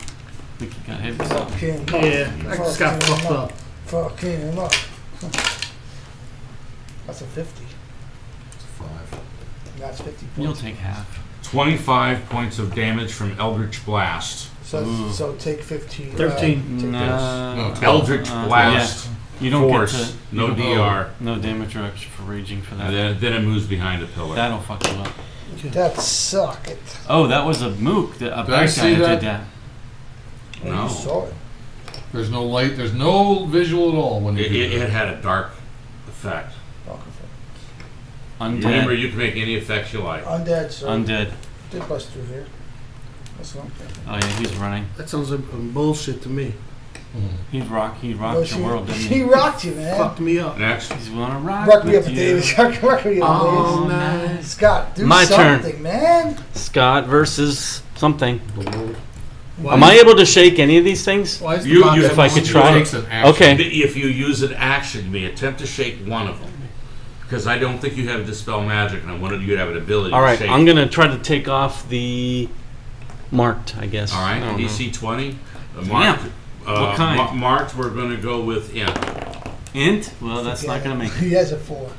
I think he got hit with Fuck something. him. Yeah, I just got fucked up. Fuck him up. That's a 50. It's 5. That's 50 You'll points. take half. 25 points of damage from Eldritch Blast. Ooh. So take 15. 13. Take No, this. 12. Eldritch Blast. You don't Force. get to. No you don't- DR. No damage or extra for raging for that. And then it moves behind a pillar. That'll fuck you up. That suck it. Oh, that was a mook. A Did I bad see guy that? did that. No. You saw it. There's no light. There's no visual at all when you It, do it, that. it had a dark effect. Undead. Remember, you can make any effects you like. Undead, so Undead. did bust through here. That's what I'm thinking. Oh yeah, he's running. That sounds like bullshit to me. Mhm. He rocked Well, your world, didn't she he? rocked you, man. Fucked me up. Next. He's gonna rock, Rock me up, with you. David. Rock me up, Oh, David. nice. Scott, do My turn. something, man. Scott versus something. Why Am I able to shake any of these things? Why is the You- box you- If I could It try. takes an action. Okay. If you use an action, you may attempt to shake one of them. Because I don't think you have Dispel Magic, and I wanted you to have an ability All to right, shake. I'm gonna try to take off the marked, I guess. All I right, don't DC 20. Damn. Marked. What kind? Marked, we're going to go with Imp. know. Int? Well, that's not gonna make it. He has a 4.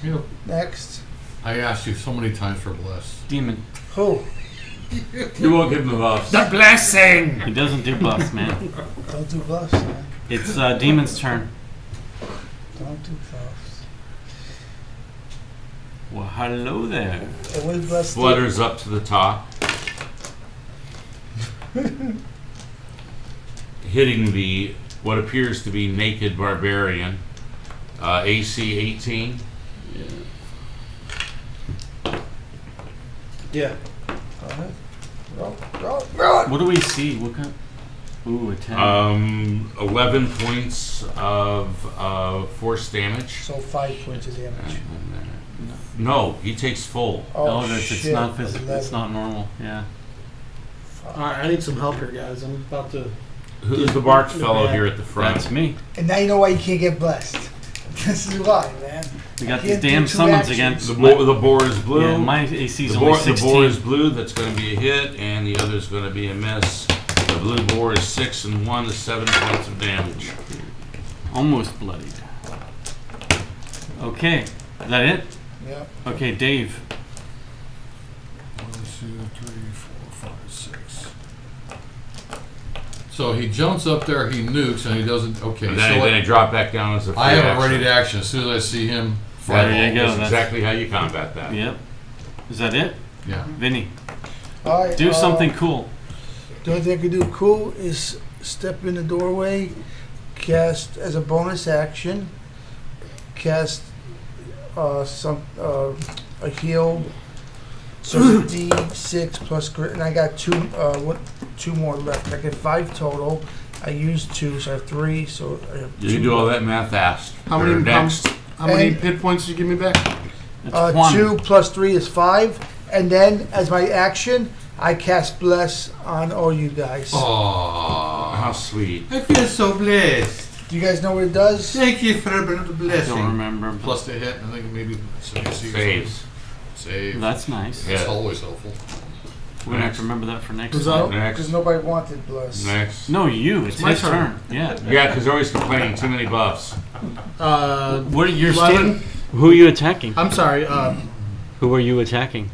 You know, Next. I asked you so many times for bless. Demon. Who? You won't give him a buff. The blessing! He doesn't do buffs, man. Don't do buffs, man. It's Demon's turn. Don't do buffs. Well, hello there. And what is blessed? Flutters up to the top. Hitting the what appears to be naked barbarian. AC 18. Yeah. Roll. What do we see? What kind? Ooh, a 10. 11 points of force damage. So 5 points of damage. No, he takes full. Oh, that's, it's shit. not physical. It's 11. not normal. Yeah. Alright, I need some help here, guys. I'm about to. Who's the bark fellow here at the front? That's me. And now you know why you can't get blessed. This is why, man. We got Can't these damn do two summons actions. again. The boar is blue. Yeah, my AC is the, only boar, the 16. boar is blue. That's going to be a hit, and the other is going to be a miss. The blue boar is 6 and 1 to 7 points of damage. Almost bloodied. Okay, is that it? Yeah. Okay, Dave. 1, 2, 3, 4, 5, 6. So he jumps up there, he nukes, and he doesn't. Okay, And so then I drop back down as a free I have a action. ready to action as soon as I see him. There you fireball. go. That's exactly how you combat that. Yep. Is that it? Yeah. Vinny, All right. do something cool. The only thing I can do cool is step in the doorway, cast as a bonus action, cast a heal. So it's D6 plus grit, and I got two more left. I get 5 total. I used 2, so I have 3. So I have You 2 can do all left. that math fast. How many- Or next? How many And- hit points did you give me back? That's one. 2 plus 3 is 5, and then as my action, I cast bless on all you guys. Aww. How sweet. I feel so blessed. Do you guys know what it does? Thank you for the I don't blessing. remember. Plus the hit, I think maybe Saves. Save. That's nice. Yeah. That's always helpful. We're gonna have to remember that for next Who's time. up? Next. Because nobody wanted bless. Next. No, you. It's my his turn. turn. Yeah. Yeah, because they're always complaining too many buffs. What are your 11. Who are you attacking? I'm sorry, Who are you attacking?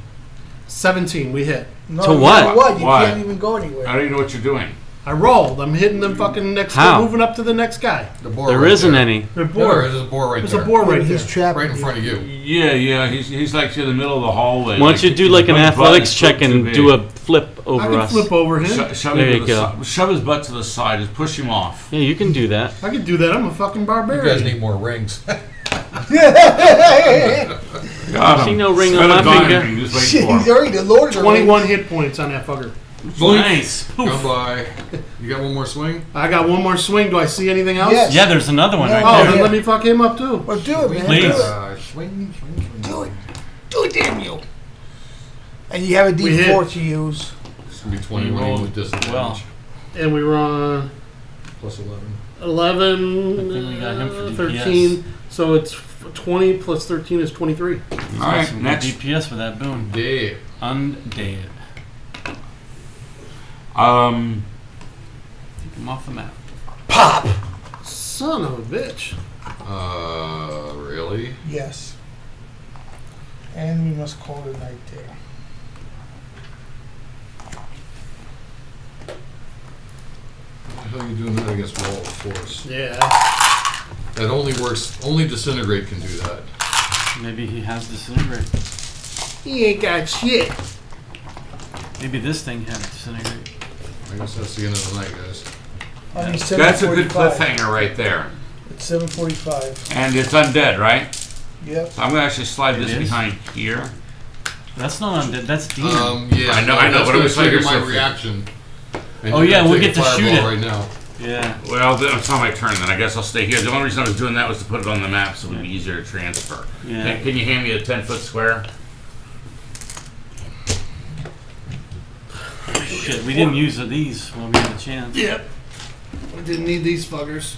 17. We hit. No, To you what? know what? You Why? can't even go anywhere. I don't even know what you're doing. I rolled. I'm hitting them fucking next. How? Moving up to the next guy. The boar There right isn't there. any. They're There bored. is a boar right There's there. a boar right He's there. trapped. Right in front of you. Yeah, he's like in the middle of the hallway. Why don't you do like an his butt athletics is check too and big. do a flip I over can us? flip over him. Shove There him you to the go. side. Shove his butt to the side. Just push him off. Yeah, you can do that. I can do that. I'm a fucking You barbarian. guys need more rings. Got See him. no ring Instead on of my gun, finger. you just wait Shit, for he's him. already the Lord of the 21 hit points on that fucker. Nice. Come by. You got one more swing? I got one more swing. Do I see anything else? Yes. Yeah, there's another one No, right Oh, there. then Yeah. let me fuck him up too. Well, do it, man. Please. Do it. Swing. Do it. Do it, damn you. And you have a We D4 hit. to use. It's going to be 21 rolled with disadvantage. well. And we were on Plus 11. 11, I think we got him for 13. So it's 20 plus 13 is 23. All right, Some good next. DPS for that boon. Dead. Undead. Take him off the map. Pop. Son of a bitch. Really? Yes. And we must call it a night there. How are you doing that against Wall of Force? Yeah. That only works, only Disintegrate can do that. Maybe he has disintegrate. He ain't got shit. Maybe this thing had disintegrate. I guess that's the end of the night, guys. I mean, That's a good 7:45. cliffhanger right there. It's 7:45. And it's undead, right? Yep. So I'm going to actually slide this It is? behind here. That's not undead. That's demon. Yeah, I know, that's but it gonna was like trigger you're my so- reaction. And Oh, you're yeah, gonna we'll take get a to shoot fireball it. right now. yeah. Well, it's not my turn then. I guess I'll stay here. The only reason I was doing that was to put it on the map so it would be easier to transfer. Yeah. Can you hand me a 10-foot square? Shit, we didn't use these when we had a chance. Yep. I didn't need these fuckers.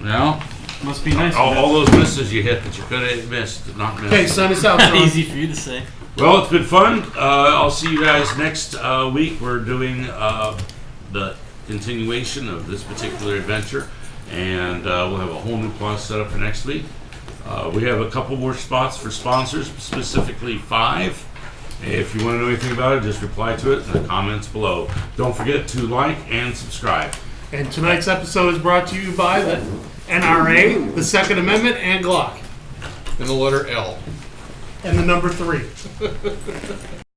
No? Must be nice. All those misses you hit that you could have missed, not missed. Okay, sign us out, Not son. easy for you to say. Well, it's been fun. I'll see you guys next week. We're doing the continuation of this particular adventure, and we'll have a whole new plot set up for next week. We have a couple more spots for sponsors, specifically 5. If you want to know anything about it, just reply to it in the comments below. Don't forget to like and subscribe. And tonight's episode is brought to you by the NRA, the Second Amendment, and Glock. And the letter L. and the number 3.